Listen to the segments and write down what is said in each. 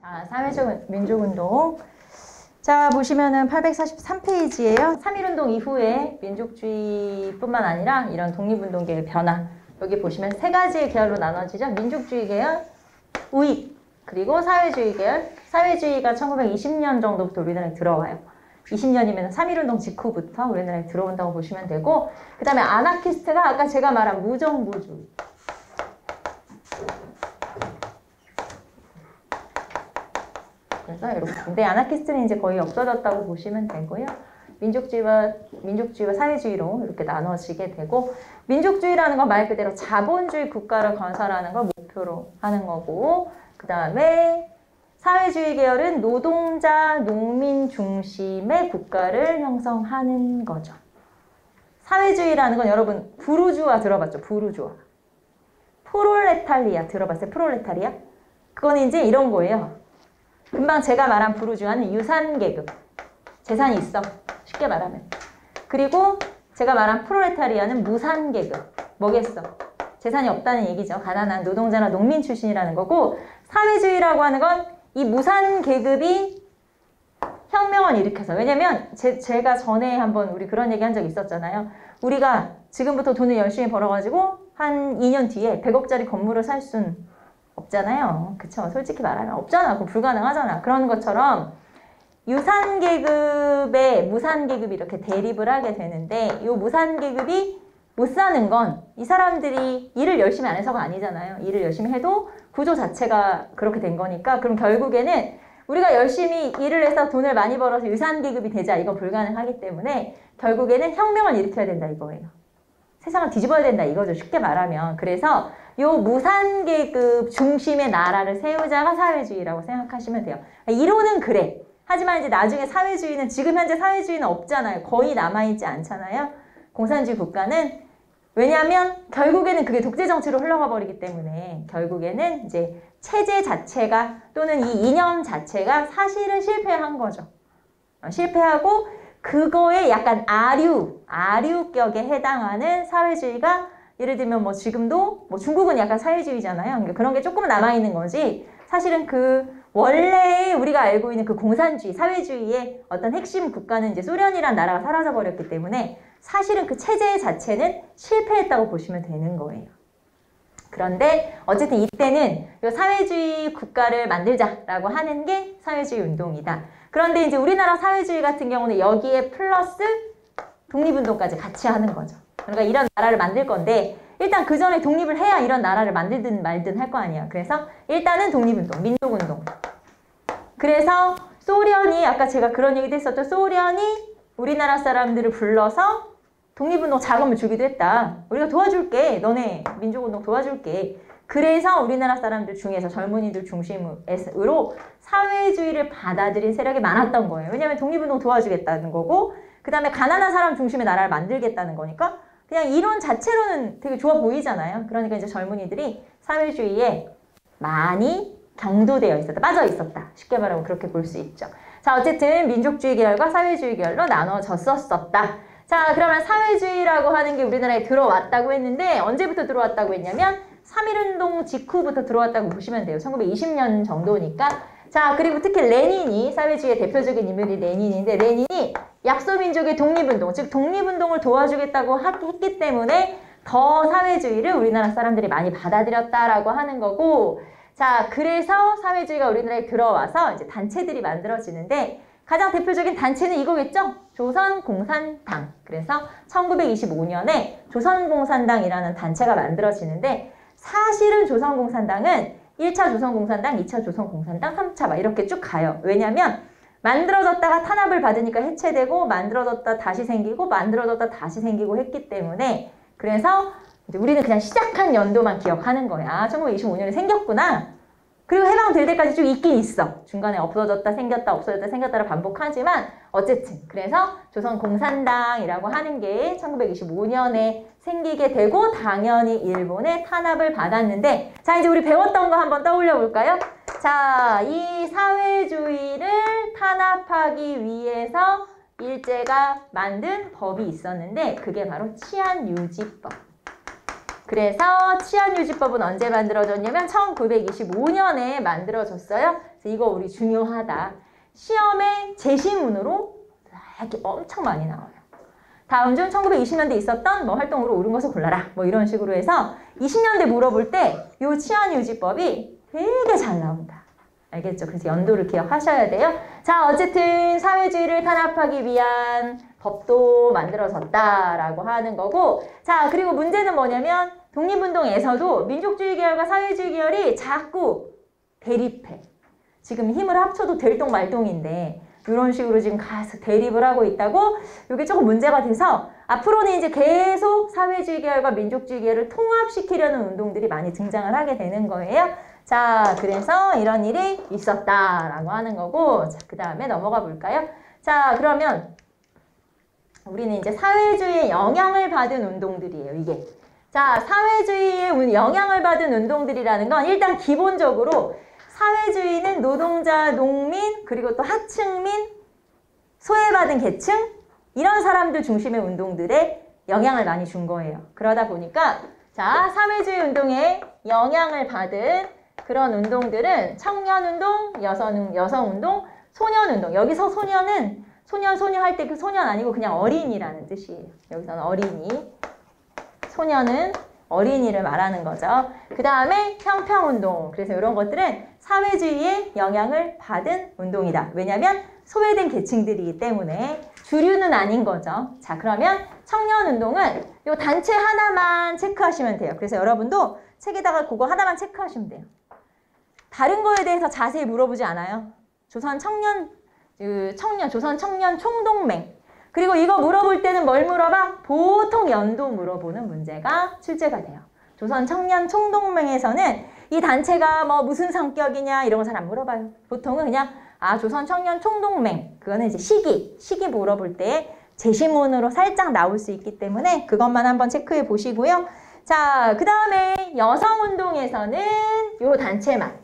사회적 민족운동. 자, 보시면은 843페이지예요. 3.1운동 이후에 민족주의뿐만 아니라 이런 독립운동계의 변화. 여기 보시면 세 가지의 계열로 나눠지죠. 민족주의 계열, 우익, 그리고 사회주의 계열. 사회주의가 1920년 정도부터 우리나라에 들어와요. 20년이면 3.1운동 직후부터 우리나라에 들어온다고 보시면 되고, 그 다음에 아나키스트가 아까 제가 말한 무정부주의. 그래서 이렇게. 근데 아나키스트는 이제 거의 없어졌다고 보시면 되고요. 민족주의와 사회주의로 이렇게 나눠지게 되고, 민족주의라는 건 말 그대로 자본주의 국가를 건설하는 걸 목표로 하는 거고, 그 다음에 사회주의 계열은 노동자, 농민 중심의 국가를 형성하는 거죠. 사회주의라는 건 여러분 부르주아 들어봤죠? 부르주아. 프롤레타리아 들어봤어요? 프롤레타리아? 그거는 이제 이런 거예요. 금방 제가 말한 부르주아는 유산계급. 재산이 있어. 쉽게 말하면. 그리고 제가 말한 프롤레타리아는 무산계급. 뭐겠어? 재산이 없다는 얘기죠. 가난한 노동자나 농민 출신이라는 거고, 사회주의라고 하는 건 이 무산계급이 혁명을 일으켜서. 왜냐면 제가 전에 한번 우리 그런 얘기 한 적 있었잖아요. 우리가 지금부터 돈을 열심히 벌어가지고 한 2년 뒤에 100억짜리 건물을 살 순 없잖아요. 그쵸? 솔직히 말하면 없잖아. 그거 불가능하잖아. 그런 것처럼 유산계급에 무산계급이 이렇게 대립을 하게 되는데, 이 무산계급이 못 사는 건 이 사람들이 일을 열심히 안 해서가 아니잖아요. 일을 열심히 해도 구조 자체가 그렇게 된 거니까. 그럼 결국에는 우리가 열심히 일을 해서 돈을 많이 벌어서 유산계급이 되자, 이건 불가능하기 때문에 결국에는 혁명을 일으켜야 된다 이거예요. 세상을 뒤집어야 된다 이거죠. 쉽게 말하면. 그래서 요 무산계급 중심의 나라를 세우자가 사회주의라고 생각하시면 돼요. 이론은 그래. 하지만 이제 나중에 사회주의는, 지금 현재 사회주의는 없잖아요. 거의 남아있지 않잖아요. 공산주의 국가는. 왜냐하면 결국에는 그게 독재 정치로 흘러가 버리기 때문에 결국에는 이제 체제 자체가 또는 이 이념 자체가 사실은 실패한 거죠. 실패하고 그거에 약간 아류격에 해당하는 사회주의가, 예를 들면 뭐 지금도 뭐 중국은 약간 사회주의잖아요. 그러니까 그런 게 조금 남아있는 거지, 사실은 그 원래 우리가 알고 있는 그 공산주의, 사회주의의 어떤 핵심 국가는 이제 소련이란 나라가 사라져버렸기 때문에 사실은 그 체제 자체는 실패했다고 보시면 되는 거예요. 그런데 어쨌든 이때는 이 사회주의 국가를 만들자라고 하는 게 사회주의 운동이다. 그런데 이제 우리나라 사회주의 같은 경우는 여기에 플러스 독립운동까지 같이 하는 거죠. 그러니까 이런 나라를 만들 건데 일단 그 전에 독립을 해야 이런 나라를 만들든 말든 할 거 아니야. 그래서 일단은 독립운동, 민족운동. 그래서 소련이, 아까 제가 그런 얘기도 했었죠. 소련이 우리나라 사람들을 불러서 독립운동 자금을 주기도 했다. 우리가 도와줄게. 너네 민족운동 도와줄게. 그래서 우리나라 사람들 중에서 젊은이들 중심으로 사회주의를 받아들인 세력이 많았던 거예요. 왜냐하면 독립운동 도와주겠다는 거고, 그 다음에 가난한 사람 중심의 나라를 만들겠다는 거니까 그냥 이론 자체로는 되게 좋아 보이잖아요. 그러니까 이제 젊은이들이 사회주의에 많이 경도되어 있었다, 빠져 있었다. 쉽게 말하면 그렇게 볼 수 있죠. 자, 어쨌든 민족주의 계열과 사회주의 계열로 나눠졌었다. 자, 그러면 사회주의라고 하는 게 우리나라에 들어왔다고 했는데 언제부터 들어왔다고 했냐면 3.1운동 직후부터 들어왔다고 보시면 돼요. 1920년 정도니까. 자, 그리고 특히 레닌이, 사회주의의 대표적인 인물이 레닌인데, 레닌이 약소민족의 독립운동, 즉 독립운동을 도와주겠다고 했기 때문에 더 사회주의를 우리나라 사람들이 많이 받아들였다라고 하는 거고, 자, 그래서 사회주의가 우리나라에 들어와서 이제 단체들이 만들어지는데, 가장 대표적인 단체는 이거겠죠? 조선공산당. 그래서 1925년에 조선공산당이라는 단체가 만들어지는데, 사실은 조선공산당은 1차 조선공산당, 2차 조선공산당, 3차 막 이렇게 쭉 가요. 왜냐면 만들어졌다가 탄압을 받으니까 해체되고, 만들어졌다 다시 생기고, 만들어졌다 다시 생기고 했기 때문에, 그래서 이제 우리는 그냥 시작한 연도만 기억하는 거야. 1925년에 생겼구나. 그리고 해방될 때까지 쭉 있긴 있어. 중간에 없어졌다 생겼다 없어졌다 생겼다를 반복하지만 어쨌든 그래서 조선공산당이라고 하는 게 1925년에 생기게 되고, 당연히 일본의 탄압을 받았는데, 자, 이제 우리 배웠던 거 한번 떠올려 볼까요? 자, 이 사회주의를 탄압하기 위해서 일제가 만든 법이 있었는데 그게 바로 치안유지법. 그래서 치안유지법은 언제 만들어졌냐면 1925년에 만들어졌어요. 그래서 이거 우리 중요하다. 시험에 제시문으로 이렇게 엄청 많이 나와요. 다음 중 1920년대 있었던 뭐 활동으로 옳은 것을 골라라. 뭐 이런 식으로 해서 20년대 물어볼 때 이 치안유지법이 되게 잘 나온다. 알겠죠? 그래서 연도를 기억하셔야 돼요. 자, 어쨌든 사회주의를 탄압하기 위한 법도 만들어졌다라고 하는 거고, 자, 그리고 문제는 뭐냐면 독립운동에서도 민족주의 계열과 사회주의 계열이 자꾸 대립해. 지금 힘을 합쳐도 될동 말동인데 이런 식으로 지금 가서 대립을 하고 있다고. 이게 조금 문제가 돼서 앞으로는 이제 계속 사회주의 계열과 민족주의 계열을 통합시키려는 운동들이 많이 등장을 하게 되는 거예요. 자, 그래서 이런 일이 있었다라고 하는 거고, 자, 그 다음에 넘어가 볼까요? 자, 그러면 우리는 이제 사회주의의 영향을 받은 운동들이에요, 이게. 자, 사회주의의 영향을 받은 운동들이라는 건 일단 기본적으로 사회주의는 노동자, 농민, 그리고 또 하층민, 소외받은 계층 이런 사람들 중심의 운동들에 영향을 많이 준 거예요. 그러다 보니까 자, 사회주의 운동에 영향을 받은 그런 운동들은 청년운동, 여성운동, 소년운동. 여기서 소년은 소녀 할 때 그 소년 아니고 그냥 어린이라는 뜻이에요. 여기서는 어린이. 소년은 어린이를 말하는 거죠. 그 다음에 형평운동. 그래서 이런 것들은 사회주의의 영향을 받은 운동이다. 왜냐하면 소외된 계층들이기 때문에 주류는 아닌 거죠. 자, 그러면 청년운동은 이 단체 하나만 체크하시면 돼요. 그래서 여러분도 책에다가 그거 하나만 체크하시면 돼요. 다른 거에 대해서 자세히 물어보지 않아요. 조선 청년 총동맹. 그리고 이거 물어볼 때는 뭘 물어봐? 보통 연도 물어보는 문제가 출제가 돼요. 조선 청년 총동맹에서는 이 단체가 뭐 무슨 성격이냐 이런 거 잘 안 물어봐요. 보통은 그냥 조선 청년 총동맹. 그거는 이제 시기 물어볼 때 제시문으로 살짝 나올 수 있기 때문에 그것만 한번 체크해 보시고요. 자, 그 다음에 여성운동에서는 요 단체만.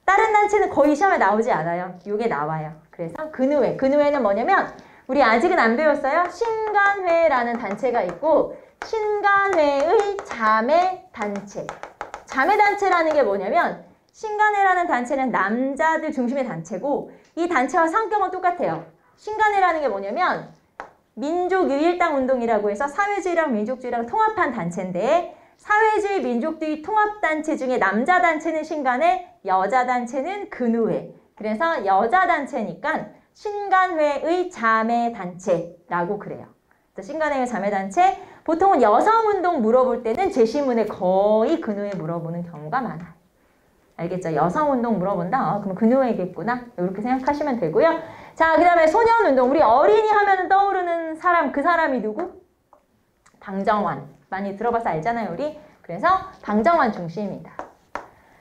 다른 단체는 거의 시험에 나오지 않아요. 요게 나와요. 그래서 근우회는 뭐냐면 우리 아직은 안 배웠어요. 신간회라는 단체가 있고 신간회의 자매단체. 자매단체라는 게 뭐냐면 신간회라는 단체는 남자들 중심의 단체고 이 단체와 성격은 똑같아요. 신간회라는 게 뭐냐면 민족유일당 운동이라고 해서 사회주의랑 민족주의랑 통합한 단체인데 사회주의 민족주의 통합단체 중에 남자 단체는 신간회, 여자 단체는 근우회. 그래서 여자 단체니까 신간회의 자매단체라고 그래요. 신간회의 자매단체. 보통은 여성운동 물어볼 때는 제시문에 거의 근우회 물어보는 경우가 많아요. 알겠죠? 여성운동 물어본다? 그럼 근우회겠구나. 이렇게 생각하시면 되고요. 자, 그 다음에 소년운동. 우리 어린이 하면 떠오르는 사람, 그 사람이 누구? 방정환. 많이 들어봐서 알잖아요, 우리. 그래서 방정환 중심입니다.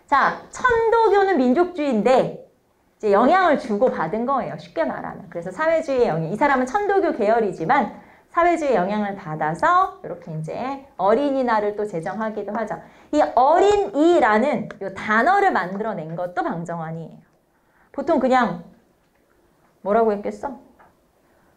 자, 천도교는 민족주의인데 이제 영향을 주고 받은 거예요. 쉽게 말하면. 그래서 사회주의의 영향. 이 사람은 천도교 계열이지만 사회주의 영향을 받아서 이렇게 이제 어린이날을 또 제정하기도 하죠. 이 어린이라는 이 단어를 만들어낸 것도 방정환이에요. 보통 그냥 뭐라고 했겠어?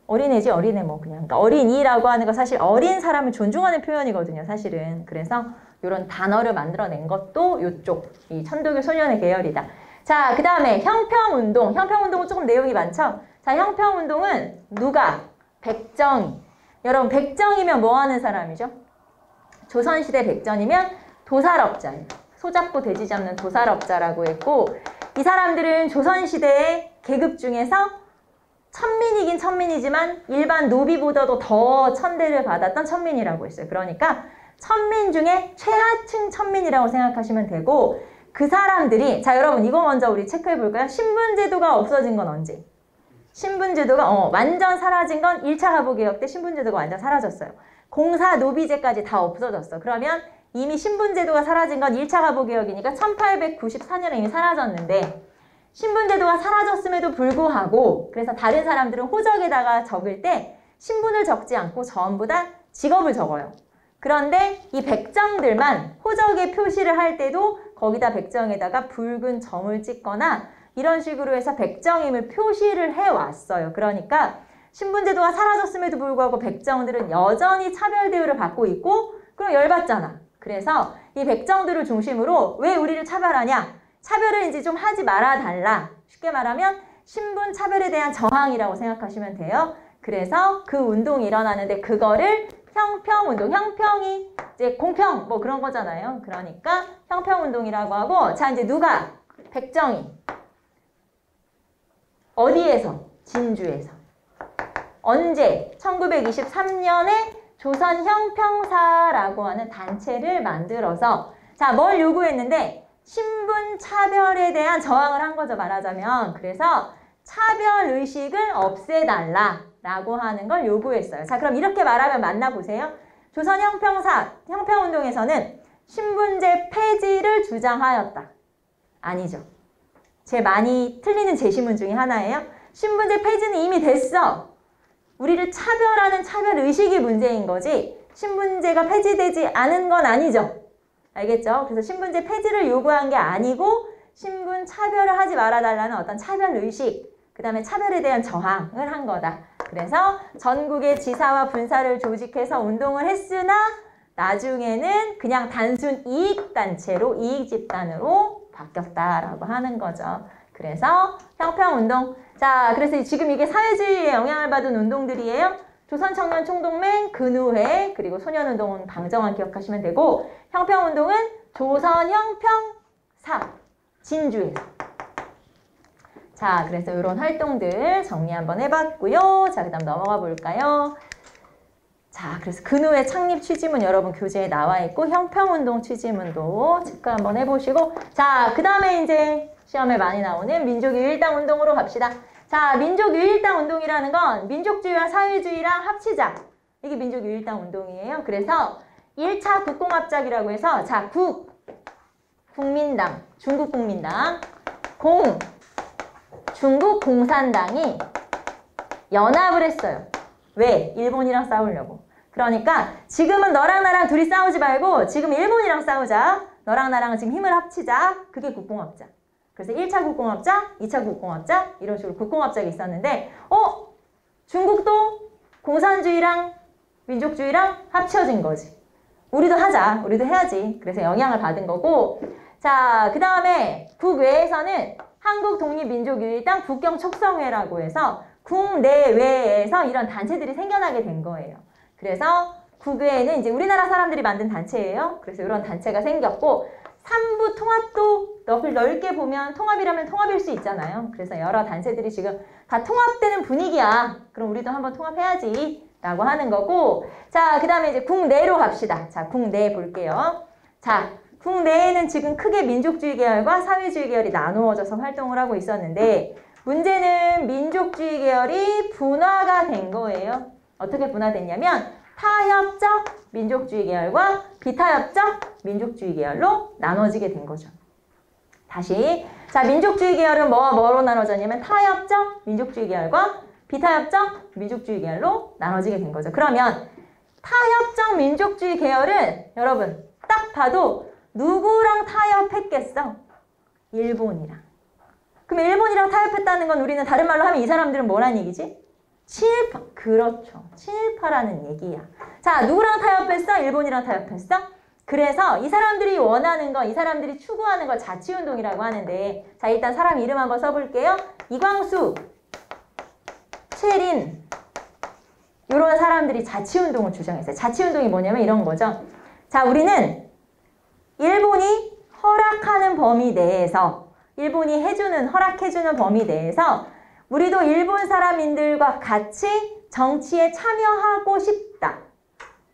어린애지 어린애 뭐 그냥. 그러니까 어린이라고 하는 거 사실 어린 사람을 존중하는 표현이거든요. 사실은. 그래서 이런 단어를 만들어낸 것도 이쪽 이 천도교 소년의 계열이다. 자, 그 다음에 형평운동. 형평운동은 조금 내용이 많죠? 자, 형평운동은 누가? 백정이. 여러분, 백정이면 뭐 하는 사람이죠? 조선시대 백정이면 도살업자예요. 소잡고 돼지 잡는 도살업자라고 했고 이 사람들은 조선시대의 계급 중에서 천민이긴 천민이지만 일반 노비보다도 더 천대를 받았던 천민이라고 했어요. 그러니까 천민 중에 최하층 천민이라고 생각하시면 되고 그 사람들이 자 여러분 이거 먼저 우리 체크해 볼까요? 신분제도가 없어진 건 언제? 신분제도가 완전 사라진 건 1차 하부개혁 때 신분제도가 완전 사라졌어요. 공사 노비제까지 다 없어졌어. 그러면 이미 신분제도가 사라진 건 1차 하부개혁이니까 1894년에 이미 사라졌는데 신분제도가 사라졌음에도 불구하고 그래서 다른 사람들은 호적에다가 적을 때 신분을 적지 않고 전부 다 직업을 적어요. 그런데 이 백정들만 호적에 표시를 할 때도 거기다 백정에다가 붉은 점을 찍거나 이런 식으로 해서 백정임을 표시를 해왔어요. 그러니까 신분제도가 사라졌음에도 불구하고 백정들은 여전히 차별 대우를 받고 있고 그럼 열받잖아. 그래서 이 백정들을 중심으로 왜 우리를 차별하냐? 차별을 이제 좀 하지 말아달라. 쉽게 말하면 신분 차별에 대한 저항이라고 생각하시면 돼요. 그래서 그 운동이 일어나는데 그거를 형평운동, 형평이 이제 공평 뭐 그런 거잖아요. 그러니까 형평운동이라고 하고, 자 이제 누가? 백정이. 어디에서? 진주에서. 언제? 1923년에 조선형평사라고 하는 단체를 만들어서, 자, 뭘 요구했는데 신분 차별에 대한 저항을 한 거죠, 말하자면. 그래서 차별의식을 없애달라라고 하는 걸 요구했어요. 자, 그럼 이렇게 말하면 맞나 보세요. 조선형평운동에서는 신분제 폐지를 주장하였다. 아니죠. 제 많이 틀리는 제시문 중에 하나예요. 신분제 폐지는 이미 됐어. 우리를 차별하는 차별의식이 문제인 거지 신분제가 폐지되지 않은 건 아니죠. 알겠죠? 그래서 신분제 폐지를 요구한 게 아니고 신분 차별을 하지 말아달라는 어떤 차별의식, 그 다음에 차별에 대한 저항을 한 거다. 그래서 전국의 지사와 분사를 조직해서 운동을 했으나 나중에는 그냥 단순 이익단체로, 이익집단으로 바뀌었다라고 하는 거죠. 그래서 형평운동. 자, 그래서 지금 이게 사회주의에 영향을 받은 운동들이에요. 조선청년총동맹, 근우회, 그리고 소년운동은 방정환 기억하시면 되고, 형평운동은 조선형평사, 진주에서. 자, 그래서 이런 활동들 정리 한번 해봤고요. 자, 그 다음 넘어가 볼까요? 자, 그래서 근우회 창립 취지문 여러분 교재에 나와 있고, 형평운동 취지문도 체크 한번 해보시고, 자, 그 다음에 이제 시험에 많이 나오는 민족유일당 운동으로 갑시다. 자, 민족유일당 운동이라는 건 민족주의와 사회주의랑 합치자. 이게 민족유일당 운동이에요. 그래서 1차 국공합작이라고 해서, 자, 국민당, 중국국민당, 중국공산당이 연합을 했어요. 왜? 일본이랑 싸우려고. 그러니까 지금은 너랑 나랑 둘이 싸우지 말고 지금 일본이랑 싸우자. 너랑 나랑 지금 힘을 합치자. 그게 국공합작. 그래서 1차 국공합작, 2차 국공합작 이런 식으로 국공합작이 있었는데 중국도 공산주의랑 민족주의랑 합쳐진 거지. 우리도 하자. 우리도 해야지. 그래서 영향을 받은 거고, 자, 그 다음에 국외에서는 한국독립민족유일당 국경촉성회라고 해서 국내외에서 이런 단체들이 생겨나게 된 거예요. 그래서 국외에는 이제 우리나라 사람들이 만든 단체예요. 그래서 이런 단체가 생겼고, 삼부 통합도 넓게 보면 통합이라면 통합일 수 있잖아요. 그래서 여러 단체들이 지금 다 통합되는 분위기야. 그럼 우리도 한번 통합해야지 라고 하는 거고, 자, 그 다음에 이제 국내로 갑시다. 자, 국내 볼게요. 자, 국내에는 지금 크게 민족주의 계열과 사회주의 계열이 나누어져서 활동을 하고 있었는데, 문제는 민족주의 계열이 분화가 된 거예요. 어떻게 분화됐냐면 타협적 민족주의 계열과 비타협적 민족주의 계열로 나눠지게 된 거죠. 다시, 자, 민족주의 계열은 뭐로 나눠졌냐면 타협적 민족주의 계열과 비타협적 민족주의 계열로 나눠지게 된 거죠. 그러면 타협적 민족주의 계열은 여러분 딱 봐도 누구랑 타협했겠어? 일본이랑. 그럼 일본이랑 타협했다는 건 우리는 다른 말로 하면 이 사람들은 뭐라는 얘기지? 친일파. 그렇죠. 친일파라는 얘기야. 자, 누구랑 타협했어? 일본이랑 타협했어? 그래서 이 사람들이 원하는 거, 이 사람들이 추구하는 걸 자치운동이라고 하는데, 자, 일단 사람 이름 한번 써볼게요. 이광수, 최린, 이런 사람들이 자치운동을 주장했어요. 자치운동이 뭐냐면 이런 거죠. 자, 우리는 일본이 허락하는 범위 내에서, 일본이 허락해주는 범위 내에서 우리도 일본 사람인들과 같이 정치에 참여하고 싶다.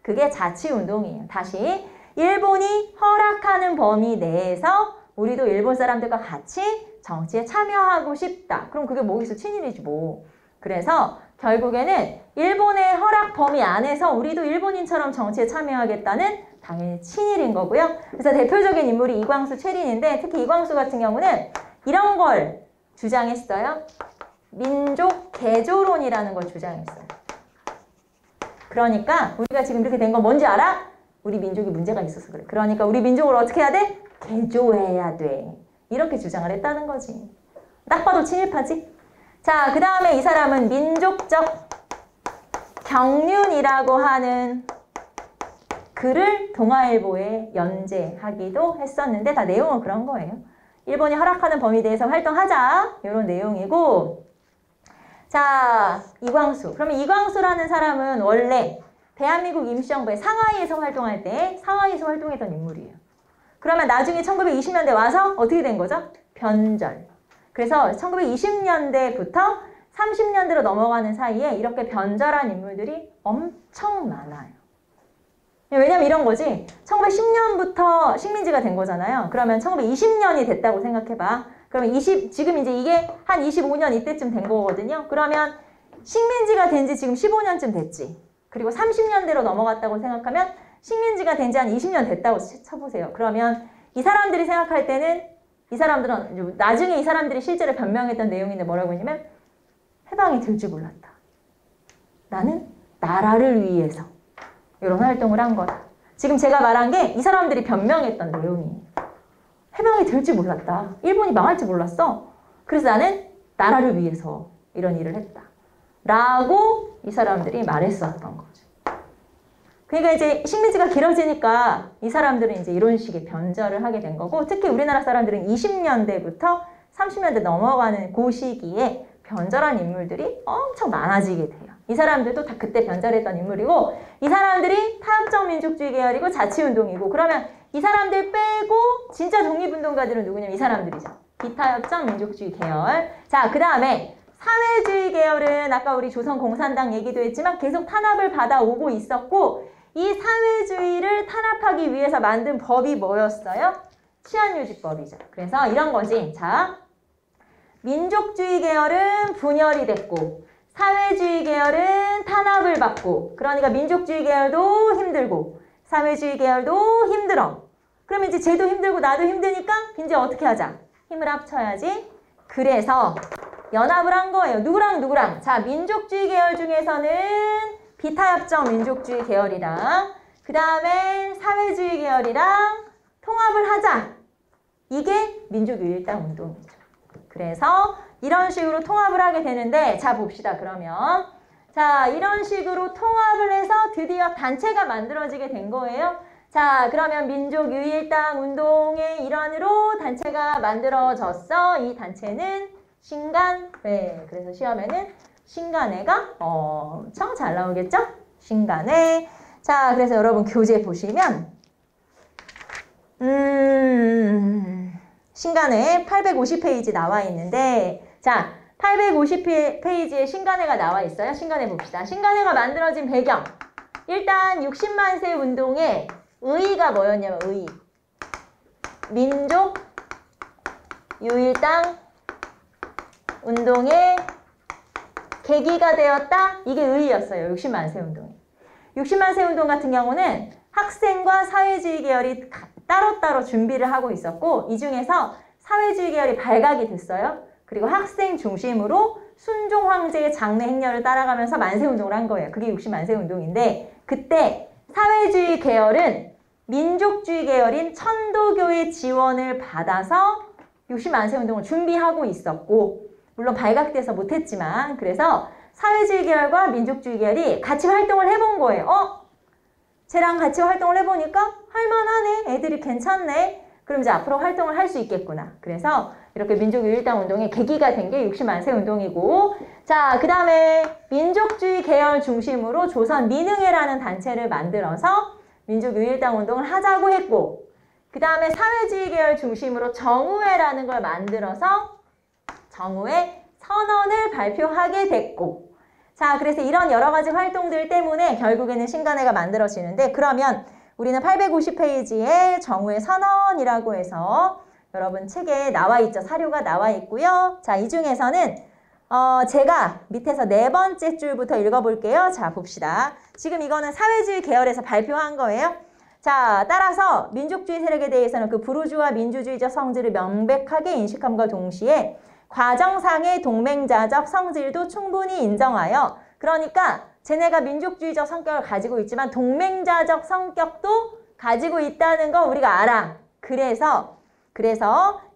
그게 자치운동이에요. 다시, 일본이 허락하는 범위 내에서 우리도 일본 사람들과 같이 정치에 참여하고 싶다. 그럼 그게 뭐겠어? 친일이지 뭐. 그래서 결국에는 일본의 허락 범위 안에서 우리도 일본인처럼 정치에 참여하겠다는 당연히 친일인 거고요. 그래서 대표적인 인물이 이광수, 최린인데, 특히 이광수 같은 경우는 이런 걸 주장했어요. 민족 개조론이라는 걸 주장했어요. 그러니까 우리가 지금 이렇게 된 건 뭔지 알아? 우리 민족이 문제가 있어서 그래. 그러니까 우리 민족을 어떻게 해야 돼? 개조해야 돼. 이렇게 주장을 했다는 거지. 딱 봐도 친일파지? 자, 그 다음에 이 사람은 민족적 경륜이라고 하는 글을 동아일보에 연재하기도 했었는데 다 내용은 그런 거예요. 일본이 허락하는 범위 내에서 활동하자 이런 내용이고 자 이광수 그러면 이광수라는 사람은 원래 대한민국 임시정부의 상하이에서 활동할 때 상하이에서 활동했던 인물이에요. 그러면 나중에 1920년대 와서 어떻게 된 거죠? 변절. 그래서 1920년대부터 30년대로 넘어가는 사이에 이렇게 변절한 인물들이 엄청 많아요. 왜냐면 이런 거지. 1910년부터 식민지가 된 거잖아요. 그러면 1920년이 됐다고 생각해봐. 그러면 지금 이제 이게 한 25년 이때쯤 된 거거든요. 그러면 식민지가 된 지 지금 15년쯤 됐지. 그리고 30년대로 넘어갔다고 생각하면 식민지가 된 지 한 20년 됐다고 쳐보세요. 그러면 이 사람들이 생각할 때는 이 사람들은 나중에 이 사람들이 실제로 변명했던 내용인데 뭐라고 했냐면 해방이 될 줄 몰랐다. 나는 나라를 위해서 이런 활동을 한 거다. 지금 제가 말한 게 이 사람들이 변명했던 내용이에요. 해방이 될 줄 몰랐다. 일본이 망할 줄 몰랐어. 그래서 나는 나라를 위해서 이런 일을 했다. 라고 이 사람들이 말했었던 거죠. 그러니까 이제 식민지가 길어지니까 이 사람들은 이제 이런 식의 변절을 하게 된 거고 특히 우리나라 사람들은 20년대부터 30년대 넘어가는 그 시기에 변절한 인물들이 엄청 많아지게 돼요. 이 사람들도 다 그때 변절했던 인물이고 이 사람들이 타협적 민족주의 계열이고 자치운동이고 그러면 이 사람들 빼고 진짜 독립운동가들은 누구냐면 이 사람들이죠. 비타협적 민족주의 계열. 자, 그 다음에 사회주의 계열은 아까 우리 조선공산당 얘기도 했지만 계속 탄압을 받아오고 있었고 이 사회주의를 탄압하기 위해서 만든 법이 뭐였어요? 치안유지법이죠. 그래서 이런 거지. 자, 민족주의 계열은 분열이 됐고 사회주의 계열은 탄압을 받고 그러니까 민족주의 계열도 힘들고 사회주의 계열도 힘들어. 그러면 이제 쟤도 힘들고 나도 힘드니까 이제 어떻게 하자? 힘을 합쳐야지. 그래서 연합을 한 거예요. 누구랑 누구랑? 자, 민족주의 계열 중에서는 비타협적 민족주의 계열이랑 그 다음에 사회주의 계열이랑 통합을 하자. 이게 민족유일당 운동이죠. 그래서 이런 식으로 통합을 하게 되는데 자 봅시다. 그러면 자 이런 식으로 통합을 해서 드디어 단체가 만들어지게 된 거예요. 자 그러면 민족유일당 운동의 일환으로 단체가 만들어졌어. 이 단체는 신간회. 그래서 시험에는 신간회가 엄청 잘 나오겠죠? 신간회. 자 그래서 여러분 교재 보시면 신간회 850페이지 나와 있는데 자 850페이지에 신간회가 나와 있어요. 신간회 봅시다. 신간회가 만들어진 배경. 일단 60만 세 운동의 의의가 뭐였냐면 의의. 민족 유일당 운동의 계기가 되었다. 이게 의의였어요. 60만 세 운동이. 60만 세 운동 같은 경우는 학생과 사회주의 계열이 따로따로 준비를 하고 있었고 이 중에서 사회주의 계열이 발각이 됐어요. 그리고 학생 중심으로 순종 황제의 장례 행렬을 따라가면서 만세운동을 한 거예요. 그게 60만세 운동인데 그때 사회주의 계열은 민족주의 계열인 천도교의 지원을 받아서 60만세 운동을 준비하고 있었고 물론 발각돼서 못했지만 그래서 사회주의 계열과 민족주의 계열이 같이 활동을 해본 거예요. 쟤랑 같이 활동을 해보니까 할만하네. 애들이 괜찮네. 그럼 이제 앞으로 활동을 할 수 있겠구나. 그래서 이렇게 민족유일당 운동의 계기가 된 게 60만세 운동이고 자, 그 다음에 민족주의 계열 중심으로 조선민흥회라는 단체를 만들어서 민족유일당 운동을 하자고 했고 그 다음에 사회주의 계열 중심으로 정우회라는 걸 만들어서 정우회 선언을 발표하게 됐고 자, 그래서 이런 여러 가지 활동들 때문에 결국에는 신간회가 만들어지는데 그러면 우리는 850페이지에 정우회 선언이라고 해서 여러분 책에 나와 있죠. 사료가 나와 있고요. 자, 이 중에서는 제가 밑에서 네 번째 줄부터 읽어볼게요. 자, 봅시다. 지금 이거는 사회주의 계열에서 발표한 거예요. 자, 따라서 민족주의 세력에 대해서는 그 부르주아 민주주의적 성질을 명백하게 인식함과 동시에 과정상의 동맹자적 성질도 충분히 인정하여 그러니까 쟤네가 민족주의적 성격을 가지고 있지만 동맹자적 성격도 가지고 있다는 거 우리가 알아. 그래서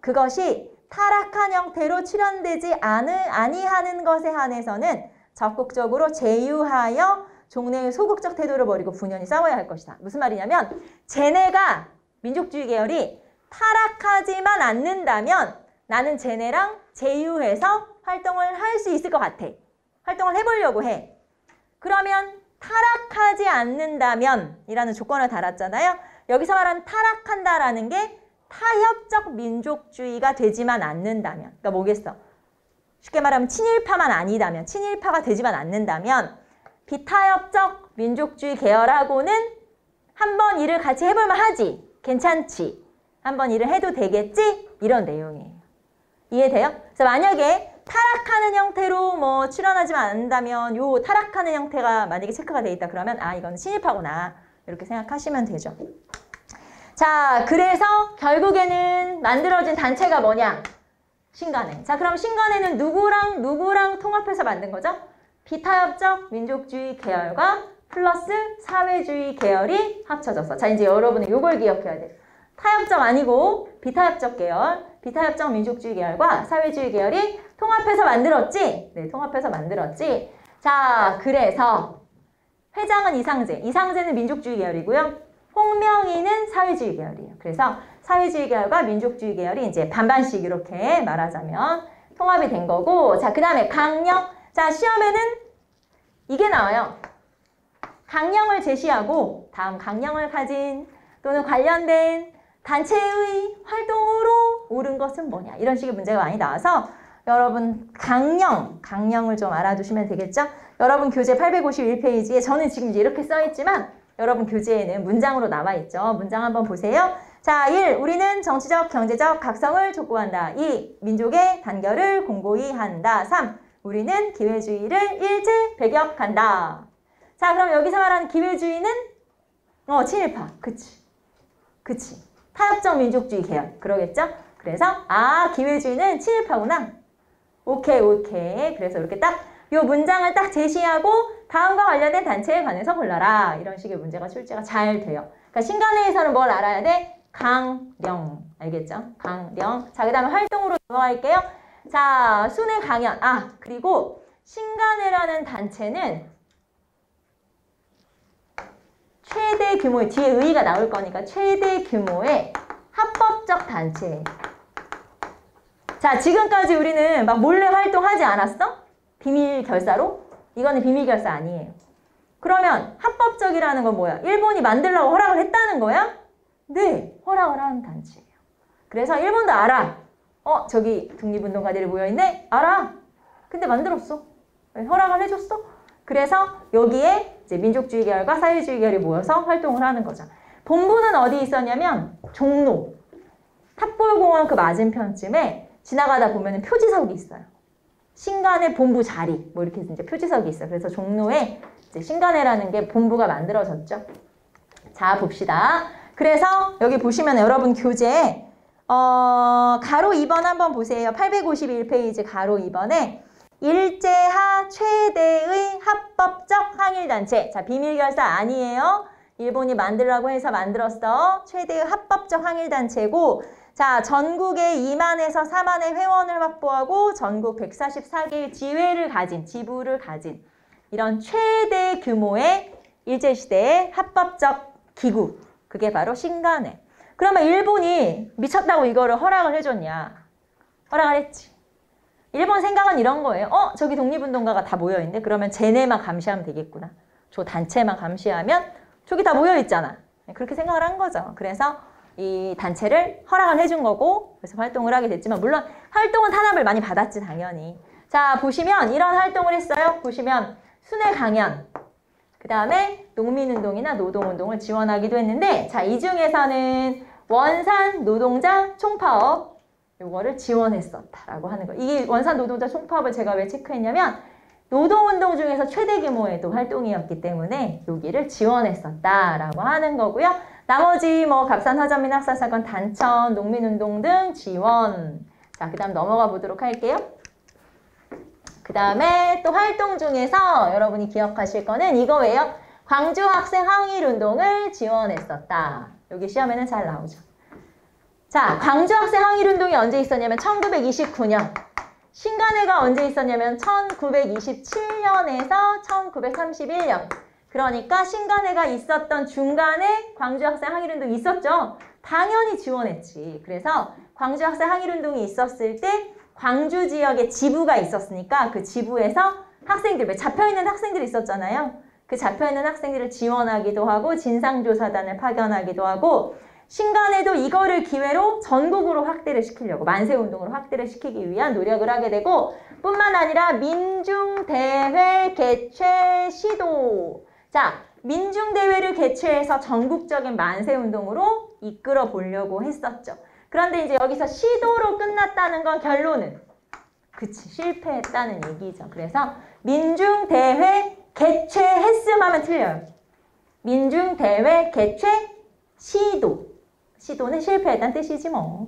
그것이 타락한 형태로 출현되지 아니하는 것에 한해서는 적극적으로 제휴하여 종래의 소극적 태도를 버리고 분연히 싸워야 할 것이다. 무슨 말이냐면 쟤네가 민족주의 계열이 타락하지만 않는다면 나는 쟤네랑 제휴해서 활동을 할 수 있을 것 같아. 활동을 해보려고 해. 그러면 타락하지 않는다면 이라는 조건을 달았잖아요. 여기서 말하는 타락한다라는 게 타협적 민족주의가 되지만 않는다면, 그러니까 뭐겠어? 쉽게 말하면 친일파만 아니다면, 친일파가 되지만 않는다면 비타협적 민족주의 계열하고는 한번 일을 같이 해볼만 하지. 괜찮지. 한번 일을 해도 되겠지? 이런 내용이에요. 이해돼요? 그래서 만약에 타락하는 형태로 뭐 출연하지만 않는다면 요 타락하는 형태가 만약에 체크가 돼 있다 그러면 아 이건 친일파구나 이렇게 생각하시면 되죠. 자, 그래서 결국에는 만들어진 단체가 뭐냐? 신간회. 자, 그럼 신간회는 누구랑 통합해서 만든 거죠? 비타협적 민족주의 계열과 플러스 사회주의 계열이 합쳐져서. 자, 이제 여러분은 요걸 기억해야 돼요. 타협적 아니고 비타협적 계열, 비타협적 민족주의 계열과 사회주의 계열이 통합해서 만들었지? 네, 통합해서 만들었지. 자, 그래서 회장은 이상재. 이상재는 민족주의 계열이고요. 홍명희는 사회주의 계열이에요. 그래서 사회주의 계열과 민족주의 계열이 이제 반반씩 이렇게 말하자면 통합이 된 거고. 자, 그 다음에 강령. 자, 시험에는 이게 나와요. 강령을 제시하고 다음 강령을 가진 또는 관련된 단체의 활동으로 옳은 것은 뭐냐. 이런 식의 문제가 많이 나와서 여러분 강령을 좀 알아두시면 되겠죠? 여러분 교재 851페이지에 저는 지금 이제 이렇게 써있지만 여러분 교재에는 문장으로 나와있죠. 문장 한번 보세요. 자, 1. 우리는 정치적, 경제적 각성을 촉구한다. 2. 민족의 단결을 공고히 한다. 3. 우리는 기회주의를 일제 배격한다. 자, 그럼 여기서 말하는 기회주의는 친일파. 그치. 타협적 민족주의 계열. 그러겠죠? 그래서 기회주의는 친일파구나. 오케이. 그래서 이렇게 딱 요 문장을 딱 제시하고 다음과 관련된 단체에 관해서 골라라. 이런 식의 문제가 출제가 잘 돼요. 그러니까 신간회에서는 뭘 알아야 돼? 강령. 알겠죠? 강령. 자, 그 다음에 활동으로 넘어갈게요. 자, 순회 강연. 그리고 신간회라는 단체는 최대 규모의, 뒤에 의의가 나올 거니까 최대 규모의 합법적 단체예요. 자, 지금까지 우리는 막 몰래 활동하지 않았어? 비밀 결사로? 이거는 비밀 결사 아니에요. 그러면 합법적이라는 건 뭐야? 일본이 만들라고 허락을 했다는 거야? 네, 허락을 한 단체예요. 그래서 일본도 알아. 저기 독립운동가들이 모여있네? 알아. 근데 만들었어. 허락을 해줬어. 그래서 여기에 이제 민족주의 계열과 사회주의 계열이 모여서 활동을 하는 거죠. 본부는 어디 있었냐면 종로. 탑골공원 그 맞은편쯤에 지나가다 보면 표지석이 있어요. 신간회 본부 자리, 뭐 이렇게 이제 표지석이 있어요. 그래서 종로에 이제 신간회라는 게 본부가 만들어졌죠. 자, 봅시다. 그래서 여기 보시면 여러분 교재에 가로 2번 한번 보세요. 851페이지 가로 2번에 일제하 최대의 합법적 항일단체. 자, 비밀결사 아니에요. 일본이 만들라고 해서 만들었어. 최대의 합법적 항일단체고, 자, 전국에 2만에서 4만의 회원을 확보하고 전국 144개의 지부를 가진 이런 최대 규모의 일제시대의 합법적 기구. 그게 바로 신간회. 그러면 일본이 미쳤다고 이거를 허락을 해줬냐? 허락을 했지. 일본 생각은 이런 거예요. 저기 독립운동가가 다 모여있는데 그러면 쟤네만 감시하면 되겠구나. 저 단체만 감시하면 저기 다 모여있잖아. 그렇게 생각을 한 거죠. 그래서 이 단체를 허락을 해준 거고 그래서 활동을 하게 됐지만 물론 활동은 탄압을 많이 받았지 당연히. 자, 보시면 이런 활동을 했어요. 보시면 순회 강연, 그 다음에 농민운동이나 노동운동을 지원하기도 했는데 자, 이 중에서는 원산 노동자 총파업 요거를 지원했었다라고 하는 거예요. 이게 원산 노동자 총파업을 제가 왜 체크했냐면 노동운동 중에서 최대 규모의 또 활동이었기 때문에 여기를 지원했었다라고 하는 거고요. 나머지 뭐 갑산 화전민 학살사건 단천, 농민운동 등 지원. 자, 그 다음 넘어가 보도록 할게요. 그 다음에 또 활동 중에서 여러분이 기억하실 거는 이거예요. 광주 학생 항일운동을 지원했었다. 여기 시험에는 잘 나오죠. 자, 광주 학생 항일운동이 언제 있었냐면 1929년. 신간회가 언제 있었냐면 1927년에서 1931년. 그러니까 신간회가 있었던 중간에 광주학생항일운동이 있었죠. 당연히 지원했지. 그래서 광주학생항일운동이 있었을 때 광주 지역에 지부가 있었으니까 그 지부에서 학생들, 잡혀있는 학생들이 있었잖아요. 그 잡혀있는 학생들을 지원하기도 하고 진상조사단을 파견하기도 하고 신간에도 이거를 기회로 전국으로 확대를 시키려고 만세운동으로 확대를 시키기 위한 노력을 하게 되고 뿐만 아니라 민중대회 개최 시도. 자, 민중대회를 개최해서 전국적인 만세운동으로 이끌어 보려고 했었죠. 그런데 이제 여기서 시도로 끝났다는 건 결론은 그치, 실패했다는 얘기죠. 그래서 민중대회 개최했음 하면 틀려요. 민중대회 개최 시도. 시도는 실패했다는 뜻이지 뭐.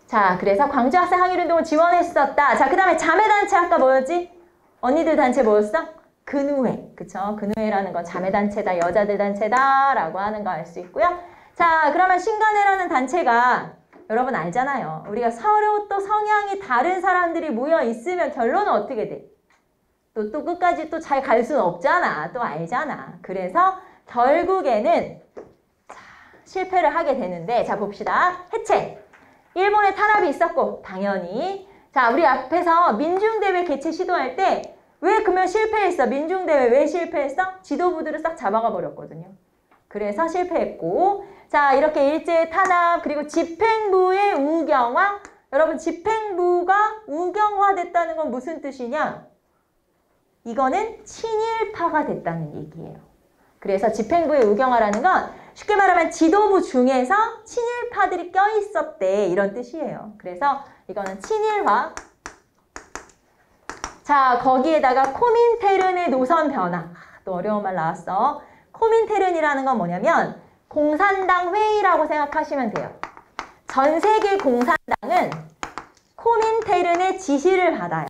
자, 그래서 광주학생항일운동을 지원했었다. 자, 그 다음에 자매단체 아까 뭐였지? 언니들 단체 뭐였어? 근우회. 그쵸? 근우회라는 건 자매단체다, 여자들 단체다 라고 하는 거 알 수 있고요. 자, 그러면 신간회라는 단체가 여러분 알잖아요. 우리가 서로 또 성향이 다른 사람들이 모여 있으면 결론은 어떻게 돼? 또 끝까지 또 잘 갈 수는 없잖아. 또 알잖아. 그래서 결국에는 실패를 하게 되는데, 자 봅시다. 해체. 일본의 탄압이 있었고 당연히 자 우리 앞에서 민중대회 개최 시도할 때 왜 그러면 실패했어? 민중대회 왜 실패했어? 지도부들을 싹 잡아가 버렸거든요. 그래서 실패했고 자 이렇게 일제의 탄압 그리고 집행부의 우경화. 여러분 집행부가 우경화됐다는 건 무슨 뜻이냐? 이거는 친일파가 됐다는 얘기예요. 그래서 집행부의 우경화라는 건 쉽게 말하면 지도부 중에서 친일파들이 껴있었대 이런 뜻이에요. 그래서 이거는 친일화. 자 거기에다가 코민테른의 노선 변화. 또 어려운 말 나왔어. 코민테른이라는 건 뭐냐면 공산당 회의라고 생각하시면 돼요. 전 세계 공산당은 코민테른의 지시를 받아요.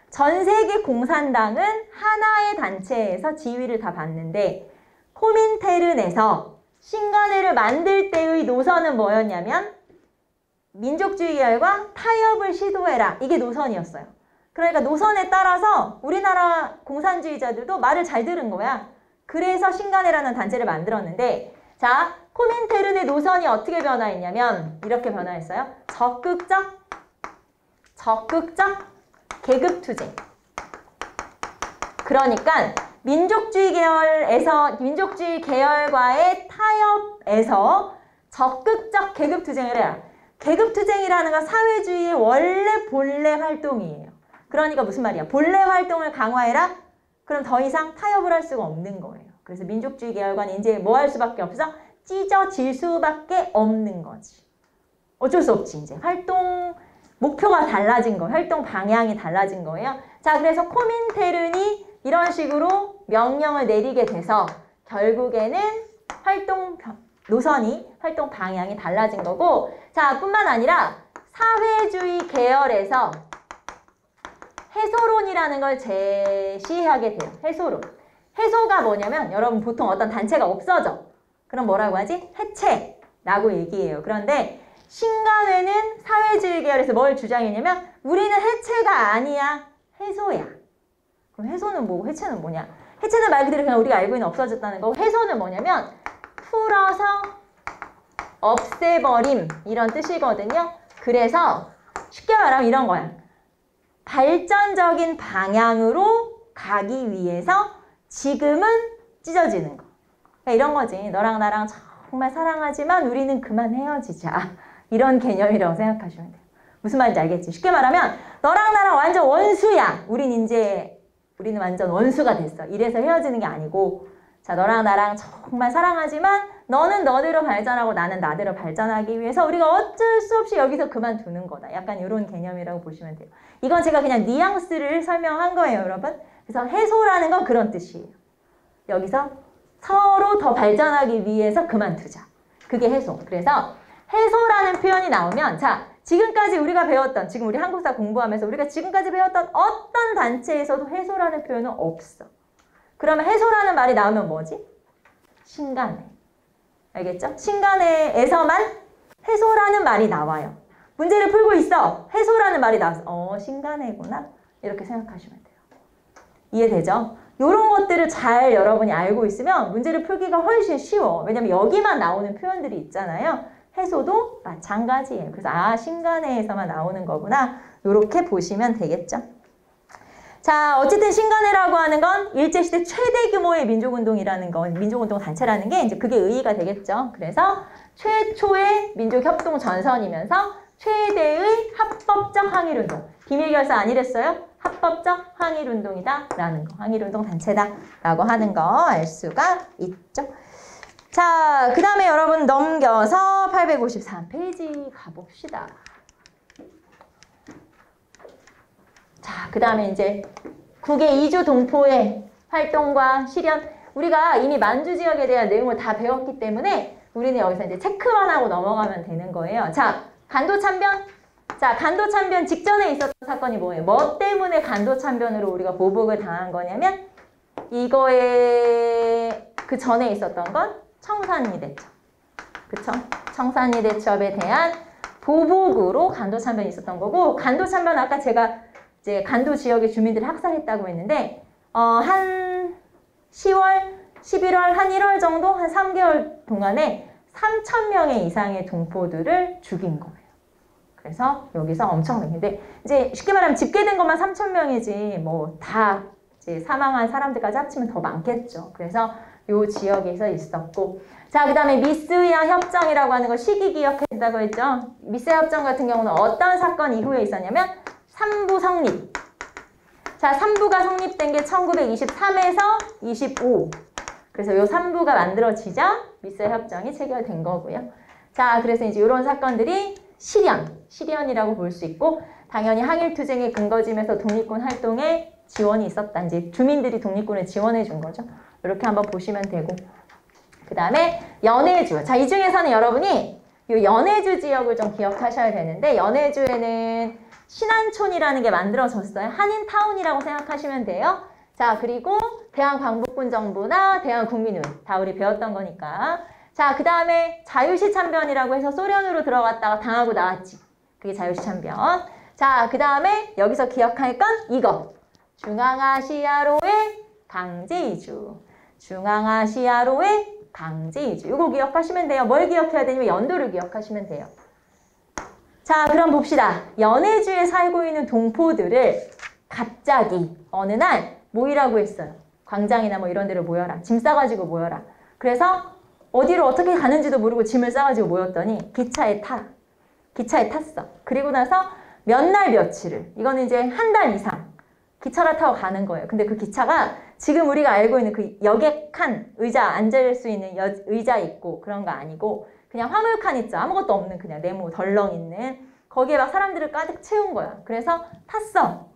전 세계 공산당은 하나의 단체에서 지휘를 다 받는데 코민테른에서 신간회를 만들 때의 노선은 뭐였냐면 민족주의 계열과 타협을 시도해라. 이게 노선이었어요. 그러니까 노선에 따라서 우리나라 공산주의자들도 말을 잘 들은 거야. 그래서 신간회라는 단체를 만들었는데 자 코민테른의 노선이 어떻게 변화했냐면 이렇게 변화했어요. 적극적 계급투쟁. 그러니까 민족주의 계열과의 타협에서 적극적 계급투쟁을 해라. 계급투쟁이라는 건 사회주의의 원래 본래 활동이에요. 그러니까 무슨 말이야? 본래 활동을 강화해라? 그럼 더 이상 타협을 할 수가 없는 거예요. 그래서 민족주의 계열과는 이제 뭐 할 수밖에 없어? 찢어질 수밖에 없는 거지. 어쩔 수 없지 이제. 활동 목표가 달라진 거, 활동 방향이 달라진 거예요. 자, 그래서 코민테른이 이런 식으로 명령을 내리게 돼서 결국에는 활동 방향이 달라진 거고 자, 뿐만 아니라 사회주의 계열에서 해소론이라는 걸 제시하게 돼요. 해소론. 해소가 뭐냐면 여러분 보통 어떤 단체가 없어져. 그럼 뭐라고 하지? 해체라고 얘기해요. 그런데 신간회는 사회주의 계열에서 뭘 주장했냐면 우리는 해체가 아니야. 해소야. 그럼 해소는 뭐고 해체는 뭐냐? 해체는 말 그대로 그냥 우리가 알고 있는 없어졌다는 거고 해소는 뭐냐면 풀어서 없애버림 이런 뜻이거든요. 그래서 쉽게 말하면 이런 거야. 발전적인 방향으로 가기 위해서 지금은 찢어지는 거. 그러니까 이런 거지. 너랑 나랑 정말 사랑하지만 우리는 그만 헤어지자. 이런 개념이라고 생각하시면 돼요. 무슨 말인지 알겠지? 쉽게 말하면 너랑 나랑 완전 원수야. 우리는 완전 원수가 됐어. 이래서 헤어지는 게 아니고 자 너랑 나랑 정말 사랑하지만 너는 너대로 발전하고 나는 나대로 발전하기 위해서 우리가 어쩔 수 없이 여기서 그만두는 거다. 약간 이런 개념이라고 보시면 돼요. 이건 제가 그냥 뉘앙스를 설명한 거예요, 여러분. 그래서 해소라는 건 그런 뜻이에요. 여기서 서로 더 발전하기 위해서 그만두자. 그게 해소. 그래서 해소라는 표현이 나오면 자 지금까지 우리가 배웠던 지금 우리 한국사 공부하면서 우리가 지금까지 배웠던 어떤 단체에서도 해소라는 표현은 없어. 그러면 해소라는 말이 나오면 뭐지? 신간회. 알겠죠? 신간회에서만 해소라는 말이 나와요. 문제를 풀고 있어. 해소라는 말이 나왔어. 신간회구나. 이렇게 생각하시면 돼요. 이해되죠? 이런 것들을 잘 여러분이 알고 있으면 문제를 풀기가 훨씬 쉬워. 왜냐면 여기만 나오는 표현들이 있잖아요. 해소도 마찬가지예요. 그래서 신간해에서만 나오는 거구나. 이렇게 보시면 되겠죠. 자, 어쨌든 신간해라고 하는 건 일제시대 최대 규모의 민족운동이라는 거, 민족운동 단체라는 게 이제 그게 의의가 되겠죠. 그래서 최초의 민족협동 전선이면서 최대의 합법적 항일운동. 비밀결사 아니랬어요? 합법적 항일운동이다 라는 거. 항일운동 단체다 라고 하는 거 알 수가 있죠. 자, 그 다음에 여러분 넘겨서 853페이지 가봅시다. 자, 그 다음에 이제 국외 이주 동포의 활동과 실현. 우리가 이미 만주 지역에 대한 내용을 다 배웠기 때문에 우리는 여기서 이제 체크만 하고 넘어가면 되는 거예요. 자, 간도 참변. 자, 간도 참변 직전에 있었던 사건이 뭐예요? 뭐 때문에 간도 참변으로 우리가 보복을 당한 거냐면 이거에 그 전에 있었던 건 청산리 대첩. 그쵸? 청산리 대첩에 대한 보복으로 간도 참변이 있었던 거고, 간도 참변 아까 제가 이제 간도 지역의 주민들을 학살했다고 했는데 한 10월, 11월, 한 1월 정도, 한 3개월 동안에 3,000명의 이상의 동포들을 죽인 거예요. 그래서 여기서 엄청나게. 이제 쉽게 말하면 집계된 것만 3,000명이지 뭐 다 이제 사망한 사람들까지 합치면 더 많겠죠. 그래서 요 지역에서 있었고, 자, 그 다음에 미스야 협정이라고 하는 거 시기 기억했다고 했죠. 미스야 협정 같은 경우는 어떤 사건 이후에 있었냐면 3부 성립. 자, 3부가 성립된 게 1923에서 25. 그래서 요 3부가 만들어지자 미스야 협정이 체결된 거고요. 자, 그래서 이제 이런 사건들이 실현이라고 볼 수 있고, 당연히 항일투쟁의 근거지면서 독립군 활동에 지원이 있었다. 이제 주민들이 독립군을 지원해 준 거죠. 이렇게 한번 보시면 되고, 그 다음에 연해주. 자, 이 중에서는 여러분이 이 연해주 지역을 좀 기억하셔야 되는데, 연해주에는 신안촌이라는 게 만들어졌어요. 한인타운이라고 생각하시면 돼요. 자, 그리고 대한광복군정부나 대한국민회의 다 우리 배웠던 거니까. 자, 그 다음에 자유시 참변이라고 해서 소련으로 들어갔다가 당하고 나왔지. 그게 자유시 참변. 자, 그 다음에 여기서 기억할 건 이거. 중앙아시아로의 강제 이주. 중앙아시아로의 강제 이주. 이거 기억하시면 돼요. 뭘 기억해야 되냐면 연도를 기억하시면 돼요. 자, 그럼 봅시다. 연해주에 살고 있는 동포들을 갑자기 어느 날 모이라고 했어요. 광장이나 뭐 이런 데로 모여라. 짐 싸가지고 모여라. 그래서 어디로 어떻게 가는지도 모르고 짐을 싸가지고 모였더니 기차에 탔어. 그리고 나서 몇 날 며칠을, 이거는 이제 한 달 이상 기차를 타고 가는 거예요. 근데 그 기차가 지금 우리가 알고 있는 그 여객칸, 의자 앉을 수 있는 의자 있고 그런 거 아니고 그냥 화물칸 있죠. 아무것도 없는 그냥 네모 덜렁 있는, 거기에 막 사람들을 가득 채운 거야. 그래서 탔어.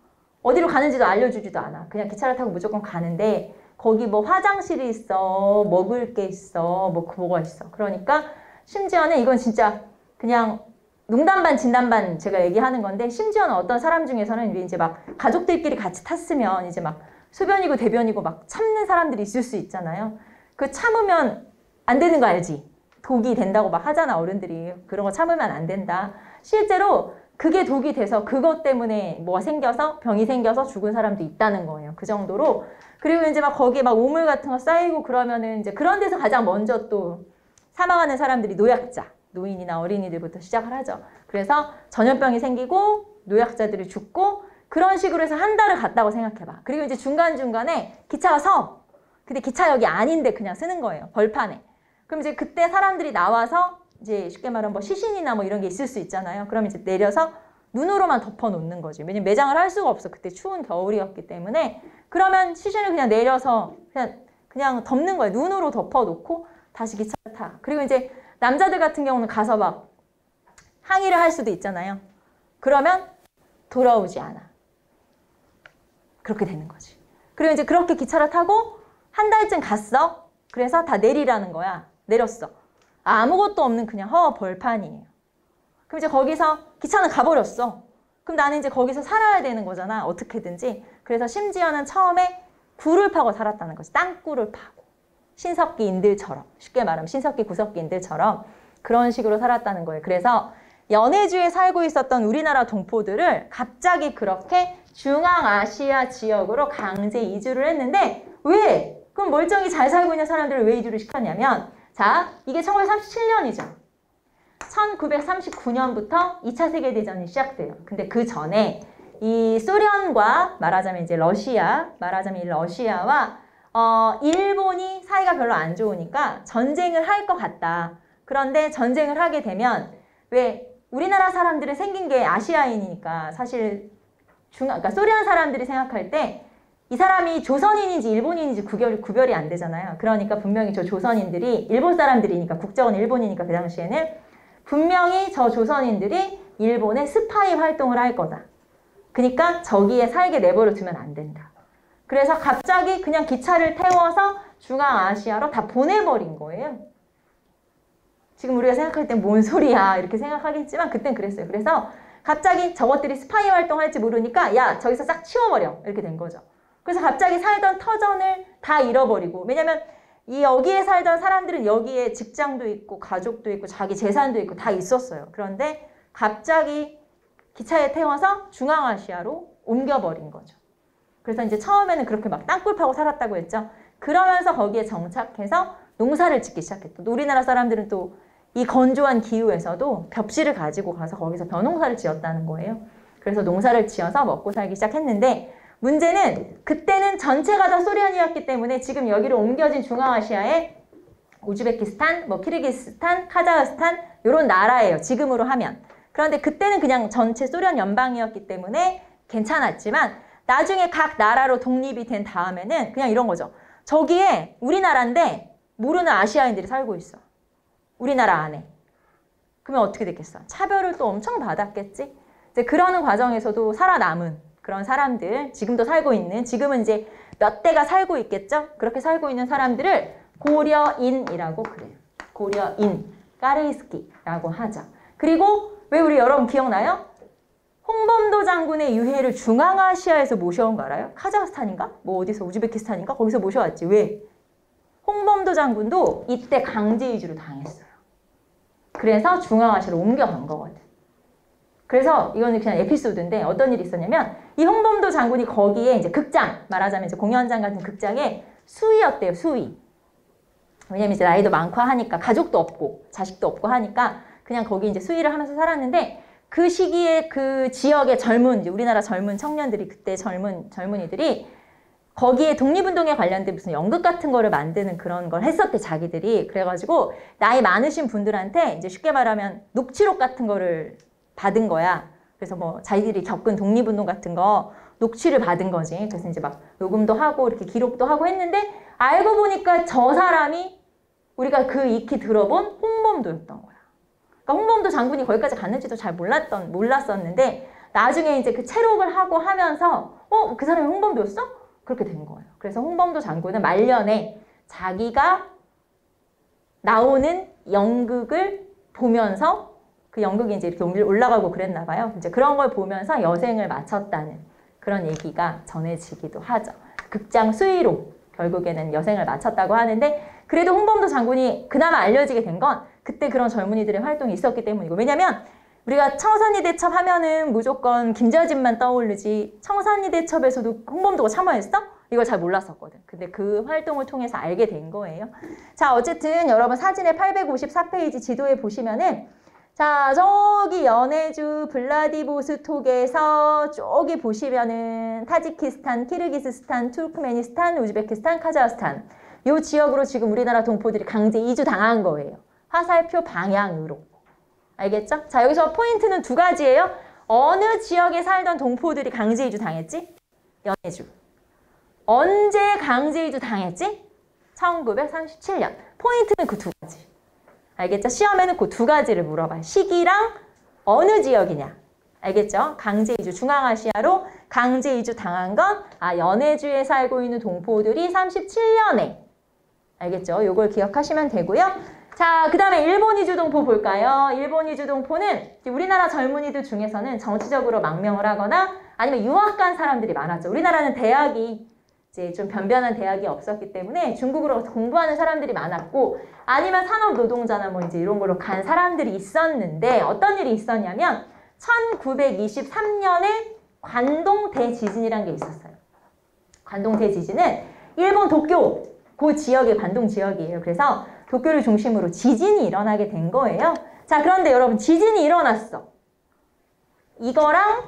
어디로 가는지도 알려주지도 않아. 그냥 기차를 타고 무조건 가는데 거기 뭐 화장실이 있어, 먹을 게 있어, 뭐가 있어. 그러니까 심지어는 이건 진짜 그냥 농담 반 진담 반 제가 얘기하는 건데, 심지어는 어떤 사람 중에서는 이제 막 가족들끼리 같이 탔으면 이제 막 소변이고 대변이고 막 참는 사람들이 있을 수 있잖아요. 그 참으면 안 되는 거 알지? 독이 된다고 막 하잖아, 어른들이. 그런 거 참으면 안 된다. 실제로 그게 독이 돼서 그것 때문에 뭐가 생겨서 병이 생겨서 죽은 사람도 있다는 거예요. 그 정도로. 그리고 이제 막 거기에 막 오물 같은 거 쌓이고 그러면은 이제 그런 데서 가장 먼저 또 사망하는 사람들이 노약자, 노인이나 어린이들부터 시작을 하죠. 그래서 전염병이 생기고 노약자들이 죽고 그런 식으로 해서 한 달을 갔다고 생각해봐. 그리고 이제 중간중간에 기차가 서. 근데 기차역이 아닌데 그냥 쓰는 거예요. 벌판에. 그럼 이제 그때 사람들이 나와서 이제 쉽게 말하면 뭐 시신이나 뭐 이런 게 있을 수 있잖아요. 그럼 이제 내려서 눈으로만 덮어 놓는 거지. 왜냐면 매장을 할 수가 없어. 그때 추운 겨울이었기 때문에. 그러면 시신을 그냥 내려서 그냥 덮는 거예요. 눈으로 덮어 놓고 다시 기차를 타. 그리고 이제 남자들 같은 경우는 가서 막 항의를 할 수도 있잖아요. 그러면 돌아오지 않아. 그렇게 되는 거지. 그리고 이제 그렇게 기차를 타고 한 달쯤 갔어. 그래서 다 내리라는 거야. 내렸어. 아무것도 없는 그냥 벌판이에요. 그럼 이제 거기서 기차는 가버렸어. 그럼 나는 이제 거기서 살아야 되는 거잖아. 어떻게든지. 그래서 심지어는 처음에 굴을 파고 살았다는 거지. 땅굴을 파고. 신석기인들처럼. 쉽게 말하면 신석기, 구석기인들처럼 그런 식으로 살았다는 거예요. 그래서 연해주에 살고 있었던 우리나라 동포들을 갑자기 그렇게 중앙아시아 지역으로 강제 이주를 했는데 왜? 그럼 멀쩡히 잘 살고 있는 사람들을 왜 이주를 시켰냐면 자, 이게 1937년이죠. 1939년부터 2차 세계대전이 시작돼요. 근데 그 전에 이 소련과 말하자면 이제 말하자면 이 러시아와 일본이 사이가 별로 안 좋으니까 전쟁을 할 것 같다. 그런데 전쟁을 하게 되면 왜 우리나라 사람들은 생긴 게 아시아인이니까 사실 그러니까 소련 사람들이 생각할 때 이 사람이 조선인인지 일본인인지 구별이 안 되잖아요. 그러니까 분명히 저 조선인들이 일본 사람들이니까 국적은 일본이니까 그 당시에는 분명히 저 조선인들이 일본의 스파이 활동을 할 거다. 그러니까 저기에 살게 내버려 두면 안 된다. 그래서 갑자기 그냥 기차를 태워서 중앙아시아로 다 보내버린 거예요. 지금 우리가 생각할 땐 뭔 소리야 이렇게 생각하겠지만 그땐 그랬어요. 그래서 갑자기 저것들이 스파이 활동할지 모르니까 야 저기서 싹 치워버려 이렇게 된 거죠. 그래서 갑자기 살던 터전을 다 잃어버리고 왜냐면 여기에 살던 사람들은 여기에 직장도 있고 가족도 있고 자기 재산도 있고 다 있었어요. 그런데 갑자기 기차에 태워서 중앙아시아로 옮겨버린 거죠. 그래서 이제 처음에는 그렇게 막 땅굴 파고 살았다고 했죠. 그러면서 거기에 정착해서 농사를 짓기 시작했고 우리나라 사람들은 또 이 건조한 기후에서도 벽지를 가지고 가서 거기서 벼농사를 지었다는 거예요. 그래서 농사를 지어서 먹고 살기 시작했는데 문제는 그때는 전체가 다 소련이었기 때문에 지금 여기로 옮겨진 중앙아시아에 우즈베키스탄, 뭐 키르기스탄, 카자흐스탄 이런 나라예요. 지금으로 하면. 그런데 그때는 그냥 전체 소련 연방이었기 때문에 괜찮았지만 나중에 각 나라로 독립이 된 다음에는 그냥 이런 거죠. 저기에 우리나라인데 모르는 아시아인들이 살고 있어. 우리나라 안에. 그러면 어떻게 됐겠어? 차별을 또 엄청 받았겠지? 이제 그러는 과정에서도 살아남은 그런 사람들, 지금도 살고 있는, 지금은 이제 몇 대가 살고 있겠죠? 그렇게 살고 있는 사람들을 고려인이라고 그래요. 고려인, 까르이스키라고 하죠. 그리고 왜 우리 여러분 기억나요? 홍범도 장군의 유해를 중앙아시아에서 모셔온 거 알아요? 카자흐스탄인가? 뭐 어디서 우즈베키스탄인가? 거기서 모셔왔지. 왜? 홍범도 장군도 이때 강제 이주를 당했어요. 그래서 중앙아시아로 옮겨간 거거든. 그래서 이거는 그냥 에피소드인데 어떤 일이 있었냐면 이 홍범도 장군이 거기에 이제 극장, 말하자면 이제 공연장 같은 극장에 수의였대요. 수의. 왜냐면 이제 나이도 많고 하니까 가족도 없고 자식도 없고 하니까 그냥 거기 이제 수의를 하면서 살았는데 그 시기에 그 지역의 젊은 이제 우리나라 젊은 청년들이 그때 젊은이들이 거기에 독립운동에 관련된 무슨 연극 같은 거를 만드는 그런 걸 했었대 자기들이. 그래가지고 나이 많으신 분들한테 이제 쉽게 말하면 녹취록 같은 거를 받은 거야. 그래서 뭐 자기들이 겪은 독립운동 같은 거 녹취를 받은 거지. 그래서 이제 막 녹음도 하고 이렇게 기록도 하고 했는데 알고 보니까 저 사람이 우리가 그 익히 들어본 홍범도였던 거야. 그러니까 홍범도 장군이 거기까지 갔는지도 잘 몰랐었는데 나중에 이제 그 체록을 하고 하면서 그 사람이 홍범도였어? 그렇게 된 거예요. 그래서 홍범도 장군은 말년에 자기가 나오는 연극을 보면서 그 연극이 이제 이렇게 올라가고 그랬나 봐요. 이제 그런 걸 보면서 여생을 마쳤다는 그런 얘기가 전해지기도 하죠. 극장 수의로 결국에는 여생을 마쳤다고 하는데 그래도 홍범도 장군이 그나마 알려지게 된 건 그때 그런 젊은이들의 활동이 있었기 때문이고 왜냐면 우리가 청산리 대첩 하면은 무조건 김자진만 떠오르지 청산리 대첩에서도 홍범도가 참여했어? 이걸 잘 몰랐었거든. 근데 그 활동을 통해서 알게 된 거예요. 자, 어쨌든 여러분 사진의 854페이지 지도에 보시면은 자, 저기 연해주 블라디보스톡에서 저기 보시면은 타지키스탄, 키르기스스탄, 투르크메니스탄, 우즈베키스탄, 카자흐스탄 요 지역으로 지금 우리나라 동포들이 강제 이주 당한 거예요. 화살표 방향으로. 알겠죠? 자, 여기서 포인트는 두 가지예요. 어느 지역에 살던 동포들이 강제 이주 당했지? 연해주. 언제 강제 이주 당했지? 1937년. 포인트는 그 두 가지. 알겠죠? 시험에는 그 두 가지를 물어봐요. 시기랑 어느 지역이냐. 알겠죠? 강제 이주, 중앙아시아로 강제 이주 당한 건 연해주에 살고 있는 동포들이 37년에. 알겠죠? 요걸 기억하시면 되고요. 자, 그 다음에 일본 이주 동포 볼까요? 일본 이주 동포는 우리나라 젊은이들 중에서는 정치적으로 망명을 하거나 아니면 유학 간 사람들이 많았죠. 우리나라는 대학이 이제 좀 변변한 대학이 없었기 때문에 중국으로 가서 공부하는 사람들이 많았고 아니면 산업 노동자나 뭐 이제 이런 걸로 간 사람들이 있었는데 어떤 일이 있었냐면 1923년에 관동 대지진이라는 게 있었어요. 관동 대지진은 일본 도쿄, 그 지역이 관동 지역이에요. 그래서 도쿄를 중심으로 지진이 일어나게 된 거예요. 자, 그런데 여러분 지진이 일어났어. 이거랑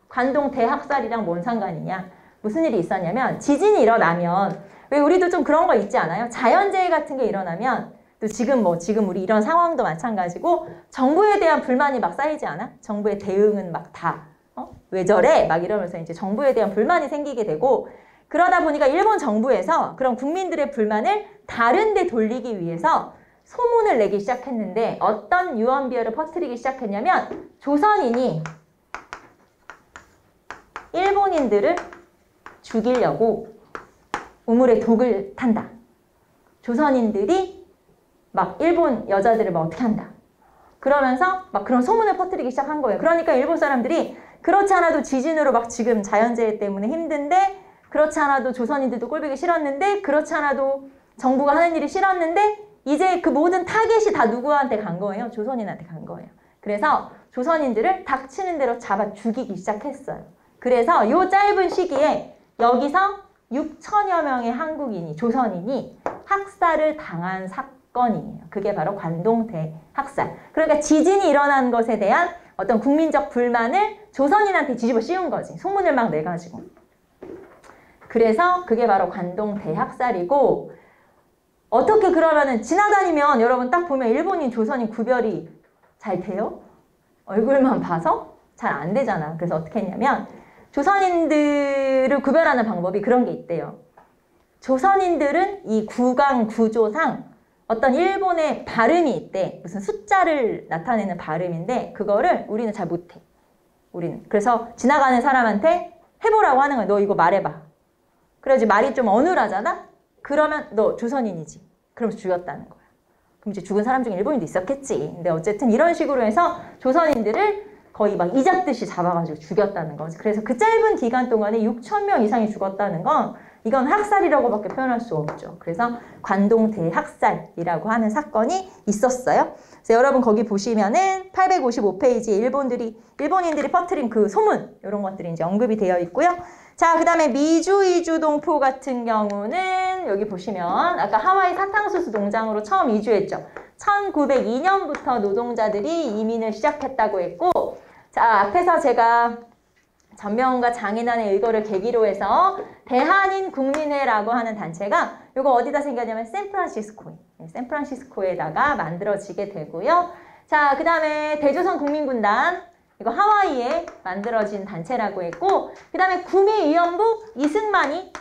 관동 대학살이랑 뭔 상관이냐? 무슨 일이 있었냐면 지진이 일어나면 왜 우리도 좀 그런 거 있지 않아요? 자연재해 같은 게 일어나면 또 지금 우리 이런 상황도 마찬가지고 정부에 대한 불만이 막 쌓이지 않아? 정부의 대응은 막 다 왜 저래? 막 이러면서 이제 정부에 대한 불만이 생기게 되고 그러다 보니까 일본 정부에서 그런 국민들의 불만을 다른 데 돌리기 위해서 소문을 내기 시작했는데 어떤 유언비어를 퍼뜨리기 시작했냐면 조선인이 일본인들을 죽이려고 우물에 독을 탄다. 조선인들이 막 일본 여자들을 막 어떻게 한다. 그러면서 막 그런 소문을 퍼뜨리기 시작한 거예요. 그러니까 일본 사람들이 그렇지 않아도 지진으로 막 지금 자연재해 때문에 힘든데 그렇지 않아도 조선인들도 꼴보기 싫었는데 그렇지 않아도 정부가 하는 일이 싫었는데 이제 그 모든 타겟이 다 누구한테 간 거예요? 조선인한테 간 거예요. 그래서 조선인들을 닥치는 대로 잡아 죽이기 시작했어요. 그래서 이 짧은 시기에 여기서 6천여 명의 한국인이, 조선인이 학살을 당한 사건이에요. 그게 바로 관동 대학살. 그러니까 지진이 일어난 것에 대한 어떤 국민적 불만을 조선인한테 뒤집어 씌운 거지. 소문을 막 내가지고. 그래서 그게 바로 관동 대학살이고 어떻게 그러면은 지나다니면 여러분 딱 보면 일본인, 조선인 구별이 잘 돼요? 얼굴만 봐서? 잘 안 되잖아. 그래서 어떻게 했냐면 조선인들을 구별하는 방법이 그런 게 있대요. 조선인들은 이 구강 구조상 어떤 일본의 발음이 있대. 무슨 숫자를 나타내는 발음인데 그거를 우리는 잘 못해. 우리는. 그래서 지나가는 사람한테 해보라고 하는 거야. 너 이거 말해봐. 그래야지 말이 좀 어눌하잖아? 그러면 너 조선인이지. 그러면서 죽였다는 거야. 그럼 이제 죽은 사람 중에 일본인도 있었겠지. 근데 어쨌든 이런 식으로 해서 조선인들을 거의 막 이잡듯이 잡아가지고 죽였다는 거지. 그래서 그 짧은 기간 동안에 6천 명 이상이 죽었다는 건 이건 학살이라고밖에 표현할 수 없죠. 그래서 관동 대학살이라고 하는 사건이 있었어요. 그래서 여러분 거기 보시면은 855페이지에 일본인들이 퍼뜨린 그 소문 이런 것들이 이제 언급이 되어 있고요. 자, 그 다음에 미주 동포 같은 경우는 여기 보시면 아까 하와이 사탕수수 농장으로 처음 이주했죠. 1902년부터 노동자들이 이민을 시작했다고 했고 자, 앞에서 제가 전명훈과 장인환의 의거를 계기로 해서 대한인 국민회라고 하는 단체가 이거 어디다 생겼냐면 샌프란시스코에. 샌프란시스코에다가 만들어지게 되고요. 자, 그 다음에 대조선 국민군단 이거 하와이에 만들어진 단체라고 했고 그 다음에 구미위원부 이승만이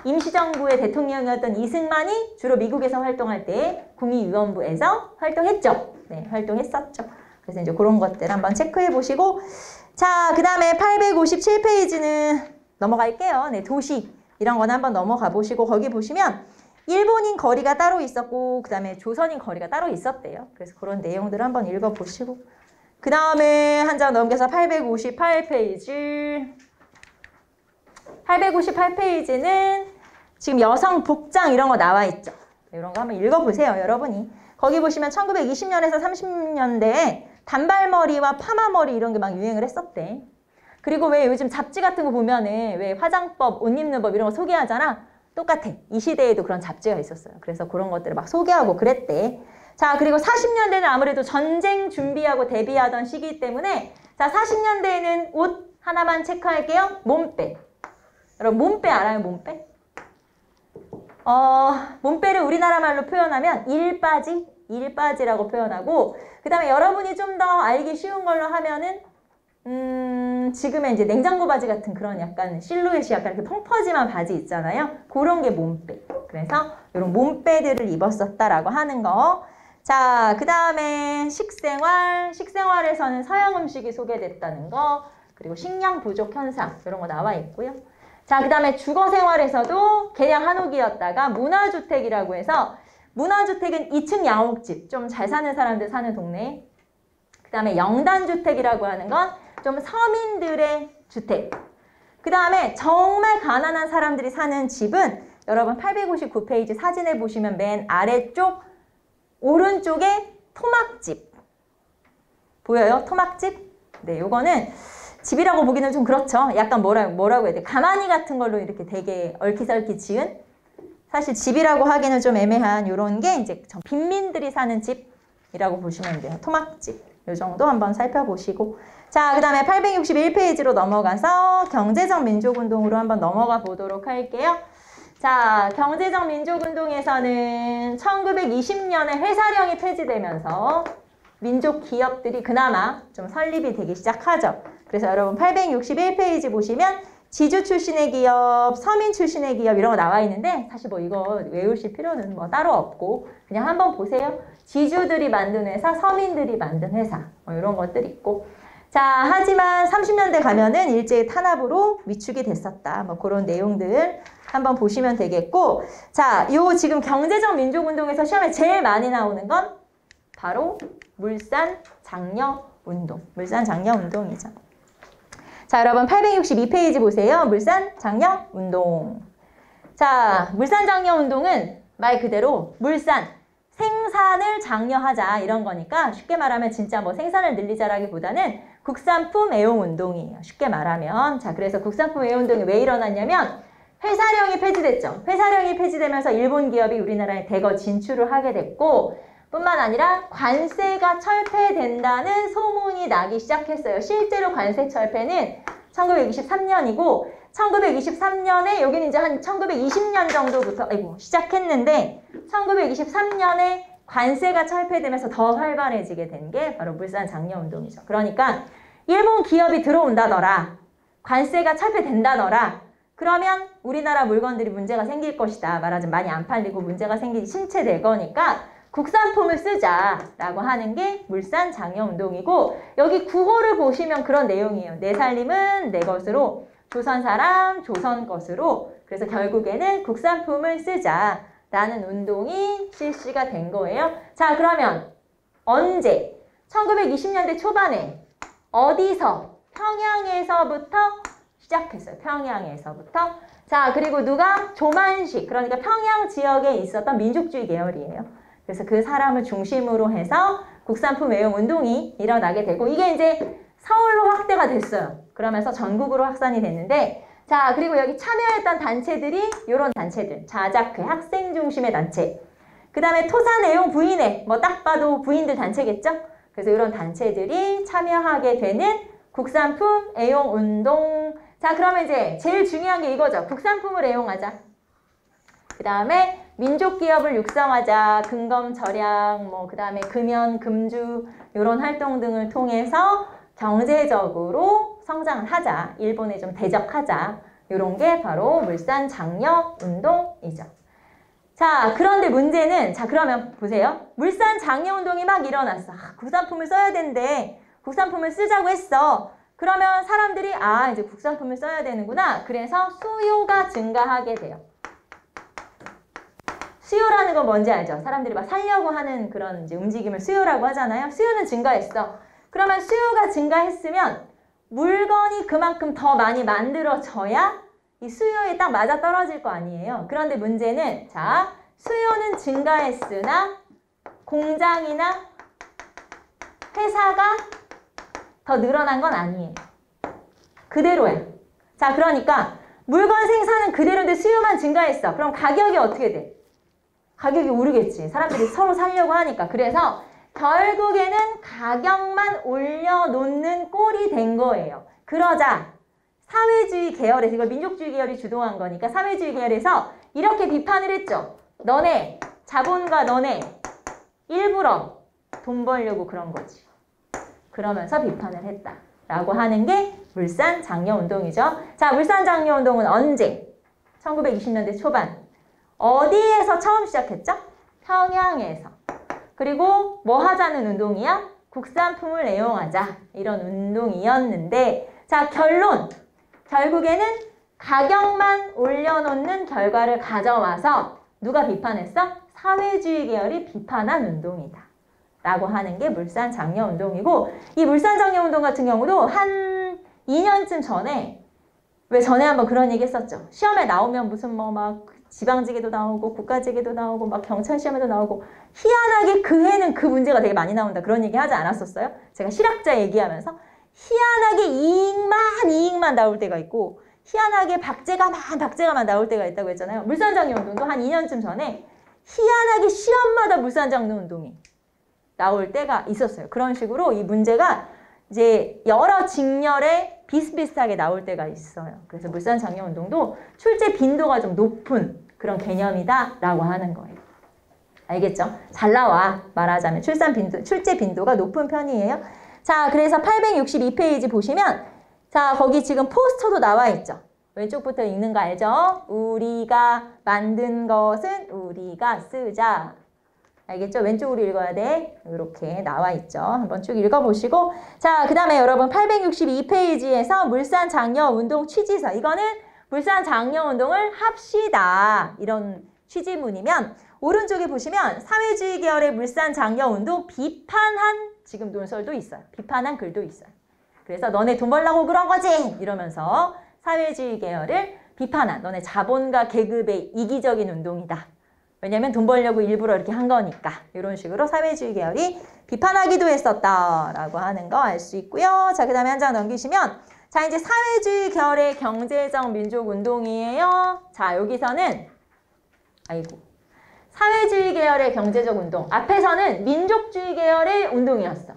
임시정부의 대통령이었던 이승만이 주로 미국에서 활동할 때 구미위원부에서 활동했죠. 네, 활동했었죠. 그래서 이제 그런 것들 한번 체크해 보시고 자, 그 다음에 857페이지는 넘어갈게요. 네, 도시 이런 거는 한번 넘어가 보시고 거기 보시면 일본인 거리가 따로 있었고 그 다음에 조선인 거리가 따로 있었대요. 그래서 그런 내용들을 한번 읽어 보시고 그 다음에 한 장 넘겨서 858페이지 858페이지는 지금 여성 복장 이런 거 나와 있죠. 이런 거 한번 읽어보세요, 여러분이. 거기 보시면 1920년에서 30년대에 단발머리와 파마머리 이런 게 막 유행을 했었대. 그리고 왜 요즘 잡지 같은 거 보면은 왜 화장법, 옷 입는 법 이런 거 소개하잖아. 똑같아. 이 시대에도 그런 잡지가 있었어요. 그래서 그런 것들을 막 소개하고 그랬대. 자, 그리고 40년대는 아무래도 전쟁 준비하고 대비하던 시기 때문에 자, 40년대에는 옷 하나만 체크할게요. 몸빼. 여러분 몸빼 알아요? 몸빼? 몸빼를 우리나라 말로 표현하면 일바지라고 표현하고 그 다음에 여러분이 좀 더 알기 쉬운 걸로 하면은 지금의 이제 냉장고 바지 같은 그런 약간 실루엣이 약간 이렇게 펑퍼짐한 바지 있잖아요. 그런 게 몸빼. 그래서 이런 몸빼들을 입었었다라고 하는 거. 자, 그 다음에 식생활에서는 서양 음식이 소개됐다는 거, 그리고 식량 부족 현상 이런 거 나와 있고요. 자, 그 다음에 주거생활에서도 개량 한옥이었다가 문화주택이라고 해서 문화주택은 2층 양옥집, 좀 잘 사는 사람들 사는 동네. 그 다음에 영단주택이라고 하는 건 좀 서민들의 주택. 그 다음에 정말 가난한 사람들이 사는 집은 여러분 859페이지 사진을 보시면 맨 아래쪽 오른쪽에 토막집. 보여요? 토막집? 네, 요거는 집이라고 보기는 좀 그렇죠. 약간 뭐라고 해야 돼? 가마니 같은 걸로 이렇게 되게 얽히설키 지은? 사실 집이라고 하기는 좀 애매한 요런 게 이제 빈민들이 사는 집이라고 보시면 돼요. 토막집. 요 정도 한번 살펴보시고. 자, 그 다음에 861페이지로 넘어가서 경제적 민족운동으로 한번 넘어가 보도록 할게요. 자, 경제적 민족운동에서는 1920년에 회사령이 폐지되면서 민족 기업들이 그나마 좀 설립이 되기 시작하죠. 그래서 여러분 861페이지 보시면 지주 출신의 기업, 서민 출신의 기업 이런 거 나와 있는데 사실 뭐 이거 외우실 필요는 뭐 따로 없고 그냥 한번 보세요. 지주들이 만든 회사, 서민들이 만든 회사 뭐 이런 것들 있고 자, 하지만 30년대 가면은 일제의 탄압으로 위축이 됐었다. 뭐 그런 내용들 한번 보시면 되겠고 자, 요 지금 경제적 민족운동에서 시험에 제일 많이 나오는 건 바로 물산 장려 운동. 물산 장려 운동이죠. 자, 여러분 862페이지 보세요. 물산 장려 운동. 자, 물산 장려 운동은 말 그대로 물산, 생산을 장려하자 이런 거니까 쉽게 말하면 진짜 뭐 생산을 늘리자라기보다는 국산품 애용 운동이에요. 쉽게 말하면. 자, 그래서 국산품 애용 운동이 왜 일어났냐면 회사령이 폐지됐죠. 회사령이 폐지되면서 일본 기업이 우리나라에 대거 진출을 하게 됐고 뿐만 아니라 관세가 철폐된다는 소문이 나기 시작했어요. 실제로 관세 철폐는 1923년이고 1923년에 여기는 이제 한 1920년 정도부터 시작했는데 1923년에 관세가 철폐되면서 더 활발해지게 된 게 바로 물산 장려 운동이죠. 그러니까 일본 기업이 들어온다더라. 관세가 철폐된다더라. 그러면 우리나라 물건들이 문제가 생길 것이다. 말하자면 많이 안 팔리고 문제가 생기기 침체될 거니까 국산품을 쓰자라고 하는 게 물산 장려 운동이고 여기 구호를 보시면 그런 내용이에요. 내 살림은 내 것으로 조선 사람 조선 것으로 그래서 결국에는 국산품을 쓰자라는 운동이 실시가 된 거예요. 자, 그러면 언제? 1920년대 초반에 어디서? 평양에서부터 시작했어요. 평양에서부터. 자, 그리고 누가? 조만식, 그러니까 평양 지역에 있었던 민족주의 계열이에요. 그래서 그 사람을 중심으로 해서 국산품 애용 운동이 일어나게 되고 이게 이제 서울로 확대가 됐어요. 그러면서 전국으로 확산이 됐는데 자, 그리고 여기 참여했던 단체들이 이런 단체들. 자자크, 학생 중심의 단체. 그 다음에 토산 애용 부인회, 뭐 딱 봐도 부인들 단체겠죠? 그래서 이런 단체들이 참여하게 되는 국산품 애용 운동. 자, 그러면 이제 제일 중요한 게 이거죠. 국산품을 애용하자. 그 다음에 민족 기업을 육성하자, 금검, 절약, 뭐 그 다음에 금연, 금주 이런 활동 등을 통해서 경제적으로 성장을 하자, 일본에 좀 대적하자 이런 게 바로 물산 장려 운동이죠. 자, 그런데 문제는 자 그러면 보세요. 물산 장려 운동이 막 일어났어. 국산품을 써야 되는데 국산품을 쓰자고 했어. 그러면 사람들이 이제 국산품을 써야 되는구나. 그래서 수요가 증가하게 돼요. 수요라는 건 뭔지 알죠? 사람들이 막 살려고 하는 그런 이제 움직임을 수요라고 하잖아요. 수요는 증가했어. 그러면 수요가 증가했으면 물건이 그만큼 더 많이 만들어져야 이 수요에 딱 맞아 떨어질 거 아니에요. 그런데 문제는 자, 수요는 증가했으나 공장이나 회사가 더 늘어난 건 아니에요. 그대로야. 자, 그러니까 물건 생산은 그대로인데 수요만 증가했어. 그럼 가격이 어떻게 돼? 가격이 오르겠지. 사람들이 서로 사려고 하니까. 그래서 결국에는 가격만 올려놓는 꼴이 된 거예요. 그러자 사회주의 계열에서, 이걸 민족주의 계열이 주도한 거니까 사회주의 계열에서 이렇게 비판을 했죠. 너네 자본가 너네 일부러 돈 벌려고 그런 거지. 그러면서 비판을 했다라고 하는 게 물산 장려 운동이죠. 자, 물산 장려 운동은 언제? 1920년대 초반. 어디에서 처음 시작했죠? 평양에서. 그리고 뭐 하자는 운동이야? 국산품을 애용하자. 이런 운동이었는데 자, 결론. 결국에는 가격만 올려놓는 결과를 가져와서 누가 비판했어? 사회주의 계열이 비판한 운동이다. 라고 하는 게 물산 장려 운동이고 이 물산 장려 운동 같은 경우도 한 2년쯤 전에 왜 전에 한번 그런 얘기 했었죠. 시험에 나오면 무슨 뭐 막 지방직에도 나오고 국가직에도 나오고 막 경찰 시험에도 나오고 희한하게 그 해는 그 문제가 되게 많이 나온다. 그런 얘기 하지 않았었어요? 제가 실학자 얘기하면서 희한하게 이익만 나올 때가 있고 희한하게 박제가만 나올 때가 있다고 했잖아요. 물산장려운동도 한 2년쯤 전에 희한하게 시험마다 물산장려운동이 나올 때가 있었어요. 그런 식으로 이 문제가 이제 여러 직렬에 비슷비슷하게 나올 때가 있어요. 그래서 물산장려운동도 출제 빈도가 좀 높은 그런 개념이다라고 하는 거예요. 알겠죠? 잘 나와. 말하자면 출제 빈도가 높은 편이에요. 자, 그래서 862페이지 보시면 자, 거기 지금 포스터도 나와 있죠. 왼쪽부터 읽는 거 알죠? 우리가 만든 것은 우리가 쓰자. 알겠죠? 왼쪽으로 읽어야 돼. 이렇게 나와 있죠. 한번 쭉 읽어보시고. 자, 그 다음에 여러분 862페이지에서 물산장려운동 취지서. 이거는 물산장려운동을 합시다. 이런 취지문이면 오른쪽에 보시면 사회주의 계열의 물산장려운동 비판한 지금 논설도 있어요. 비판한 글도 있어요. 그래서 너네 돈 벌려고 그런 거지! 이러면서 사회주의 계열을 비판한 너네 자본가 계급의 이기적인 운동이다. 왜냐면 돈 벌려고 일부러 이렇게 한 거니까. 이런 식으로 사회주의 계열이 비판하기도 했었다라고 하는 거 알 수 있고요. 자, 그 다음에 한 장 넘기시면 자, 이제 사회주의 계열의 경제적 민족운동이에요. 자, 여기서는 사회주의 계열의 경제적 운동. 앞에서는 민족주의 계열의 운동이었어.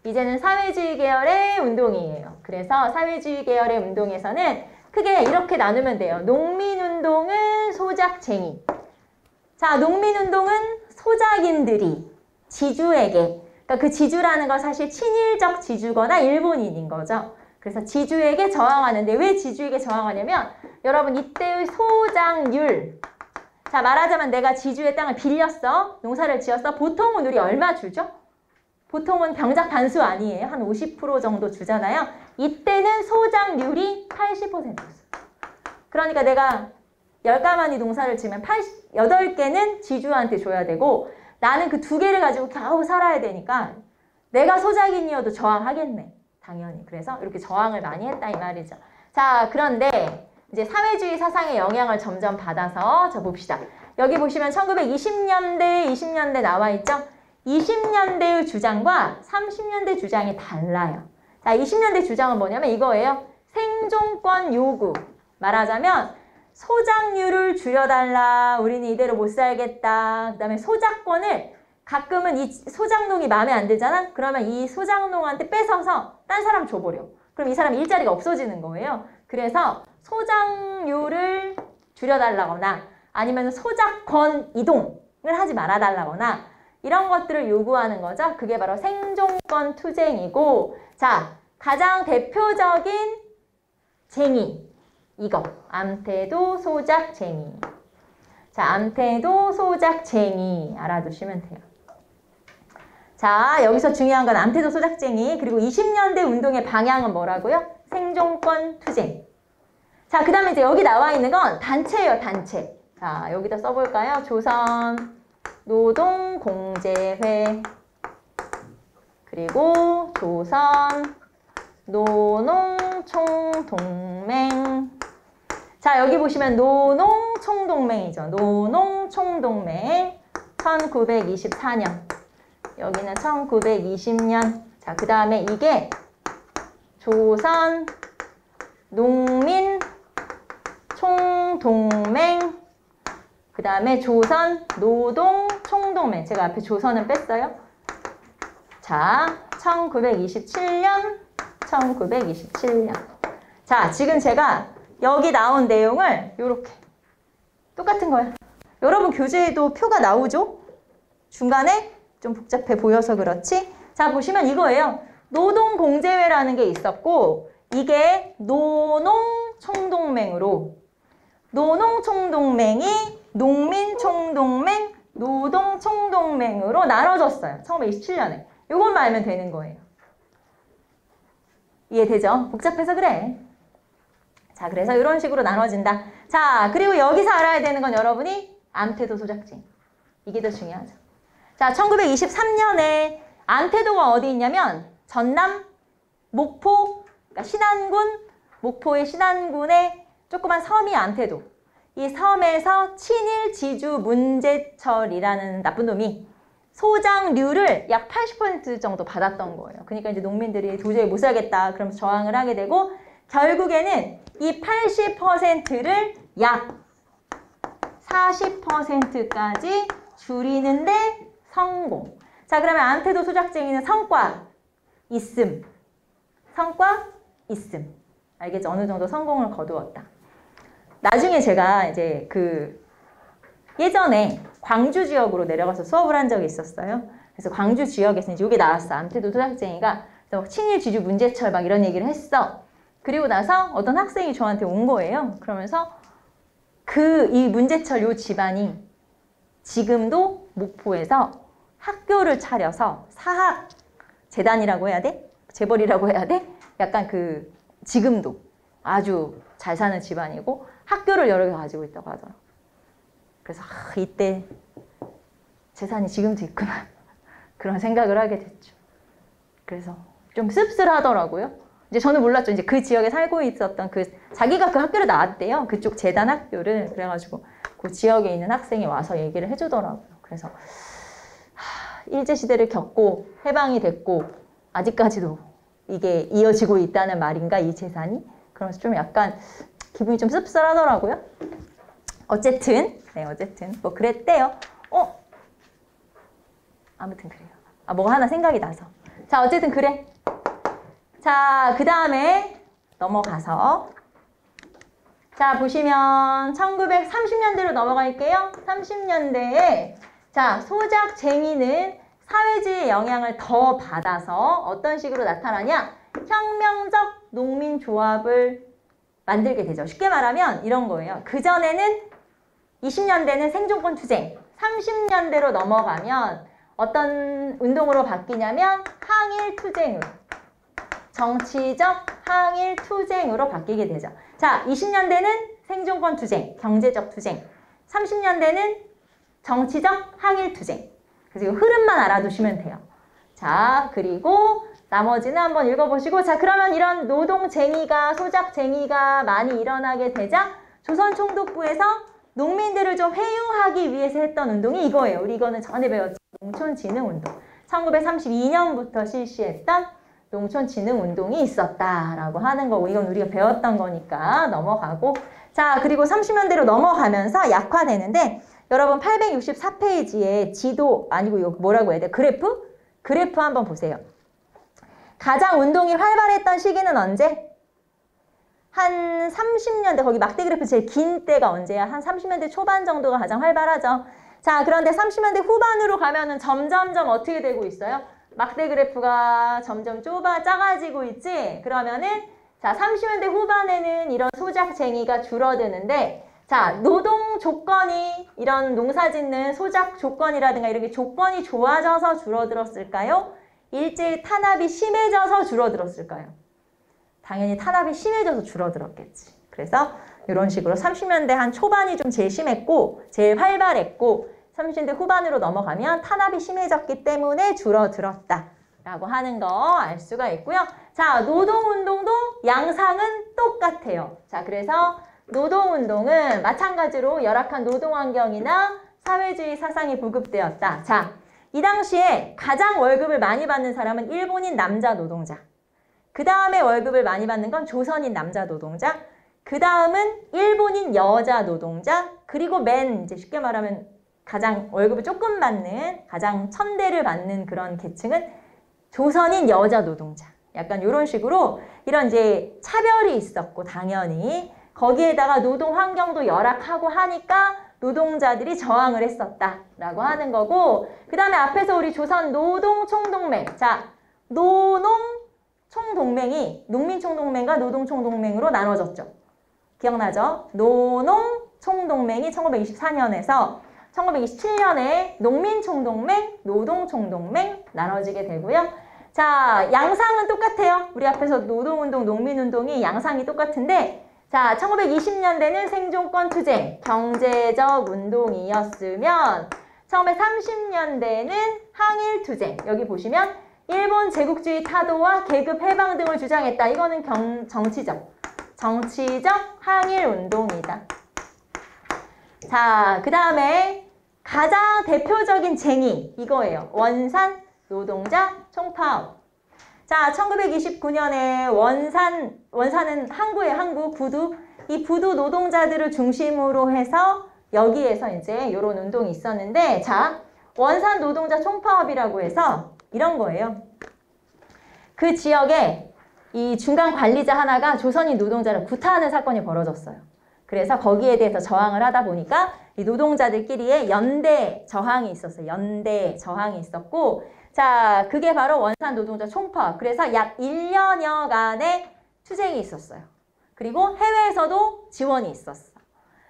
이제는 사회주의 계열의 운동이에요. 그래서 사회주의 계열의 운동에서는 크게 이렇게 나누면 돼요. 농민운동은 소작쟁이. 자, 농민운동은 소작인들이 지주에게, 그러니까 그 지주라는 건 사실 친일적 지주거나 일본인인 거죠. 그래서 지주에게 저항하는데 왜 지주에게 저항하냐면 여러분 이때의 소작률. 자, 말하자면 내가 지주의 땅을 빌렸어. 농사를 지었어. 보통은 우리 얼마 주죠? 보통은 병작 단수 아니에요. 한 50% 정도 주잖아요. 이때는 소작률이 80%였어요. 그러니까 내가 10가마니 농사를 지면 8개는 지주한테 줘야 되고 나는 그 2개를 가지고 겨우 살아야 되니까 내가 소작인이어도 저항하겠네. 당연히. 그래서 이렇게 저항을 많이 했다 이 말이죠. 자, 그런데 이제 사회주의 사상의 영향을 점점 받아서 자 봅시다. 여기 보시면 1920년대, 20년대 나와 있죠? 20년대의 주장과 30년대 주장이 달라요. 자, 20년대 주장은 뭐냐면 이거예요. 생존권 요구. 말하자면 소작률을 줄여달라. 우리는 이대로 못 살겠다. 그 다음에 소작권을 가끔은 이 소작농이 마음에 안 들잖아? 그러면 이 소작농한테 뺏어서 딴 사람 줘버려. 그럼 이 사람 일자리가 없어지는 거예요. 그래서 소작률을 줄여달라거나 아니면 소작권 이동을 하지 말아달라거나 이런 것들을 요구하는 거죠. 그게 바로 생존권 투쟁이고 자, 가장 대표적인 쟁이 이거 암태도 소작쟁이. 자, 암태도 소작쟁이 알아두시면 돼요. 자, 여기서 중요한 건 암태도 소작쟁이 그리고 20년대 운동의 방향은 뭐라고요? 생존권 투쟁. 자, 그 다음에 이제 여기 나와 있는 건 단체예요, 단체. 자, 여기다 써볼까요? 조선 노동공제회 그리고 조선 노농총동맹. 자, 여기 보시면 노농총동맹이죠. 노농총동맹 1924년. 여기는 1920년. 자, 그 다음에 이게 조선 농민총동맹 그 다음에 조선 노동총동맹. 제가 앞에 조선은 뺐어요. 자, 1927년. 자, 지금 제가 여기 나온 내용을 이렇게 똑같은 거야. 여러분 교재에도 표가 나오죠? 중간에 좀 복잡해 보여서 그렇지? 자, 보시면 이거예요. 노동공제회라는 게 있었고 이게 노농총동맹으로 노농총동맹이 농민총동맹, 노동총동맹으로 나눠졌어요. 1927년에. 이것만 알면 되는 거예요. 이해되죠? 복잡해서 그래. 자, 그래서 이런 식으로 나눠진다. 자, 그리고 여기서 알아야 되는 건 여러분이 암태도 소작쟁. 이게 더 중요하죠. 자, 1923년에 암태도가 어디 있냐면 전남, 목포, 그러니까 신안군, 목포의 신안군의 조그만 섬이 암태도. 이 섬에서 친일 지주 문제철이라는 나쁜 놈이 소작류를 약 80% 정도 받았던 거예요. 그러니까 이제 농민들이 도저히 못 살겠다 그러면서 저항을 하게 되고 결국에는 이 80%를 약 40%까지 줄이는데 성공. 자, 그러면 암태도 소작쟁이는 성과 있음. 성과 있음. 알겠죠? 어느 정도 성공을 거두었다. 나중에 제가 이제 예전에 광주 지역으로 내려가서 수업을 한 적이 있었어요. 그래서 광주 지역에서 이제 이게 나왔어. 암태도 소작쟁이가. 그래서 친일 지주 문제철 막 이런 얘기를 했어. 그리고 나서 어떤 학생이 저한테 온 거예요. 그러면서 이 문제철 요 집안이 지금도 목포에서 학교를 차려서 사학 재단이라고 해야 돼? 재벌이라고 해야 돼? 약간 지금도 아주 잘 사는 집안이고 학교를 여러 개 가지고 있다고 하더라고요. 그래서 이때 재산이 지금도 있구나 그런 생각을 하게 됐죠. 그래서 좀 씁쓸하더라고요. 이제 저는 몰랐죠. 이제 그 지역에 살고 있었던 자기가 그 학교를 나왔대요. 그쪽 재단 학교를. 그래가지고 그 지역에 있는 학생이 와서 얘기를 해주더라고요. 그래서 일제시대를 겪고 해방이 됐고 아직까지도 이게 이어지고 있다는 말인가 이 재산이? 그러면서 좀 약간 기분이 좀 씁쓸하더라고요. 어쨌든 뭐 그랬대요. 아무튼 그래요. 뭐가 하나 생각이 나서. 자, 어쨌든 그래. 자, 그 다음에 넘어가서 자, 보시면 1930년대로 넘어갈게요. 30년대에 자, 소작쟁이는 사회주의의 영향을 더 받아서 어떤 식으로 나타나냐? 혁명적 농민조합을 만들게 되죠. 쉽게 말하면 이런 거예요. 그전에는 20년대는 생존권 투쟁, 30년대로 넘어가면 어떤 운동으로 바뀌냐면 항일 투쟁으로. 정치적 항일 투쟁으로 바뀌게 되죠. 자, 20년대는 생존권 투쟁, 경제적 투쟁. 30년대는 정치적 항일 투쟁. 그래서 이 흐름만 알아두시면 돼요. 자, 그리고 나머지는 한번 읽어보시고 자, 그러면 이런 노동쟁의가, 소작쟁의가 많이 일어나게 되자 조선총독부에서 농민들을 좀 회유하기 위해서 했던 운동이 이거예요. 우리 이거는 전에 배웠죠. 농촌진흥운동. 1932년부터 실시했던 농촌진흥운동이 있었다라고 하는 거고 이건 우리가 배웠던 거니까 넘어가고 자, 그리고 30년대로 넘어가면서 약화되는데 여러분 864페이지에 지도 아니고 이거 뭐라고 해야 돼? 그래프 한번 보세요. 가장 운동이 활발했던 시기는 언제? 한 30년대 거기 막대 그래프 제일 긴 때가 언제야? 한 30년대 초반 정도가 가장 활발하죠. 자, 그런데 30년대 후반으로 가면은 점점점 어떻게 되고 있어요? 막대 그래프가 점점 작아지고 있지? 그러면은 자, 30년대 후반에는 이런 소작쟁이가 줄어드는데 자, 노동 조건이 이런 농사 짓는 소작 조건이라든가 이렇게 조건이 좋아져서 줄어들었을까요? 일제히 탄압이 심해져서 줄어들었을까요? 당연히 탄압이 심해져서 줄어들었겠지. 그래서 이런 식으로 30년대 한 초반이 좀 제일 심했고 제일 활발했고 30년대 후반으로 넘어가면 탄압이 심해졌기 때문에 줄어들었다라고 하는 거 알 수가 있고요. 자, 노동운동도 양상은 똑같아요. 자, 그래서 노동운동은 마찬가지로 열악한 노동환경이나 사회주의 사상이 보급되었다. 자, 이 당시에 가장 월급을 많이 받는 사람은 일본인 남자 노동자. 그 다음에 월급을 많이 받는 건 조선인 남자 노동자. 그 다음은 일본인 여자 노동자. 그리고 이제 쉽게 말하면 가장 월급을 조금 받는, 가장 천대를 받는 그런 계층은 조선인 여자 노동자. 약간 이런 식으로 이런 이제 차별이 있었고 당연히 거기에다가 노동 환경도 열악하고 하니까 노동자들이 저항을 했었다라고 하는 거고 그 다음에 앞에서 우리 조선 노동총동맹 자 노농총동맹이 농민총동맹과 노동총동맹으로 나눠졌죠. 기억나죠? 노농총동맹이 1924년에서 1927년에 농민총동맹, 노동총동맹 나눠지게 되고요. 자, 양상은 똑같아요. 우리 앞에서 노동운동, 농민운동이 양상이 똑같은데 자, 1920년대는 생존권 투쟁, 경제적 운동이었으면 1930년대는 항일 투쟁. 여기 보시면 일본 제국주의 타도와 계급 해방 등을 주장했다. 이거는 정치적 항일 운동이다. 자, 그 다음에 가장 대표적인 쟁의 이거예요. 원산 노동자 총파업. 자, 1929년에 원산은 항구예요. 항구, 부두. 이 부두 노동자들을 중심으로 해서 여기에서 이제 이런 운동이 있었는데, 자, 원산 노동자 총파업이라고 해서 이런 거예요. 그 지역에 이 중간 관리자 하나가 조선인 노동자를 구타하는 사건이 벌어졌어요. 그래서 거기에 대해서 저항을 하다 보니까 이 노동자들끼리의 연대 저항이 있었어요. 연대 저항이 있었고, 자, 그게 바로 원산 노동자 총파업. 그래서 약 1년여간의 투쟁이 있었어요. 그리고 해외에서도 지원이 있었어.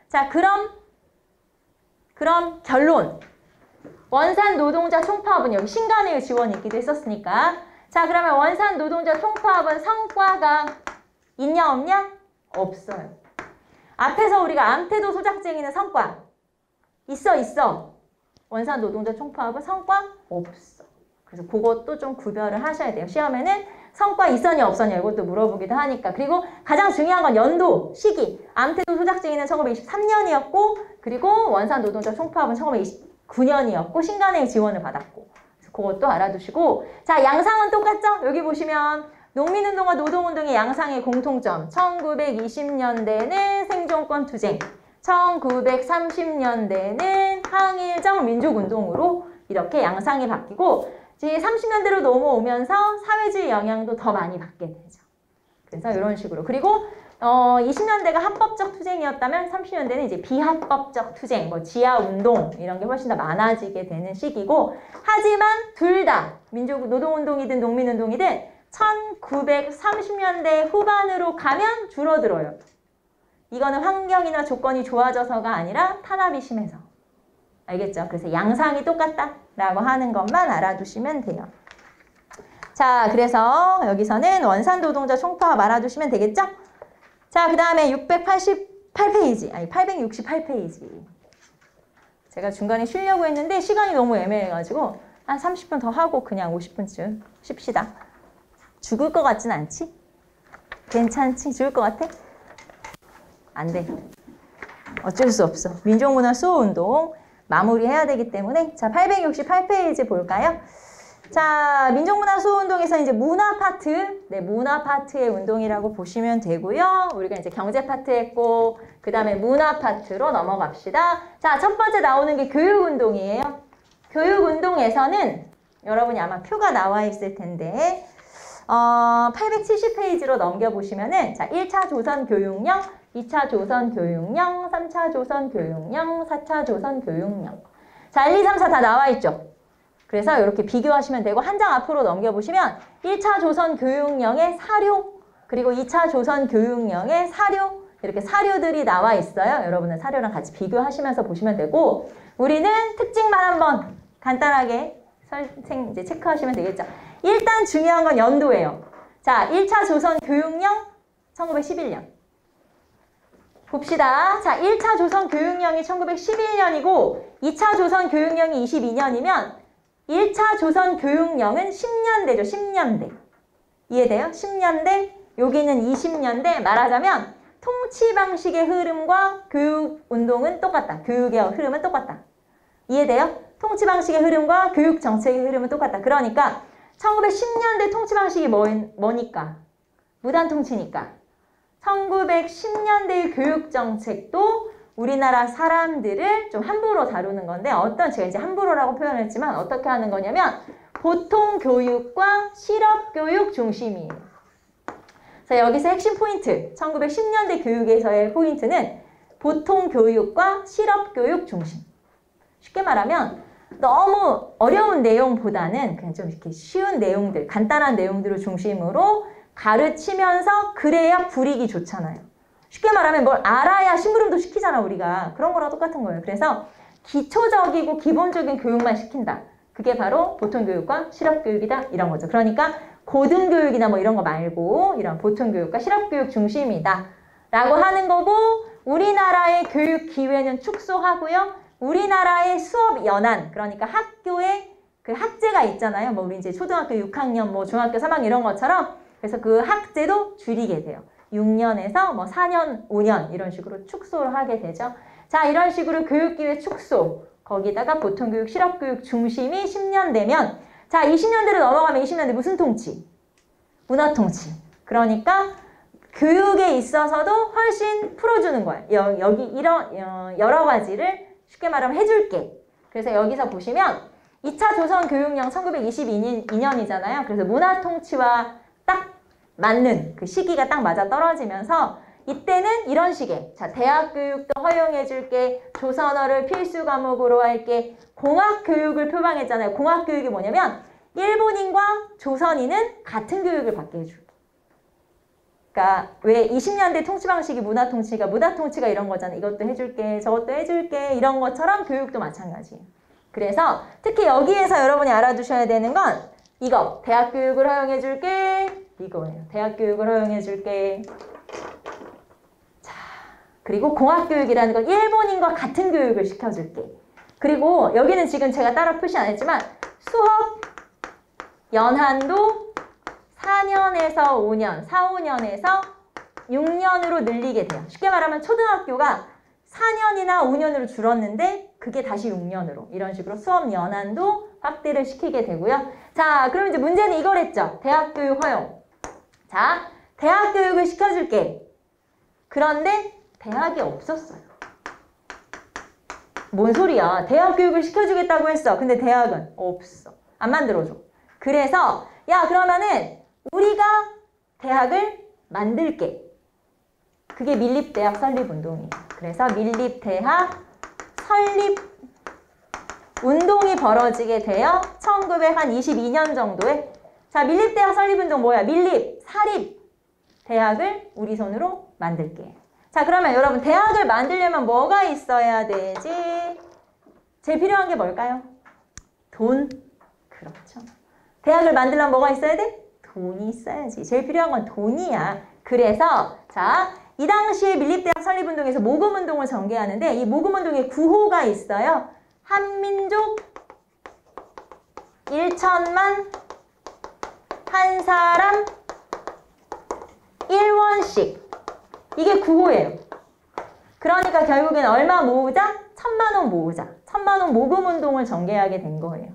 자, 그럼 결론. 원산 노동자 총파업은 여기 신간의 지원이 있기도 했었으니까. 자, 그러면 원산 노동자 총파업은 성과가 있냐 없냐? 없어요. 앞에서 우리가 암태도 소작쟁이는 성과 있어. 원산 노동자 총파업은 성과 없어. 그래서 그것도 좀 구별을 하셔야 돼요. 시험에는 성과 있었냐 없었냐 이것도 물어보기도 하니까. 그리고 가장 중요한 건 연도, 시기. 암태도 소작쟁이는 1923년이었고 그리고 원산 노동자 총파업은 1929년이었고 신간의 지원을 받았고. 그래서 그것도 알아두시고. 자, 양상은 똑같죠? 여기 보시면 농민운동과 노동운동의 양상의 공통점. 1920년대는 생존권 투쟁, 1930년대는 항일적 민족운동으로 이렇게 양상이 바뀌고 이제 30년대로 넘어오면서 사회주의 영향도 더 많이 받게 되죠. 그래서 이런 식으로. 그리고 20년대가 합법적 투쟁이었다면 30년대는 이제 비합법적 투쟁, 뭐 지하운동 이런 게 훨씬 더 많아지게 되는 시기고, 하지만 둘 다 민족 노동운동이든 농민운동이든 1930년대 후반으로 가면 줄어들어요. 이거는 환경이나 조건이 좋아져서가 아니라 탄압이 심해서. 알겠죠? 그래서 양상이 똑같다라고 하는 것만 알아두시면 돼요. 자, 그래서 여기서는 원산 노동자 총파업 알아두시면 되겠죠? 자, 그 다음에 688페이지, 아니 868페이지. 제가 중간에 쉬려고 했는데 시간이 너무 애매해가지고 한 30분 더 하고 그냥 50분쯤 쉽시다. 죽을 것 같진 않지? 괜찮지? 죽을 것 같아? 안 돼. 어쩔 수 없어. 민족문화 수호운동 마무리해야 되기 때문에. 자, 868페이지 볼까요? 자, 민족문화 수호운동에서 이제 문화 파트, 네, 문화 파트의 운동이라고 보시면 되고요. 우리가 이제 경제 파트 했고, 그 다음에 문화 파트로 넘어갑시다. 자, 첫 번째 나오는 게 교육운동이에요. 교육운동에서는 여러분이 아마 표가 나와 있을 텐데, 870페이지로 넘겨보시면은, 자, 1차 조선교육령, 2차 조선교육령, 3차 조선교육령, 4차 조선교육령. 자, 1, 2, 3, 4 다 나와 있죠? 그래서 이렇게 비교하시면 되고, 한 장 앞으로 넘겨보시면 1차 조선교육령의 사료, 그리고 2차 조선교육령의 사료, 이렇게 사료들이 나와 있어요. 여러분은 사료랑 같이 비교하시면서 보시면 되고, 우리는 특징만 한번 간단하게 이제 체크하시면 되겠죠. 일단 중요한 건 연도예요. 자, 1차 조선교육령 1911년. 봅시다. 자, 1차 조선교육령이 1911년이고 2차 조선교육령이 22년이면 1차 조선교육령은 10년대죠. 10년대. 이해돼요? 10년대, 여기는 20년대. 말하자면 통치 방식의 흐름과 교육운동은 똑같다. 교육의 흐름은 똑같다. 이해돼요? 통치 방식의 흐름과 교육 정책의 흐름은 똑같다. 그러니까 1910년대 통치 방식이 뭐니까? 무단 통치니까. 1910년대의 교육 정책도 우리나라 사람들을 좀 함부로 다루는 건데, 제가 이제 함부로라고 표현했지만 어떻게 하는 거냐면 보통 교육과 실업 교육 중심이에요. 자, 여기서 핵심 포인트, 1910년대 교육에서의 포인트는 보통 교육과 실업 교육 중심. 쉽게 말하면 너무 어려운 내용보다는 그냥 좀 이렇게 쉬운 내용들, 간단한 내용들을 중심으로 가르치면서 그래야 불이익이 좋잖아요. 쉽게 말하면 뭘 알아야 심부름도 시키잖아, 우리가. 그런 거랑 똑같은 거예요. 그래서 기초적이고 기본적인 교육만 시킨다. 그게 바로 보통교육과 실업교육이다. 이런 거죠. 그러니까 고등교육이나 뭐 이런 거 말고 이런 보통교육과 실업교육 중심이다. 라고 하는 거고, 우리나라의 교육 기회는 축소하고요. 우리나라의 수업 연한, 그러니까 학교에 그 학제가 있잖아요. 뭐 우리 이제 초등학교 6학년, 뭐 중학교 3학년 이런 것처럼. 그래서 그 학제도 줄이게 돼요. 6년에서 뭐 4년, 5년 이런 식으로 축소를 하게 되죠. 자, 이런 식으로 교육기회 축소, 거기다가 보통교육, 실업교육 중심이 10년 되면 자, 20년대로 넘어가면 20년대 무슨 통치? 문화통치. 그러니까 교육에 있어서도 훨씬 풀어주는 거야. 여기 이런 여러 가지를 쉽게 말하면 해줄게. 그래서 여기서 보시면 2차 조선교육령 1922년이잖아요. 그래서 문화통치와 딱 맞는 그 시기가 딱 맞아 떨어지면서 이때는 이런 식의 자, 대학교육도 허용해줄게. 조선어를 필수 과목으로 할게. 공학교육을 표방했잖아요. 공학교육이 뭐냐면 일본인과 조선인은 같은 교육을 받게 해줄게. 그러니까 왜 20년대 통치 방식이 문화통치가 이런 거잖아요. 이것도 해줄게, 저것도 해줄게 이런 것처럼 교육도 마찬가지예요. 그래서 특히 여기에서 여러분이 알아두셔야 되는 건 이거 대학교육을 허용해줄게 이거예요. 대학교육을 허용해줄게. 자, 그리고 공학교육이라는 건 일본인과 같은 교육을 시켜줄게. 그리고 여기는 지금 제가 따로 표시 안 했지만 수업 연한도 4년에서 5년, 4, 5년에서 6년으로 늘리게 돼요. 쉽게 말하면 초등학교가 4년이나 5년으로 줄었는데 그게 다시 6년으로 이런 식으로 수업 연한도 확대를 시키게 되고요. 자, 그럼 이제 문제는 이거랬죠. 대학교육 허용. 자, 대학교육을 시켜줄게. 그런데 대학이 없었어요. 뭔 소리야. 대학교육을 시켜주겠다고 했어. 근데 대학은 없어. 안 만들어줘. 그래서 야, 그러면은 우리가 대학을 만들게. 그게 밀립대학 설립운동이에요. 그래서 밀립대학 설립운동이 벌어지게 돼요. 1922년 정도에. 자, 밀립대학 설립운동 뭐야? 밀립, 사립 대학을 우리 손으로 만들게. 자, 그러면 여러분 대학을 만들려면 뭐가 있어야 되지? 제일 필요한 게 뭘까요? 돈. 그렇죠. 대학을 만들려면 뭐가 있어야 돼? 돈이 있어야지. 제일 필요한 건 돈이야. 그래서 자, 이 당시에 밀립대학 설립운동에서 모금운동을 전개하는데 이 모금운동에 구호가 있어요. 한민족 1천만 한 사람 1원씩. 이게 구호예요. 그러니까 결국엔 얼마 모으자? 1,000만 원 모으자. 1,000만 원 모금운동을 전개하게 된 거예요.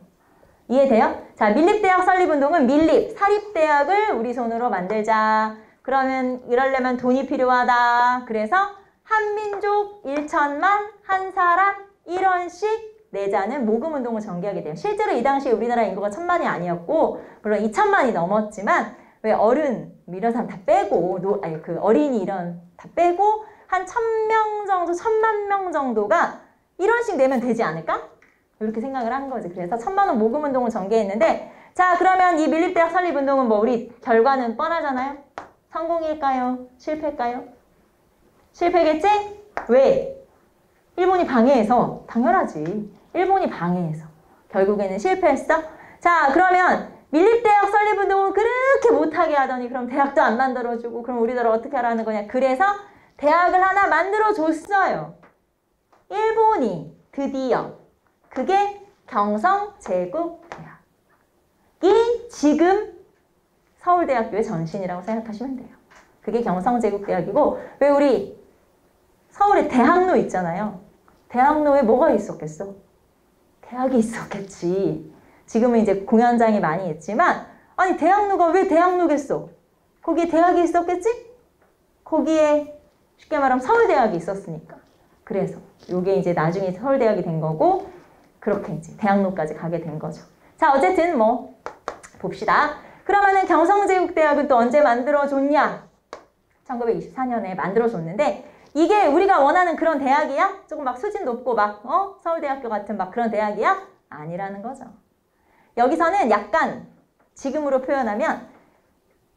이해돼요? 자, 밀립대학 설립운동은 밀립, 사립대학을 우리 손으로 만들자. 그러면 이러려면 돈이 필요하다. 그래서 한민족 1천만 한 사람 1원씩 내자는 모금운동을 전개하게 돼요. 실제로 이 당시에 우리나라 인구가 1,000만이 아니었고 물론 2,000만이 넘었지만 왜 어른 이런 사람 다 빼고 그 어린이 이런 다 빼고 한 1,000명 정도, 1,000만 명 정도가 1원씩 내면 되지 않을까? 이렇게 생각을 한 거지. 그래서 1,000만 원 모금운동을 전개했는데 자, 그러면 이 밀립대학 설립운동은 뭐 우리 결과는 뻔하잖아요. 성공일까요? 실패일까요? 실패겠지? 왜? 일본이 방해해서. 당연하지. 일본이 방해해서. 결국에는 실패했어? 자, 그러면 밀립대학 설립운동을 그렇게 못하게 하더니 그럼 대학도 안 만들어주고 그럼 우리나라 어떻게 하라는 거냐. 그래서 대학을 하나 만들어줬어요. 일본이 드디어. 그게 경성제국대학이 지금 서울대학교의 전신이라고 생각하시면 돼요. 그게 경성제국대학이고 왜 우리 서울에 대학로 있잖아요. 대학로에 뭐가 있었겠어? 대학이 있었겠지. 지금은 이제 공연장이 많이 있지만 아니 대학로가 왜 대학로겠어? 거기에 대학이 있었겠지? 거기에 쉽게 말하면 서울대학이 있었으니까. 그래서 이게 이제 나중에 서울대학이 된 거고 그렇게 이제 대학로까지 가게 된 거죠. 자, 어쨌든 뭐 봅시다. 그러면은 경성제국대학은 또 언제 만들어줬냐? 1924년에 만들어줬는데 이게 우리가 원하는 그런 대학이야? 조금 막 수준 높고 막 서울대학교 같은 막 그런 대학이야? 아니라는 거죠. 여기서는 약간 지금으로 표현하면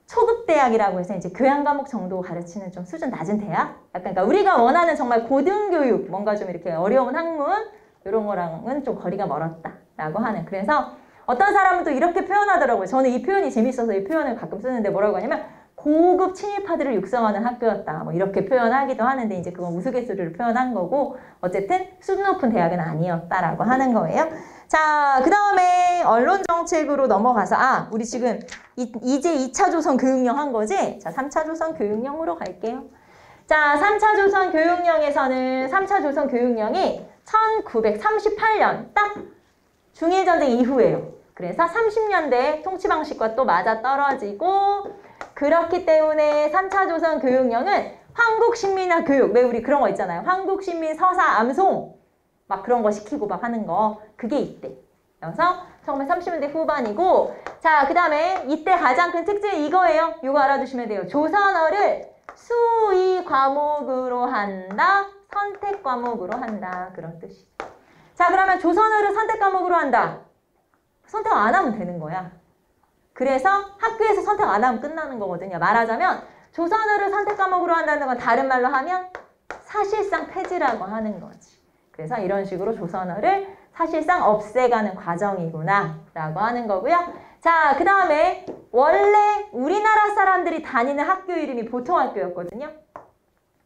초급 대학이라고 해서 이제 교양 과목 정도 가르치는 좀 수준 낮은 대학? 약간 그러니까 우리가 원하는 정말 고등교육, 뭔가 좀 이렇게 어려운 학문 이런 거랑은 좀 거리가 멀었다라고 하는. 그래서 어떤 사람은 또 이렇게 표현하더라고요. 저는 이 표현이 재밌어서 이 표현을 가끔 쓰는데 뭐라고 하냐면 고급 친일파들을 육성하는 학교였다. 뭐 이렇게 표현하기도 하는데 이제 그건 우스갯소리로 표현한 거고 어쨌든 수준 높은 대학은 아니었다라고 하는 거예요. 자, 그 다음에 언론정책으로 넘어가서 우리 지금 이제 2차 조선 교육령 한 거지? 자, 3차 조선 교육령으로 갈게요. 자, 3차 조선 교육령에서는 3차 조선 교육령이 1938년 딱 중일전쟁 이후예요. 그래서 30년대 통치 방식과 또 맞아떨어지고 그렇기 때문에 3차 조선 교육령은 황국신민화 교육, 왜 우리 그런 거 있잖아요. 황국신민 서사 암송 막 그런 거 시키고 막 하는 거 그게 이때. 그래서 1930년대 후반이고 자, 그 다음에 이때 가장 큰 특징이 이거예요. 이거 알아두시면 돼요. 조선어를 수의 과목으로 한다, 선택 과목으로 한다 그런 뜻이죠. 자, 그러면 조선어를 선택 과목으로 한다. 선택 안 하면 되는 거야. 그래서 학교에서 선택 안 하면 끝나는 거거든요. 말하자면 조선어를 선택 과목으로 한다는 건 다른 말로 하면 사실상 폐지라고 하는 거지. 그래서 이런 식으로 조선어를 사실상 없애가는 과정이구나 라고 하는 거고요. 자, 그 다음에 원래 우리나라 사람들이 다니는 학교 이름이 보통학교였거든요.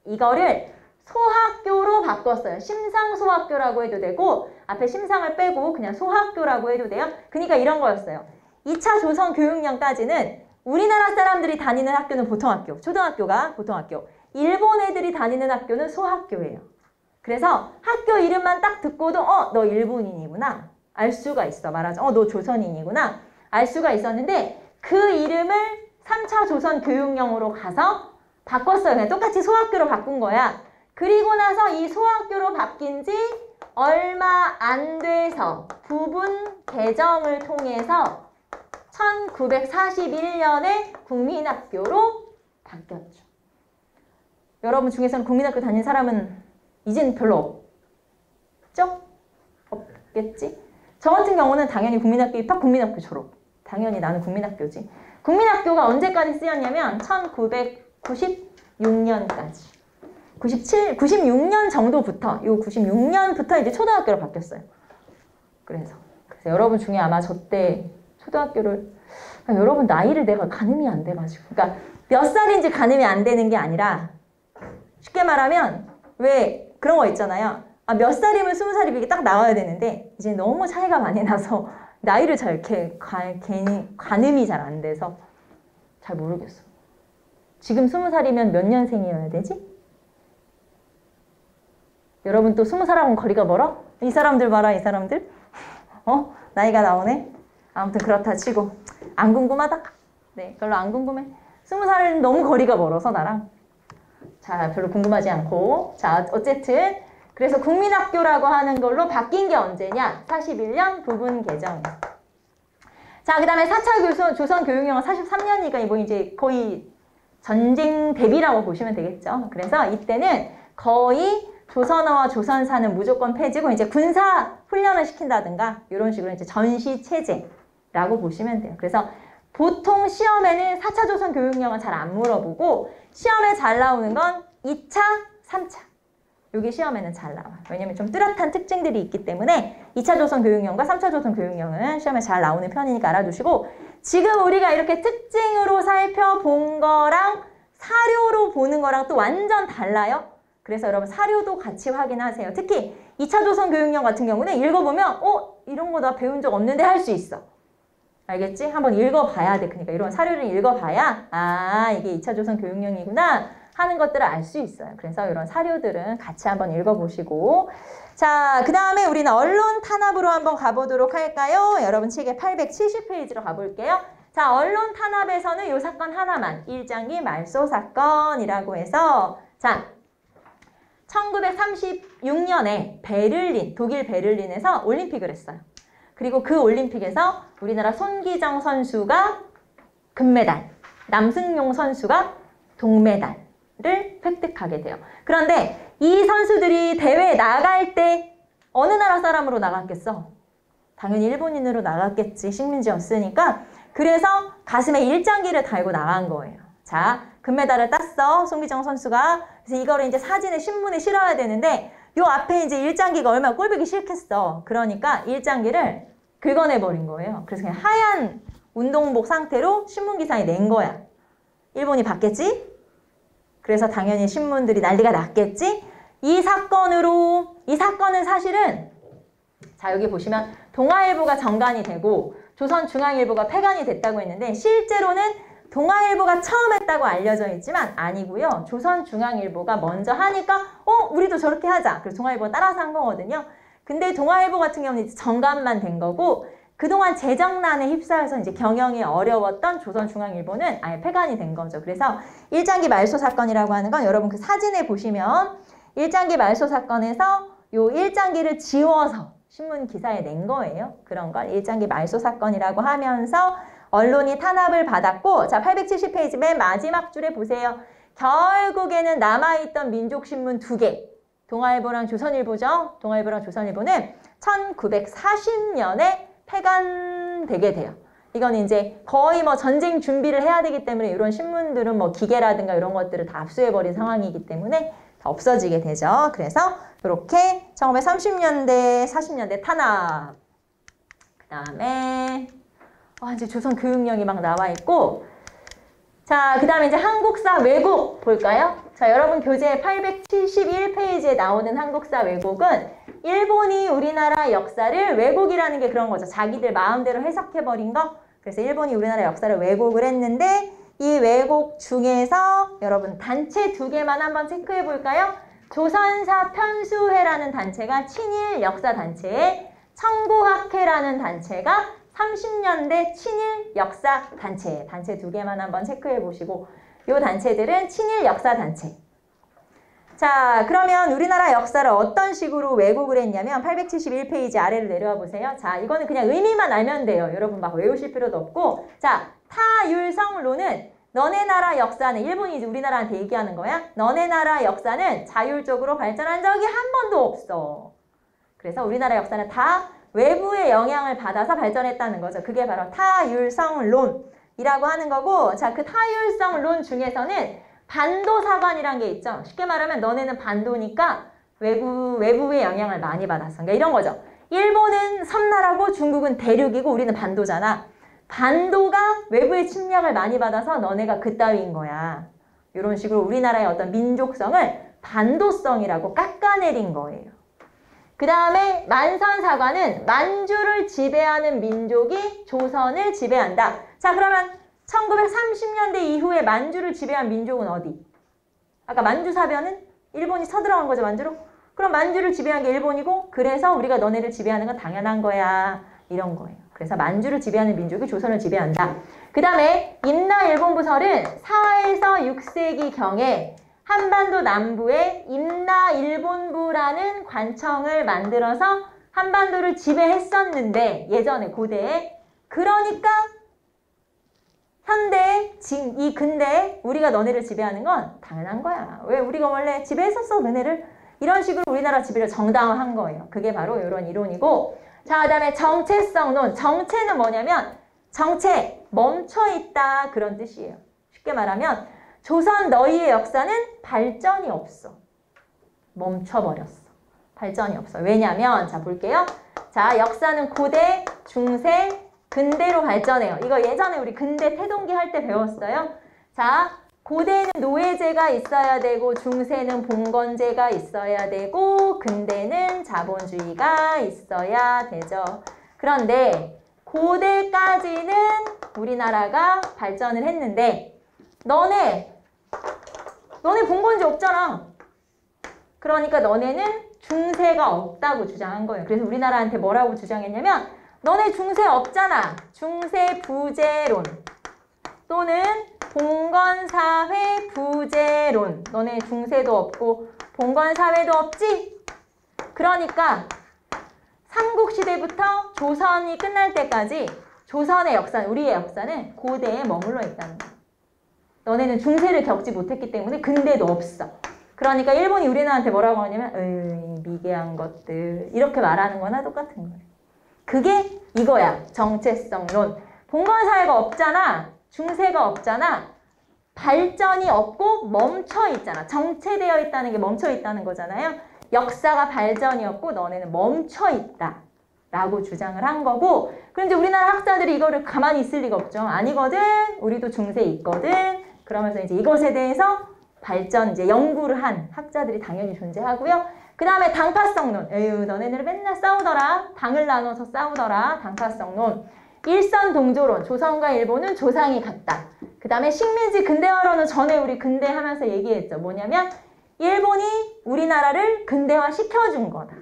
이거를 소학교로 바꿨어요. 심상소학교라고 해도 되고 앞에 심상을 빼고 그냥 소학교라고 해도 돼요. 그러니까 이런 거였어요. 2차 조선 교육령까지는 우리나라 사람들이 다니는 학교는 보통학교, 초등학교가 보통학교, 일본 애들이 다니는 학교는 소학교예요. 그래서 학교 이름만 딱 듣고도 너 일본인이구나 알 수가 있어. 말하자면 너 조선인이구나 알 수가 있었는데 그 이름을 3차 조선 교육령으로 가서 바꿨어요. 그냥 똑같이 소학교로 바꾼 거야. 그리고 나서 이 소학교로 바뀐 지 얼마 안 돼서 부분 개정을 통해서 1941년에 국민학교로 바뀌었죠. 여러분 중에서는 국민학교 다닌 사람은 이젠 별로 없죠? 없겠지? 저 같은 경우는 당연히 국민학교 입학, 국민학교 졸업. 당연히 나는 국민학교지. 국민학교가 언제까지 쓰였냐면 1996년까지. 96년 정도부터, 요 96년부터 이제 초등학교로 바뀌었어요. 그래서 여러분 중에 아마 저 때 초등학교를, 여러분 나이를 내가 가늠이 안 돼가지고. 그러니까 몇 살인지 가늠이 안 되는 게 아니라, 쉽게 말하면, 왜 그런 거 있잖아요. 몇 살이면 20살이 이게 딱 나와야 되는데, 이제 너무 차이가 많이 나서, 나이를 잘 이렇게 가늠이 잘 안 돼서, 잘 모르겠어. 지금 20살이면 몇 년생이어야 되지? 여러분 또 20살하고는 거리가 멀어? 이 사람들 봐라, 이 사람들. 나이가 나오네. 아무튼 그렇다 치고. 안 궁금하다? 네, 별로 안 궁금해. 20살은 너무 거리가 멀어서 나랑. 자, 별로 궁금하지 않고. 자, 어쨌든 그래서 국민학교라고 하는 걸로 바뀐 게 언제냐? 41년 부분 개정. 자, 그 다음에 4차 조선 교육령은 43년이니까 뭐 이제 거의 전쟁 대비라고 보시면 되겠죠. 그래서 이때는 거의 조선어와 조선사는 무조건 폐지고 이제 군사 훈련을 시킨다든가 이런 식으로 이제 전시 체제라고 보시면 돼요. 그래서 보통 시험에는 4차 조선 교육령은 잘 안 물어보고 시험에 잘 나오는 건 2차, 3차. 여기 시험에는 잘 나와요. 왜냐면 좀 뚜렷한 특징들이 있기 때문에 2차 조선 교육령과 3차 조선 교육령은 시험에 잘 나오는 편이니까 알아두시고 지금 우리가 이렇게 특징으로 살펴본 거랑 사료로 보는 거랑 또 완전 달라요. 그래서 여러분 사료도 같이 확인하세요. 특히 2차 조선 교육령 같은 경우는 읽어보면 이런 거 나 배운 적 없는데 할 수 있어. 알겠지? 한번 읽어봐야 돼. 그러니까 이런 사료를 읽어봐야 이게 2차 조선 교육령이구나 하는 것들을 알 수 있어요. 그래서 이런 사료들은 같이 한번 읽어보시고 자, 그 다음에 우리는 언론 탄압으로 한번 가보도록 할까요? 여러분 책의 870페이지로 가볼게요. 자, 언론 탄압에서는 이 사건 하나만 일장기 말소 사건이라고 해서 자 1936년에 베를린, 독일 베를린에서 올림픽을 했어요. 그리고 그 올림픽에서 우리나라 손기정 선수가 금메달, 남승용 선수가 동메달을 획득하게 돼요. 그런데 이 선수들이 대회에 나갈 때 어느 나라 사람으로 나갔겠어? 당연히 일본인으로 나갔겠지. 식민지였으니까. 그래서 가슴에 일장기를 달고 나간 거예요. 자, 금메달을 땄어. 손기정 선수가. 그래서 이거를 이제 사진에 신문에 실어야 되는데 요 앞에 이제 일장기가 얼마나 꼴보기 싫겠어. 그러니까 일장기를 긁어내버린 거예요. 그래서 그냥 하얀 운동복 상태로 신문기사에 낸 거야. 일본이 봤겠지? 그래서 당연히 신문들이 난리가 났겠지? 이 사건은 사실은 자, 여기 보시면 동아일보가 정관이 되고 조선중앙일보가 폐간이 됐다고 했는데 실제로는 동아일보가 처음 했다고 알려져 있지만 아니고요. 조선중앙일보가 먼저 하니까 우리도 저렇게 하자. 그래서 동아일보가 따라서 한 거거든요. 근데 동아일보 같은 경우는 이제 정감만 된 거고 그동안 재정난에 휩싸여서 이제 경영이 어려웠던 조선중앙일보는 아예 폐간이 된 거죠. 그래서 일장기 말소 사건이라고 하는 건 여러분 그 사진에 보시면 일장기 말소 사건에서 요 일장기를 지워서 신문 기사에 낸 거예요. 그런 걸 일장기 말소 사건이라고 하면서 언론이 탄압을 받았고 자 870페이지 맨 마지막 줄에 보세요. 결국에는 남아있던 민족신문 2개 동아일보랑 조선일보죠. 동아일보랑 조선일보는 1940년에 폐간되게 돼요. 이건 이제 거의 뭐 전쟁 준비를 해야 되기 때문에 이런 신문들은 뭐 기계라든가 이런 것들을 다 압수해버린 상황이기 때문에 다 없어지게 되죠. 그래서 이렇게 1930년대, 40년대 탄압. 그 다음에 이제 조선 교육령이 막 나와 있고 자, 그 다음에 이제 한국사 왜곡 볼까요? 자, 여러분 교재 871페이지에 나오는 한국사 왜곡은 일본이 우리나라 역사를 왜곡이라는 게 그런 거죠. 자기들 마음대로 해석해버린 거. 그래서 일본이 우리나라 역사를 왜곡을 했는데 이 왜곡 중에서 여러분 단체 2개만 한번 체크해 볼까요? 조선사 편수회라는 단체가 친일 역사 단체에 청구학회라는 단체가 30년대 친일 역사 단체 2개만 한번 체크해 보시고 이 단체들은 친일 역사 단체. 자, 그러면 우리나라 역사를 어떤 식으로 왜곡을 했냐면 871페이지 아래를 내려와 보세요. 자, 이거는 그냥 의미만 알면 돼요. 여러분 막 외우실 필요도 없고 자, 타율성론은 너네 나라 역사는 일본이 이제 우리나라한테 얘기하는 거야. 너네 나라 역사는 자율적으로 발전한 적이 한 번도 없어. 그래서 우리나라 역사는 다 외부의 영향을 받아서 발전했다는 거죠. 그게 바로 타율성론이라고 하는 거고 자, 그 타율성론 중에서는 반도사관이란 게 있죠. 쉽게 말하면 너네는 반도니까 외부의 영향을 많이 받았어. 그러니까 이런 거죠. 일본은 섬나라고 중국은 대륙이고 우리는 반도잖아. 반도가 외부의 침략을 많이 받아서 너네가 그따위인 거야. 이런 식으로 우리나라의 어떤 민족성을 반도성이라고 깎아내린 거예요. 그 다음에 만선사관은 만주를 지배하는 민족이 조선을 지배한다. 자, 그러면 1930년대 이후에 만주를 지배한 민족은 어디? 아까 만주사변은 일본이 서들어간 거죠, 만주로? 그럼 만주를 지배한 게 일본이고 그래서 우리가 너네를 지배하는 건 당연한 거야. 이런 거예요. 그래서 만주를 지배하는 민족이 조선을 지배한다. 그 다음에 임나일본부설은 4에서 6세기경에 한반도 남부에 임나일본부라는 관청을 만들어서 한반도를 지배했었는데 예전에 고대에 그러니까 현대에 이 근대에 우리가 너네를 지배하는 건 당연한 거야. 왜 우리가 원래 지배했었어 너네를. 이런 식으로 우리나라 지배를 정당화한 거예요. 그게 바로 이런 이론이고 자, 그 다음에 정체성론. 정체는 뭐냐면 정체, 멈춰있다 그런 뜻이에요. 쉽게 말하면 조선 너희의 역사는 발전이 없어. 멈춰버렸어. 발전이 없어. 왜냐면 자 볼게요. 자, 역사는 고대, 중세, 근대로 발전해요. 이거 예전에 우리 근대 태동기 할 때 배웠어요. 자, 고대는 노예제가 있어야 되고 중세는 봉건제가 있어야 되고 근대는 자본주의가 있어야 되죠. 그런데 고대까지는 우리나라가 발전을 했는데 너네 봉건제 없잖아. 그러니까 너네는 중세가 없다고 주장한 거예요. 그래서 우리나라한테 뭐라고 주장했냐면 너네 중세 없잖아. 중세 부재론 또는 봉건사회 부재론. 너네 중세도 없고 봉건사회도 없지? 그러니까 삼국시대부터 조선이 끝날 때까지 조선의 역사는, 우리의 역사는 고대에 머물러 있다는 거야. 너네는 중세를 겪지 못했기 때문에 근대도 없어. 그러니까 일본이 우리나라한테 뭐라고 하냐면 에이, 미개한 것들 이렇게 말하는 거나 똑같은 거예요. 그게 이거야. 정체성론. 봉건사회가 없잖아. 중세가 없잖아. 발전이 없고 멈춰 있잖아. 정체되어 있다는 게 멈춰 있다는 거잖아요. 역사가 발전이 없고 너네는 멈춰 있다 라고 주장을 한 거고 그런데 우리나라 학자들이 이거를 가만히 있을 리가 없죠. 아니거든. 우리도 중세에 있거든. 그러면서 이제 이것에 대해서 발전, 이제 연구를 한 학자들이 당연히 존재하고요. 그 다음에 당파성론. 에휴, 너네들 맨날 싸우더라. 당을 나눠서 싸우더라. 당파성론. 일선동조론. 조선과 일본은 조상이 같다. 그 다음에 식민지 근대화론은 전에 우리 근대하면서 얘기했죠. 뭐냐면 일본이 우리나라를 근대화 시켜준 거다.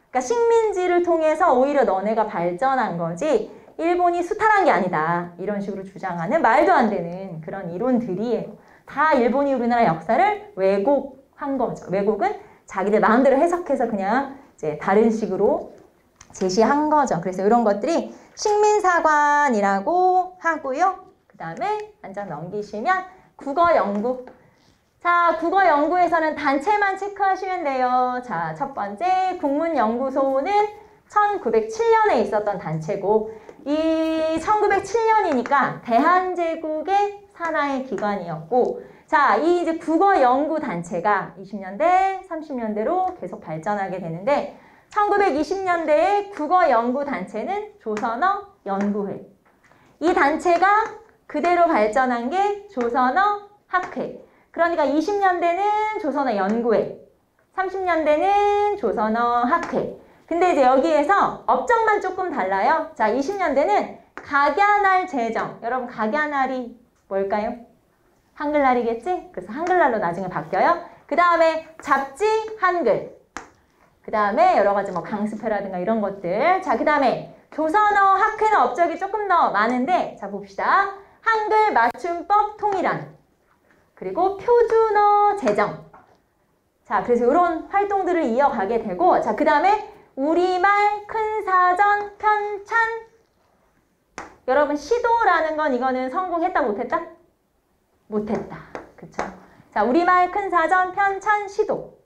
그러니까 식민지를 통해서 오히려 너네가 발전한 거지 일본이 수탈한 게 아니다. 이런 식으로 주장하는 말도 안 되는 그런 이론들이에요. 다 일본이 우리나라 역사를 왜곡한 거죠. 왜곡은 자기들 마음대로 해석해서 그냥 이제 다른 식으로 제시한 거죠. 그래서 이런 것들이 식민사관이라고 하고요. 그 다음에 한 장 넘기시면 국어연구. 자, 국어연구에서는 단체만 체크하시면 돼요. 자, 첫 번째 국문연구소는 1907년에 있었던 단체고 이 1907년이니까 대한제국의 산하의 기관이었고 자, 이 이제 국어연구단체가 20년대, 30년대로 계속 발전하게 되는데 1920년대에 국어연구단체는 조선어연구회. 이 단체가 그대로 발전한 게 조선어학회. 그러니까 20년대는 조선어연구회, 30년대는 조선어학회. 근데 이제 여기에서 업적만 조금 달라요. 자, 20년대는 각야날 제정. 여러분 각야날이 뭘까요? 한글날이겠지? 그래서 한글날로 나중에 바뀌어요. 그 다음에 잡지 한글. 그 다음에 여러 가지 뭐 강습회라든가 이런 것들. 자, 그 다음에 조선어 학회는 업적이 조금 더 많은데 자, 봅시다. 한글 맞춤법 통일안. 그리고 표준어 제정. 자, 그래서 이런 활동들을 이어가게 되고 자, 그 다음에 우리말 큰사전 편찬. 여러분 시도라는 건 이거는 성공했다 못했다? 못했다. 그쵸? 자, 우리말 큰사전 편찬 시도.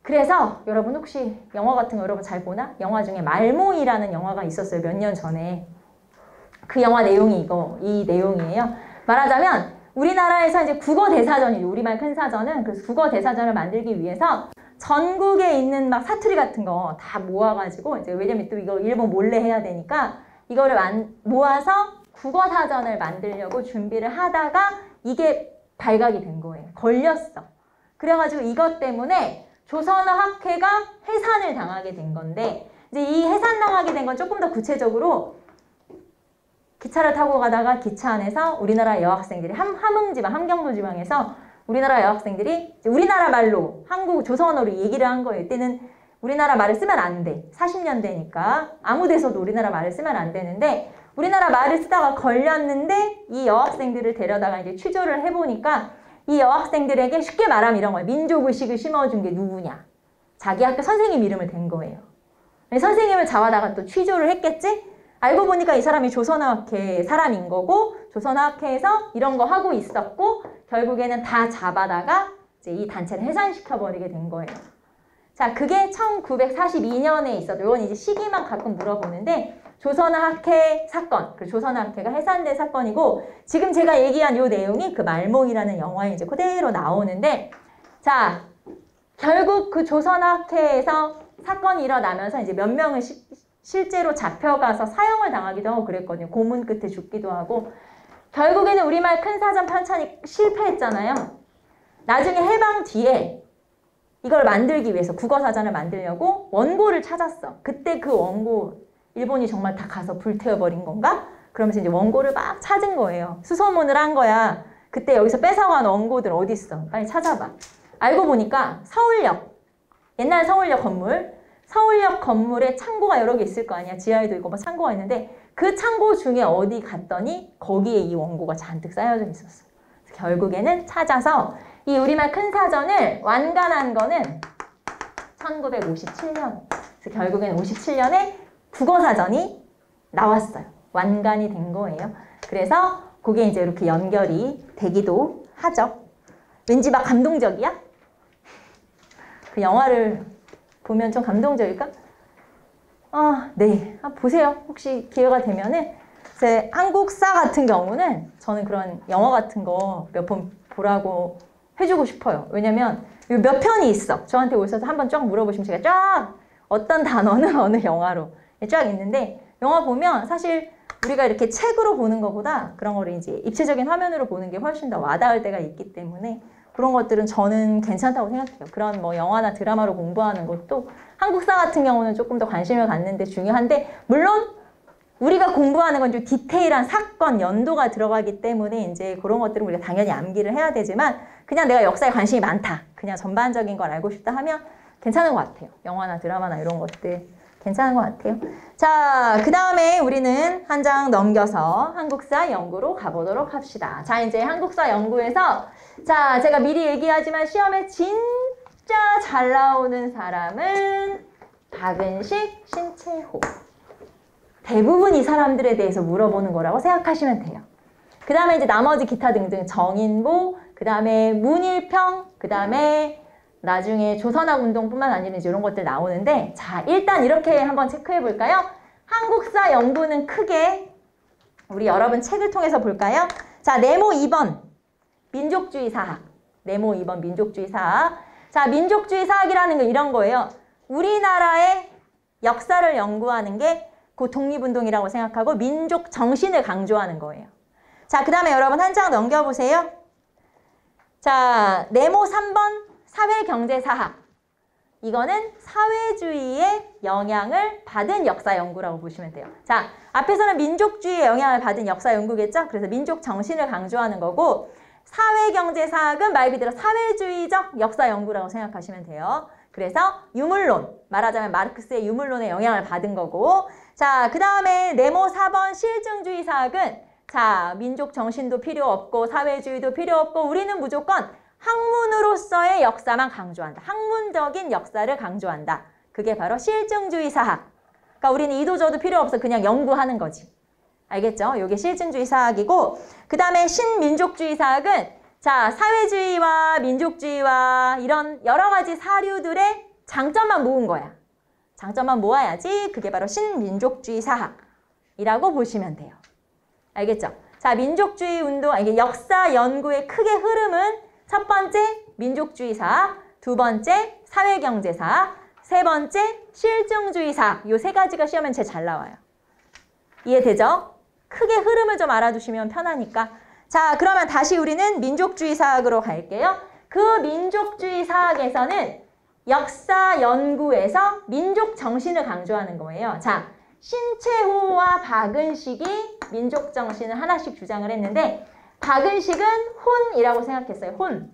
그래서 여러분 혹시 영화 같은 거 여러분 잘 보나? 영화 중에 말모이라는 영화가 있었어요. 몇 년 전에. 그 영화 내용이 이 내용이에요. 말하자면 우리나라에서 이제 국어대사전이죠. 우리말 큰사전은 그래서 국어대사전을 만들기 위해서 전국에 있는 막 사투리 같은 거 다 모아가지고 이제 왜냐면 또 이거 일본 몰래 해야 되니까 이거를 모아서 국어사전을 만들려고 준비를 하다가 이게 발각이 된 거예요. 걸렸어. 그래가지고 이것 때문에 조선어학회가 해산을 당하게 된 건데 이제 이 해산당하게 된 건 조금 더 구체적으로 기차를 타고 가다가 기차 안에서 우리나라 여학생들이 함경도 지방에서 우리나라 여학생들이 우리나라 말로 한국 조선어로 얘기를 한 거예요. 이때는 우리나라 말을 쓰면 안 돼. 40년대니까 아무 데서도 우리나라 말을 쓰면 안 되는데 우리나라 말을 쓰다가 걸렸는데 이 여학생들을 데려다가 이제 취조를 해보니까 이 여학생들에게 쉽게 말하면 이런 거예요. 민족의식을 심어준 게 누구냐. 자기 학교 선생님 이름을 댄 거예요. 선생님을 잡아다가 또 취조를 했겠지? 알고 보니까 이 사람이 조선어학회 사람인 거고 조선어학회에서 이런 거 하고 있었고 결국에는 다 잡아다가 이제 이 단체를 해산시켜버리게 된 거예요. 자, 그게 1942년에 있었죠. 이건 이제 시기만 가끔 물어보는데 조선어학회 사건, 그 조선어학회가 해산된 사건이고 지금 제가 얘기한 이 내용이 그 말모이라는 영화에 이제 그대로 나오는데 자, 결국 그 조선어학회에서 사건이 일어나면서 이제 몇 명을 실제로 잡혀가서 사형을 당하기도 하고 그랬거든요. 고문 끝에 죽기도 하고 결국에는 우리말 큰사전 편찬이 실패했잖아요. 나중에 해방 뒤에 이걸 만들기 위해서 국어사전을 만들려고 원고를 찾았어. 그때 그 원고 일본이 정말 다 가서 불태워버린 건가? 그러면서 이제 원고를 막 찾은 거예요. 수소문을 한 거야. 그때 여기서 뺏어간 원고들 어디 있어? 빨리 찾아봐. 알고 보니까 서울역, 옛날 서울역 건물에 창고가 여러 개 있을 거 아니야. 지하에도 있고 뭐 창고가 있는데 그 창고 중에 어디 갔더니 거기에 이 원고가 잔뜩 쌓여져 있었어. 결국에는 찾아서 이 우리말 큰사전을 완간한 거는 1957년. 그래서 결국에는 57년에 국어사전이 나왔어요. 완간이 된 거예요. 그래서 그게 이제 이렇게 연결이 되기도 하죠. 왠지 막 감동적이야? 그 영화를 보면 좀 감동적일까? 네. 보세요. 혹시 기회가 되면은 제 한국사 같은 경우는 저는 그런 영화 같은 거 몇 번 보라고 해주고 싶어요. 왜냐면 몇 편이 있어. 저한테 오셔서 한번 쫙 물어보시면 제가 쫙 어떤 단어는 어느 영화로 쫙 있는데 영화 보면 사실 우리가 이렇게 책으로 보는 것보다 그런 거를 이제 입체적인 화면으로 보는 게 훨씬 더 와닿을 때가 있기 때문에 그런 것들은 저는 괜찮다고 생각해요. 그런 뭐 영화나 드라마로 공부하는 것도 한국사 같은 경우는 조금 더 관심을 갖는 데 중요한데 물론 우리가 공부하는 건 좀 디테일한 사건, 연도가 들어가기 때문에 이제 그런 것들은 우리가 당연히 암기를 해야 되지만 그냥 내가 역사에 관심이 많다. 그냥 전반적인 걸 알고 싶다 하면 괜찮은 것 같아요. 영화나 드라마나 이런 것들 괜찮은 것 같아요. 자, 그 다음에 우리는 한 장 넘겨서 한국사 연구로 가보도록 합시다. 자, 이제 한국사 연구에서 자, 제가 미리 얘기하지만 시험에 진짜 잘 나오는 사람은 박은식, 신채호. 대부분 이 사람들에 대해서 물어보는 거라고 생각하시면 돼요. 그 다음에 이제 나머지 기타 등등 정인보, 그 다음에 문일평, 그 다음에 나중에 조선학 운동뿐만 아니라 이런 것들 나오는데 자, 일단 이렇게 한번 체크해 볼까요? 한국사 연구는 크게 우리 여러분 책을 통해서 볼까요? 자, 네모 2번 민족주의 사학. 네모 2번 민족주의 사학. 자, 민족주의 사학이라는 건 이런 거예요. 우리나라의 역사를 연구하는 게 그 독립운동이라고 생각하고 민족 정신을 강조하는 거예요. 자, 그 다음에 여러분 한 장 넘겨보세요. 자, 네모 3번 사회경제사학. 이거는 사회주의의 영향을 받은 역사 연구라고 보시면 돼요. 자, 앞에서는 민족주의의 영향을 받은 역사 연구겠죠? 그래서 민족 정신을 강조하는 거고 사회경제사학은 말 그대로 사회주의적 역사 연구라고 생각하시면 돼요. 그래서 유물론, 말하자면 마르크스의 유물론의 영향을 받은 거고 자, 그 다음에 네모 4번 실증주의 사학은 자, 민족 정신도 필요 없고 사회주의도 필요 없고 우리는 무조건 학문으로서의 역사만 강조한다. 학문적인 역사를 강조한다. 그게 바로 실증주의 사학. 그러니까 우리는 이도저도 필요 없어. 그냥 연구하는 거지. 알겠죠? 이게 실증주의 사학이고 그 다음에 신민족주의 사학은 자, 사회주의와 민족주의와 이런 여러 가지 사류들의 장점만 모은 거야. 장점만 모아야지 그게 바로 신민족주의 사학이라고 보시면 돼요. 알겠죠? 자, 민족주의 운동, 이게 역사 연구의 크게 흐름은 첫 번째 민족주의 사학, 두 번째 사회경제 사학, 세 번째 실증주의 사학. 요 세 가지가 시험엔 제일 잘 나와요. 이해되죠? 크게 흐름을 좀 알아두시면 편하니까. 자, 그러면 다시 우리는 민족주의 사학으로 갈게요. 그 민족주의 사학에서는 역사 연구에서 민족 정신을 강조하는 거예요. 자, 신채호와 박은식이 민족 정신을 하나씩 주장을 했는데 박은식은 혼이라고 생각했어요. 혼.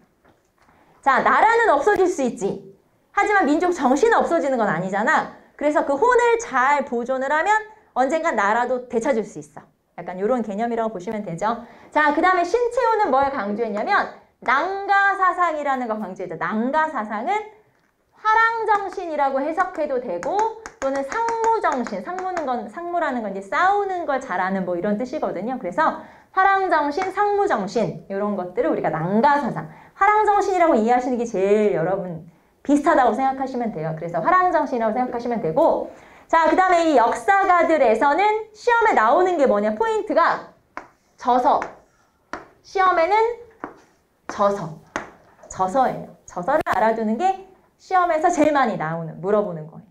자, 나라는 없어질 수 있지. 하지만 민족 정신은 없어지는 건 아니잖아. 그래서 그 혼을 잘 보존을 하면 언젠간 나라도 되찾을 수 있어. 약간 이런 개념이라고 보시면 되죠. 자, 그 다음에 신채호는 뭘 강조했냐면 낭가사상이라는 걸 강조했죠. 낭가사상은 화랑정신이라고 해석해도 되고 또는 상무정신, 상무라는 건 이제 싸우는 걸 잘하는 뭐 이런 뜻이거든요. 그래서 화랑정신, 상무정신 이런 것들을 우리가 낭가사상, 화랑정신이라고 이해하시는 게 제일 여러분 비슷하다고 생각하시면 돼요. 그래서 화랑정신이라고 생각하시면 되고 자, 그 다음에 이 역사가들에서는 시험에 나오는 게 뭐냐? 포인트가 저서. 시험에는 저서예요. 저서를 알아두는 게 시험에서 제일 많이 물어보는 거예요.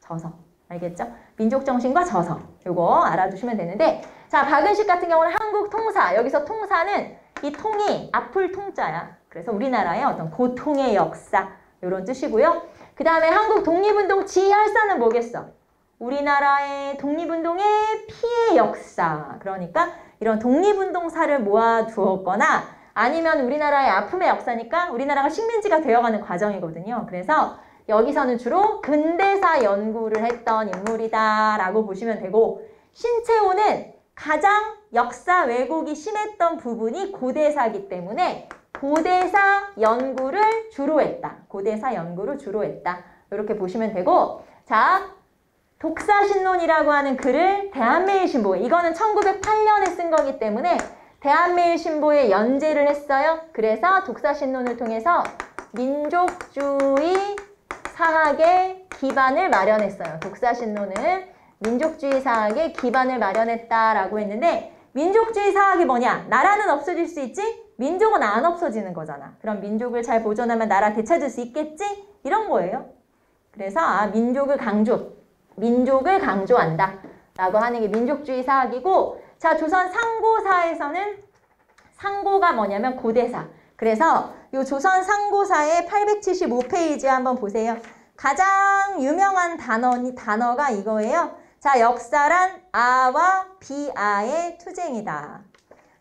저서. 알겠죠? 민족정신과 저서. 요거 알아두시면 되는데 자, 박은식 같은 경우는 한국통사. 여기서 통사는 이 통이 앞을 통자야. 그래서 우리나라의 어떤 고통의 역사 이런 뜻이고요. 그 다음에 한국 독립운동 지혈사는 뭐겠어? 우리나라의 독립운동의 피해 역사. 그러니까 이런 독립운동사를 모아두었거나 아니면 우리나라의 아픔의 역사니까 우리나라가 식민지가 되어가는 과정이거든요. 그래서 여기서는 주로 근대사 연구를 했던 인물이다라고 보시면 되고 신채호는 가장 역사 왜곡이 심했던 부분이 고대사이기 때문에 고대사 연구를 주로 했다. 고대사 연구를 주로 했다. 이렇게 보시면 되고 자, 독사신론이라고 하는 글을 대한매일신보 이거는 1908년에 쓴 거기 때문에 대한매일신보에 연재를 했어요. 그래서 독사신론을 통해서 민족주의 사학의 기반을 마련했어요. 독사신론은 민족주의 사학의 기반을 마련했다라고 했는데 민족주의 사학이 뭐냐? 나라는 없어질 수 있지? 민족은 안 없어지는 거잖아. 그럼 민족을 잘 보존하면 나라 되찾을 수 있겠지? 이런 거예요. 그래서 민족을 강조한다 라고 하는 게 민족주의 사학이고 자, 조선 상고사에서는 상고가 뭐냐면 고대사. 그래서 이 조선 상고사의 875페이지 한번 보세요. 가장 유명한 단어가 이거예요. 자, 역사란 아와 비아의 투쟁이다.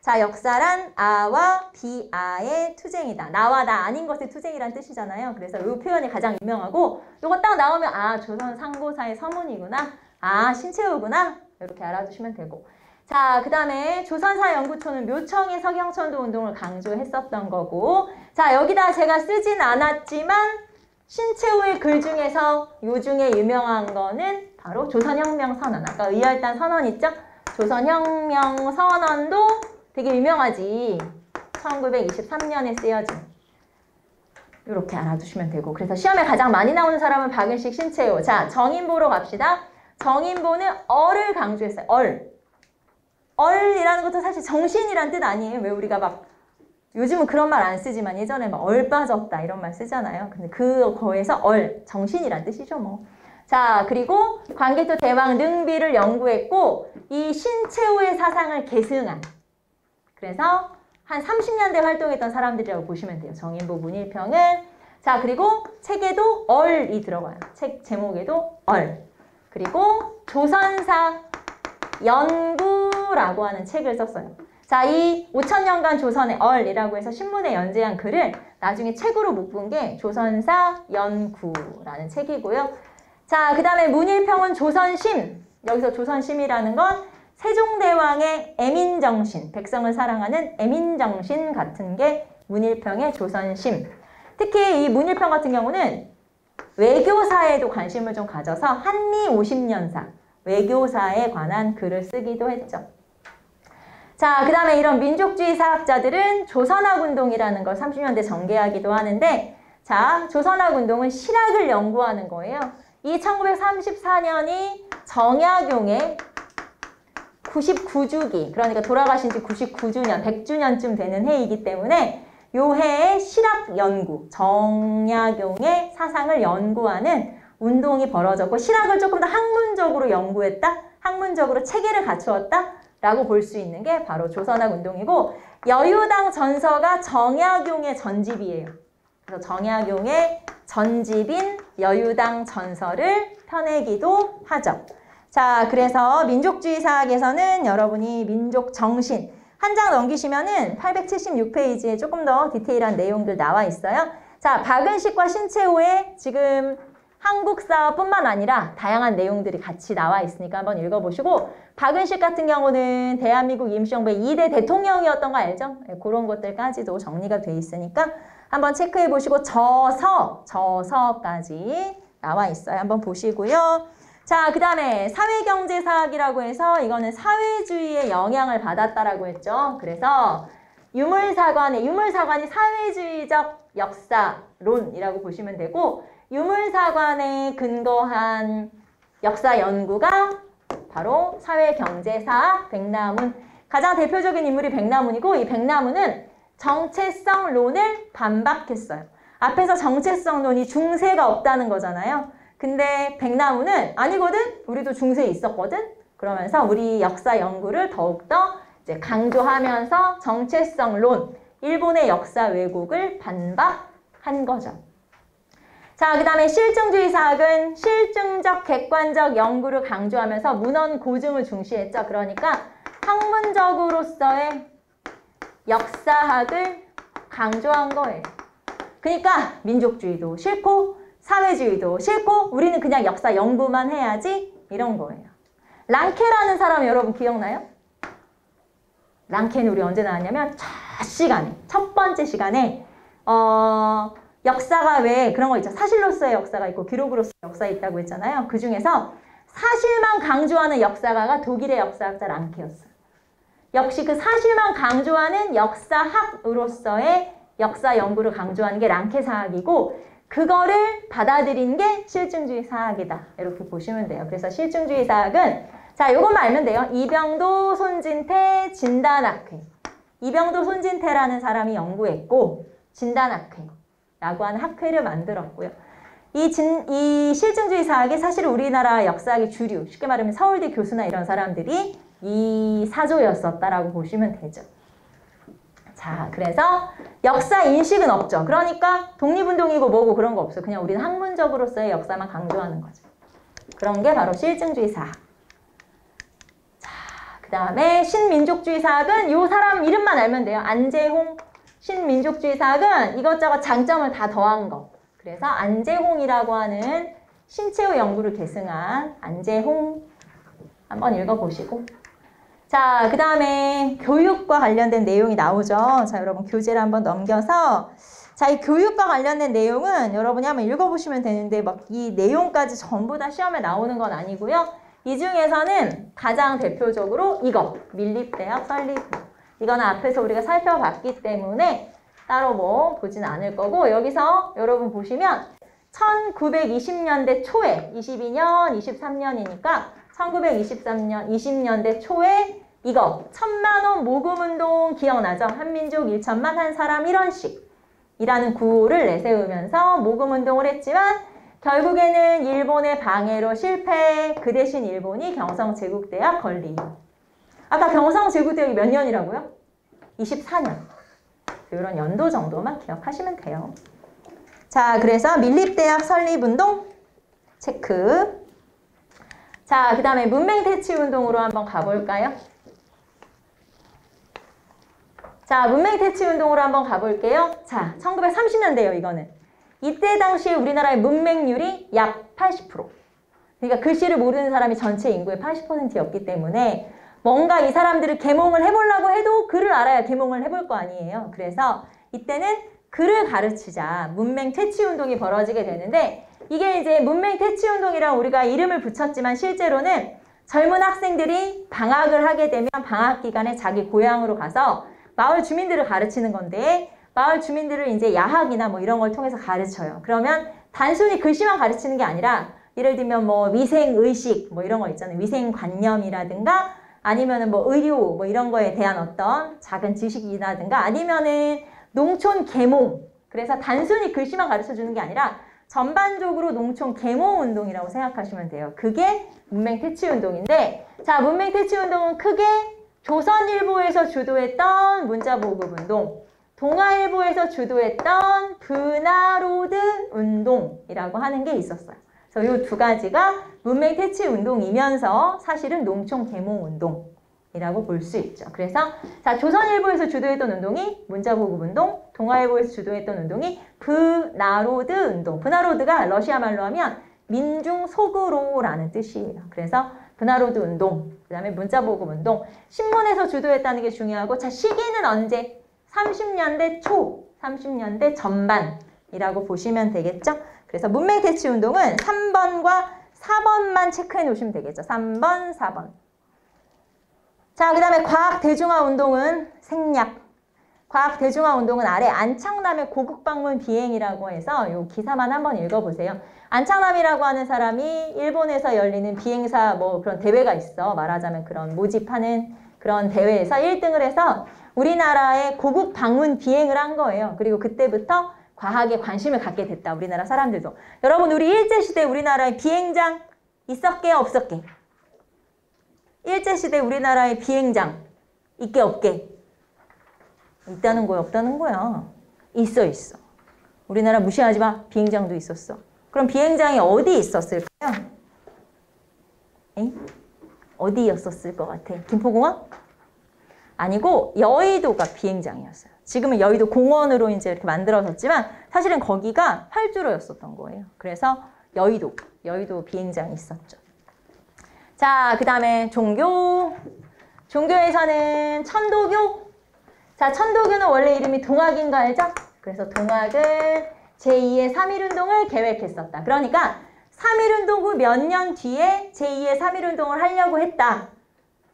자, 역사란 아와 비아의 투쟁이다. 나와 나 아닌 것의 투쟁이란 뜻이잖아요. 그래서 이 표현이 가장 유명하고 이거 딱 나오면 아, 조선 상고사의 서문이구나. 아, 신채호구나. 이렇게 알아두시면 되고. 자, 그 다음에 조선사연구초는 묘청의 서경천도 운동을 강조했었던 거고. 자, 여기다 제가 쓰진 않았지만 신채호의 글 중에서 요 중에 유명한 거는 바로 조선혁명선언. 아까 의열단 선언 있죠? 조선혁명선언도 되게 유명하지. 1923년에 쓰여진. 이렇게 알아두시면 되고. 그래서 시험에 가장 많이 나오는 사람은 박은식, 신채호. 자, 정인보로 갑시다. 정인보는 얼을 강조했어요. 얼. 얼이라는 것도 사실 정신이란 뜻 아니에요. 왜 우리가 막 요즘은 그런 말 안 쓰지만 예전에 막 얼 빠졌다 이런 말 쓰잖아요. 근데 그거에서 얼, 정신이란 뜻이죠 뭐. 자, 그리고 광개토 대왕 능비를 연구했고 이 신채호의 사상을 계승한, 그래서 한 30년대 활동했던 사람들이라고 보시면 돼요. 정인보 문일평은. 자, 그리고 책에도 얼이 들어가요. 책 제목에도 얼. 그리고 조선사 연구라고 하는 책을 썼어요. 자, 이 5000년간 조선의 얼이라고 해서 신문에 연재한 글을 나중에 책으로 묶은 게 조선사 연구라는 책이고요. 자, 그 다음에 문일평은 조선심. 여기서 조선심이라는 건 세종대왕의 애민정신, 백성을 사랑하는 애민정신 같은 게 문일평의 조선심. 특히 이 문일평 같은 경우는 외교사에도 관심을 좀 가져서 한미 50년사, 외교사에 관한 글을 쓰기도 했죠. 자, 그 다음에 이런 민족주의 사학자들은 조선학운동이라는 걸 30년대 전개하기도 하는데, 자, 조선학운동은 실학을 연구하는 거예요. 이 1934년이 정약용의 99주기, 그러니까 돌아가신 지 99주년, 100주년쯤 되는 해이기 때문에 요 해에 실학 연구, 정약용의 사상을 연구하는 운동이 벌어졌고, 실학을 조금 더 학문적으로 연구했다, 학문적으로 체계를 갖추었다 라고 볼 수 있는 게 바로 조선학 운동이고, 여유당 전서가 정약용의 전집이에요. 그래서 정약용의 전집인 여유당 전서를 펴내기도 하죠. 자, 그래서 민족주의 사학에서는 여러분이 민족 정신 한 장 넘기시면은 876페이지에 조금 더 디테일한 내용들 나와 있어요. 자, 박은식과 신채호의 지금 한국사뿐만 아니라 다양한 내용들이 같이 나와 있으니까 한번 읽어보시고, 박은식 같은 경우는 대한민국 임시정부의 2대 대통령이었던 거 알죠? 네, 그런 것들까지도 정리가 돼 있으니까 한번 체크해 보시고, 저서까지 나와 있어요. 한번 보시고요. 자, 그 다음에 사회경제사학이라고 해서 이거는 사회주의의 영향을 받았다라고 했죠. 그래서 유물사관이 사회주의적 역사론이라고 보시면 되고, 유물사관에 근거한 역사 연구가 바로 사회경제사학 백남훈. 가장 대표적인 인물이 백남훈이고, 이 백남훈은 정체성론을 반박했어요. 앞에서 정체성론이 중세가 없다는 거잖아요. 근데 백남훈은 아니거든? 우리도 중세에 있었거든? 그러면서 우리 역사 연구를 더욱더 이제 강조하면서 정체성론, 일본의 역사 왜곡을 반박한 거죠. 자, 그 다음에 실증주의 사학은 실증적, 객관적 연구를 강조하면서 문헌 고증을 중시했죠. 그러니까 학문적으로서의 역사학을 강조한 거예요. 그러니까 민족주의도 싫고 사회주의도 싫고 우리는 그냥 역사 연구만 해야지, 이런 거예요. 랑케라는 사람 여러분 기억나요? 랑케는 우리 언제 나왔냐면 첫 번째 시간에 역사가 왜 그런 거 있죠. 사실로서의 역사가 있고 기록으로서의 역사가 있다고 했잖아요. 그 중에서 사실만 강조하는 역사가가 독일의 역사학자 랑케였어요. 역시 그 사실만 강조하는 역사학으로서의 역사 연구를 강조하는 게 랑케 사학이고, 그거를 받아들인 게 실증주의 사학이다. 이렇게 보시면 돼요. 그래서 실증주의 사학은, 자, 요것만 알면 돼요. 이병도, 손진태, 진단학회. 이병도, 손진태라는 사람이 연구했고, 진단학회라고 하는 학회를 만들었고요. 이 실증주의 사학이 사실 우리나라 역사학의 주류, 쉽게 말하면 서울대 교수나 이런 사람들이 이 사조였었다라고 보시면 되죠. 자, 그래서 역사 인식은 없죠. 그러니까 독립운동이고 뭐고 그런 거 없어요. 그냥 우리는 학문적으로서의 역사만 강조하는 거죠. 그런 게 바로 실증주의 사학. 그다음에 신민족주의 사학은 요 사람 이름만 알면 돼요. 안재홍. 신민족주의 사학은 이것저것 장점을 다 더한 거. 그래서 안재홍이라고 하는 신체호 연구를 계승한 안재홍 한번 읽어보시고. 자, 그 다음에 교육과 관련된 내용이 나오죠. 자, 여러분 교재를 한번 넘겨서 자, 이 교육과 관련된 내용은 여러분이 한번 읽어보시면 되는데 막 이 내용까지 전부 다 시험에 나오는 건 아니고요. 이 중에서는 가장 대표적으로 이거 밀립대학 설립. 이거는 앞에서 우리가 살펴봤기 때문에 따로 뭐 보진 않을 거고 여기서 여러분 보시면 1920년대 초에 22년, 23년이니까 1923년, 20년대 초에 이거 1000만원 모금운동 기억나죠? 한민족 1천만 한 사람 1원씩 이라는 구호를 내세우면서 모금운동을 했지만 결국에는 일본의 방해로 실패. 그 대신 일본이 경성제국대학 건립. 아까 경성제국대학이 몇 년이라고요? 24년. 이런 연도 정도만 기억하시면 돼요. 자, 그래서 밀립대학 설립운동 체크. 자, 그 다음에 문맹퇴치운동으로 한번 가볼까요? 자, 문맹퇴치운동으로 한번 가볼게요. 자, 1930년대예요, 이거는. 이때 당시에 우리나라의 문맹률이 약 80%. 그러니까 글씨를 모르는 사람이 전체 인구의 80%였기 때문에 뭔가 이 사람들을 계몽을 해보려고 해도 글을 알아야 계몽을 해볼 거 아니에요. 그래서 이때는 글을 가르치자 문맹퇴치운동이 벌어지게 되는데 이게 이제 문맹퇴치운동이랑 우리가 이름을 붙였지만 실제로는 젊은 학생들이 방학을 하게 되면 방학 기간에 자기 고향으로 가서 마을 주민들을 가르치는 건데 마을 주민들을 이제 야학이나 뭐 이런 걸 통해서 가르쳐요. 그러면 단순히 글씨만 가르치는 게 아니라 예를 들면 뭐 위생의식 뭐 이런 거 있잖아요. 위생관념이라든가 아니면은 뭐 의료 뭐 이런 거에 대한 어떤 작은 지식이라든가 아니면은 농촌 계몽. 그래서 단순히 글씨만 가르쳐 주는 게 아니라 전반적으로 농촌 계몽 운동이라고 생각하시면 돼요. 그게 문맹퇴치운동인데 자, 문맹퇴치운동은 크게 조선일보에서 주도했던 문자보급운동, 동아일보에서 주도했던 브나로드 운동이라고 하는 게 있었어요. 그래서 이 두 가지가 문맹퇴치운동이면서 사실은 농촌 계몽운동이라고 볼 수 있죠. 그래서 자, 조선일보에서 주도했던 운동이 문자보급운동, 동아일보에서 주도했던 운동이 브나로드 운동. 브나로드가 러시아 말로 하면 민중속으로라는 뜻이에요. 그래서 브나로드 운동, 그 다음에 문자보급운동, 신문에서 주도했다는 게 중요하고 자, 시기는 언제? 30년대 초, 30년대 전반이라고 보시면 되겠죠? 그래서 문맹퇴치운동은 3번과 4번만 체크해 놓으시면 되겠죠? 3번, 4번. 자, 그 다음에 과학대중화운동은 생략. 과학대중화운동은 아래 안창남의 고국방문 비행이라고 해서 이 기사만 한번 읽어보세요. 안창남이라고 하는 사람이 일본에서 열리는 비행사 뭐 그런 대회가 있어. 말하자면 그런 모집하는 그런 대회에서 1등을 해서 우리나라의 고국 방문 비행을 한 거예요. 그리고 그때부터 과학에 관심을 갖게 됐다. 우리나라 사람들도. 여러분 우리 일제시대 우리나라에 비행장 있었게 없었게? 일제시대 우리나라에 비행장 있게 없게? 있다는 거야 없다는 거야? 있어 있어. 우리나라 무시하지 마. 비행장도 있었어. 그럼 비행장이 어디 있었을까요? 에이? 어디였었을 것 같아? 김포공항? 아니고 여의도가 비행장이었어요. 지금은 여의도 공원으로 이제 이렇게 만들어졌지만 사실은 거기가 활주로였었던 거예요. 그래서 여의도 비행장이 있었죠. 자, 그 다음에 종교. 종교에서는 천도교. 자, 천도교는 원래 이름이 동학인 거 알죠? 그래서 동학은 제2의 3.1운동을 계획했었다. 그러니까 3.1운동 후 몇 년 뒤에 제2의 3.1운동을 하려고 했다.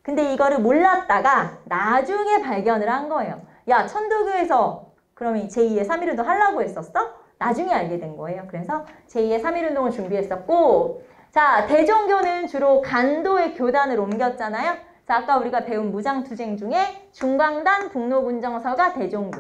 근데 이거를 몰랐다가 나중에 발견을 한 거예요. 야, 천도교에서 그러면 제2의 3.1운동 하려고 했었어? 나중에 알게 된 거예요. 그래서 제2의 3.1운동을 준비했었고 자, 대종교는 주로 간도의 교단을 옮겼잖아요. 자, 아까 우리가 배운 무장투쟁 중에 중광단 북로군정서가 대종교.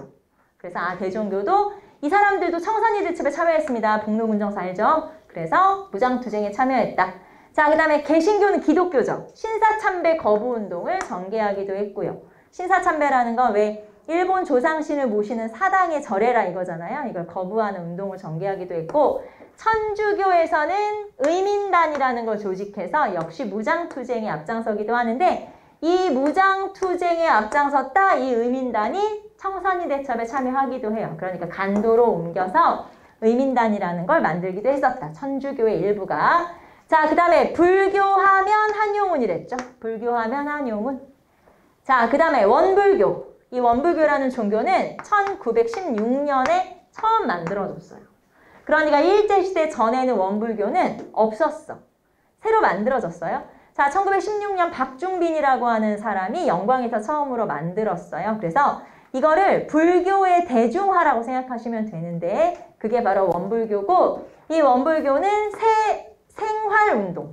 그래서 대종교도 이 사람들도 청산리der첩에 참여했습니다. 북로군정서 알죠? 그래서 무장투쟁에 참여했다. 자, 그 다음에 개신교는 기독교죠. 신사참배 거부운동을 전개하기도 했고요. 신사참배라는 건 왜 일본 조상신을 모시는 사당의 절해라 이거잖아요. 이걸 거부하는 운동을 전개하기도 했고 천주교에서는 의민단이라는 걸 조직해서 역시 무장투쟁에 앞장서기도 하는데 이 무장투쟁에 앞장섰다 이 의민단이 청산리 대첩에 참여하기도 해요. 그러니까 간도로 옮겨서 의민단이라는 걸 만들기도 했었다. 천주교의 일부가. 자, 그 다음에 불교하면 한용운이랬죠. 불교하면 한용운. 자, 그 다음에 원불교. 이 원불교라는 종교는 1916년에 처음 만들어졌어요. 그러니까 일제시대 전에는 원불교는 없었어. 새로 만들어졌어요. 자, 1916년 박중빈이라고 하는 사람이 영광에서 처음으로 만들었어요. 그래서 이거를 불교의 대중화라고 생각하시면 되는데 그게 바로 원불교고 이 원불교는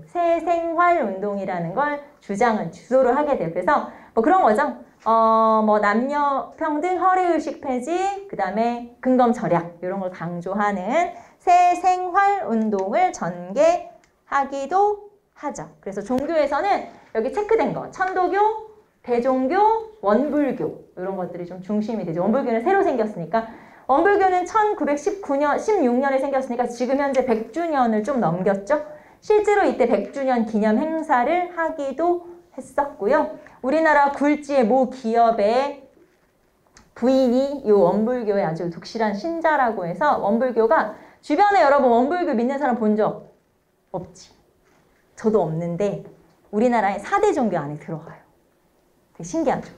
새생활운동이라는 걸 주소를 하게 돼요. 그래서 뭐 그런 거죠. 뭐 남녀 평등, 허례의식 폐지, 그 다음에 근검 절약 이런 걸 강조하는 새생활운동을 전개하기도 하죠. 그래서 종교에서는 여기 체크된 거 천도교, 대종교, 원불교 이런 것들이 좀 중심이 되죠. 원불교는 새로 생겼으니까 원불교는 16년에 생겼으니까 지금 현재 100주년을 좀 넘겼죠. 실제로 이때 100주년 기념 행사를 하기도 했었고요. 우리나라 굴지의 모 기업의 부인이 이 원불교의 아주 독실한 신자라고 해서 원불교가 주변에 여러분 원불교 믿는 사람 본 적 없지? 저도 없는데 우리나라의 4대 종교 안에 들어가요. 되게 신기하죠?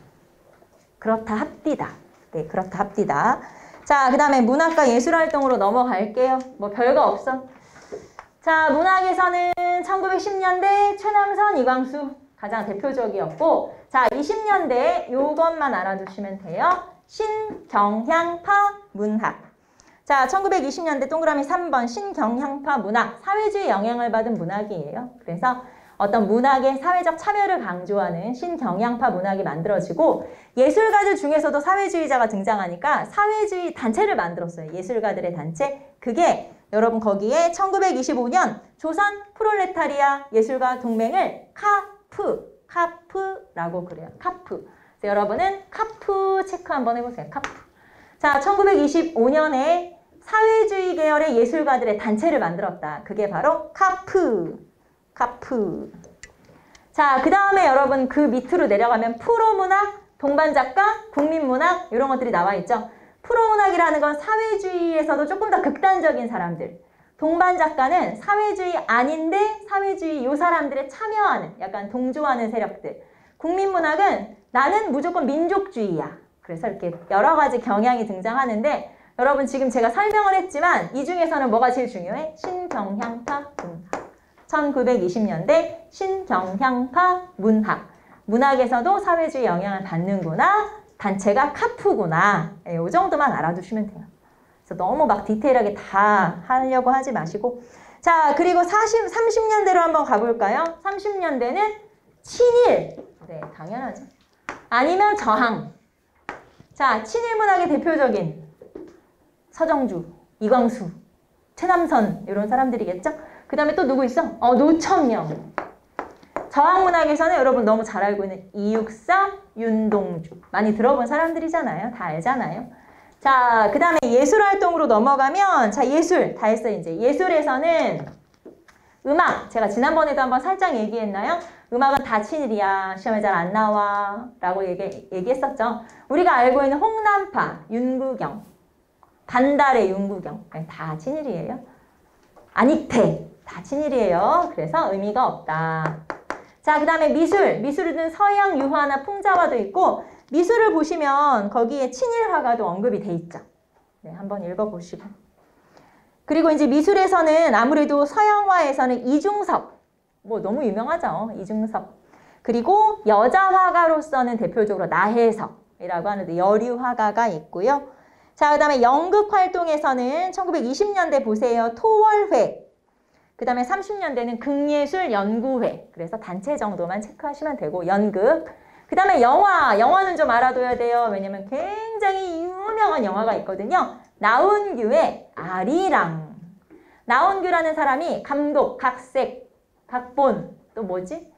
그렇다 합디다. 네, 그렇다 합디다. 자, 그 다음에 문학과 예술활동으로 넘어갈게요. 뭐 별거 없어. 자, 문학에서는 1910년대 최남선, 이광수 가장 대표적이었고 자, 20년대 요것만 알아두시면 돼요. 신경향파 문학. 자, 1920년대 동그라미 3번 신경향파 문학. 사회주의 영향을 받은 문학이에요. 그래서 어떤 문학의 사회적 참여를 강조하는 신경향파 문학이 만들어지고 예술가들 중에서도 사회주의자가 등장하니까 사회주의 단체를 만들었어요. 예술가들의 단체. 그게 여러분 거기에 1925년 조선 프롤레타리아 예술가 동맹을 카프라고 그래요. 카프. 여러분은 카프 체크 한번 해보세요. 카프. 자, 1925년에 사회주의 계열의 예술가들의 단체를 만들었다. 그게 바로 카프. 자, 그 다음에 여러분 그 밑으로 내려가면 프로문학, 동반작가, 국민문학 이런 것들이 나와 있죠. 프로문학이라는 건 사회주의에서도 조금 더 극단적인 사람들. 동반작가는 사회주의 아닌데 사회주의 요 사람들에 참여하는 약간 동조하는 세력들. 국민문학은 나는 무조건 민족주의야. 그래서 이렇게 여러 가지 경향이 등장하는데 여러분 지금 제가 설명을 했지만 이 중에서는 뭐가 제일 중요해? 신경향파 문학. 1920년대 신경향파 문학. 문학에서도 사회주의 영향을 받는구나. 단체가 카프구나. 이 정도만 알아두시면 돼요. 그래서 너무 막 디테일하게 다 하려고 하지 마시고. 자, 그리고 30년대로 한번 가볼까요? 30년대는 친일. 네, 당연하죠. 아니면 저항. 자, 친일 문학의 대표적인 서정주, 이광수, 최남선 이런 사람들이겠죠? 그 다음에 또 누구 있어? 노천명. 저항문학에서는 여러분 너무 잘 알고 있는 이육사, 윤동주. 많이 들어본 사람들이잖아요. 다 알잖아요. 자, 그 다음에 예술활동으로 넘어가면 자, 예술 다 했어요. 이제 예술에서는 음악. 제가 지난번에도 한번 살짝 얘기했나요? 음악은 다 친일이야. 시험에 잘 안 나와. 라고 얘기했었죠. 우리가 알고 있는 홍남파, 윤구경, 반달의 윤구경. 다 친일이에요. 안익태. 다 친일이에요. 그래서 의미가 없다. 자, 그 다음에 미술은 서양 유화나 풍자화도 있고 미술을 보시면 거기에 친일 화가도 언급이 돼 있죠. 네, 한번 읽어보시고. 그리고 이제 미술에서는 아무래도 서양화에서는 이중섭. 뭐 너무 유명하죠. 이중섭. 그리고 여자 화가로서는 대표적으로 나혜석이라고 하는데 여류 화가가 있고요. 자, 그 다음에 연극 활동에서는 1920년대 보세요. 토월회. 그 다음에 30년대는 극예술연구회. 그래서 단체 정도만 체크하시면 되고 연극. 그 다음에 영화는 좀 알아둬야 돼요. 왜냐면 굉장히 유명한 영화가 있거든요. 나운규의 아리랑. 나운규라는 사람이 감독, 각색, 각본, 또 뭐지?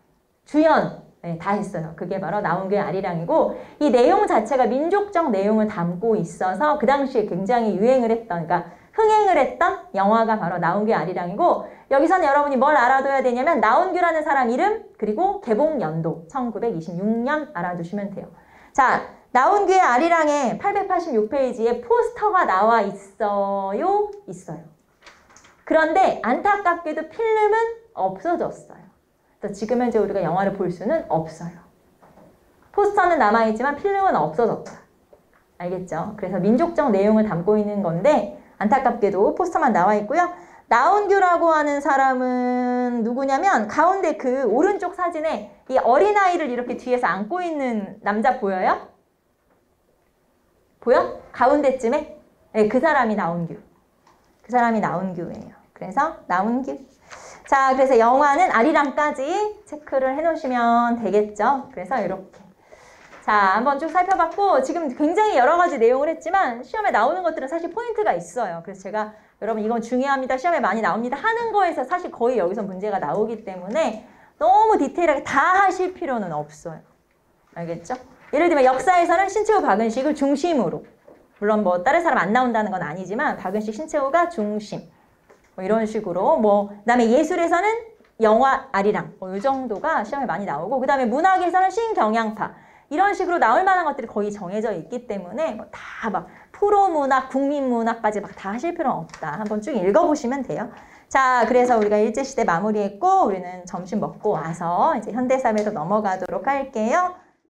주연. 네, 다 했어요. 그게 바로 나운규의 아리랑이고 이 내용 자체가 민족적 내용을 담고 있어서 그 당시에 굉장히 유행을 했던, 그러니까 흥행을 했던 영화가 바로 나운규의 아리랑이고 여기서는 여러분이 뭘 알아둬야 되냐면 나운규라는 사람 이름, 그리고 개봉 연도 1926년 알아두시면 돼요. 자, 나온규의 아리랑에 886페이지에 포스터가 나와 있어요? 있어요. 그런데 안타깝게도 필름은 없어졌어요. 지금 현재 우리가 영화를 볼 수는 없어요. 포스터는 남아있지만 필름은 없어졌다. 알겠죠? 그래서 민족적 내용을 담고 있는 건데 안타깝게도 포스터만 나와 있고요. 나온규라고 하는 사람은 누구냐면 가운데 그 오른쪽 사진에 이 어린아이를 이렇게 뒤에서 안고 있는 남자 보여요? 보여? 가운데쯤에? 네, 그 사람이 나온규. 그 사람이 나온규예요. 그래서 나온규. 자, 그래서 영화는 아리랑까지 체크를 해놓으시면 되겠죠? 그래서 이렇게. 자, 한번 쭉 살펴봤고 지금 굉장히 여러 가지 내용을 했지만 시험에 나오는 것들은 사실 포인트가 있어요. 그래서 제가 여러분 이건 중요합니다. 시험에 많이 나옵니다. 하는 거에서 사실 거의 여기서 문제가 나오기 때문에 너무 디테일하게 다 하실 필요는 없어요. 알겠죠? 예를 들면 역사에서는 신채호, 박은식을 중심으로 물론 뭐 다른 사람 안 나온다는 건 아니지만 박은식, 신채호가 중심 뭐 이런 식으로 뭐 그다음에 예술에서는 영화, 아리랑 뭐 이 정도가 시험에 많이 나오고 그다음에 문학에서는 신경향파 이런 식으로 나올 만한 것들이 거의 정해져 있기 때문에 뭐 다 막 프로문학, 국민문학까지 막 다 하실 필요는 없다. 한번 쭉 읽어보시면 돼요. 자, 그래서 우리가 일제시대 마무리했고 우리는 점심 먹고 와서 이제 현대사회로 넘어가도록 할게요.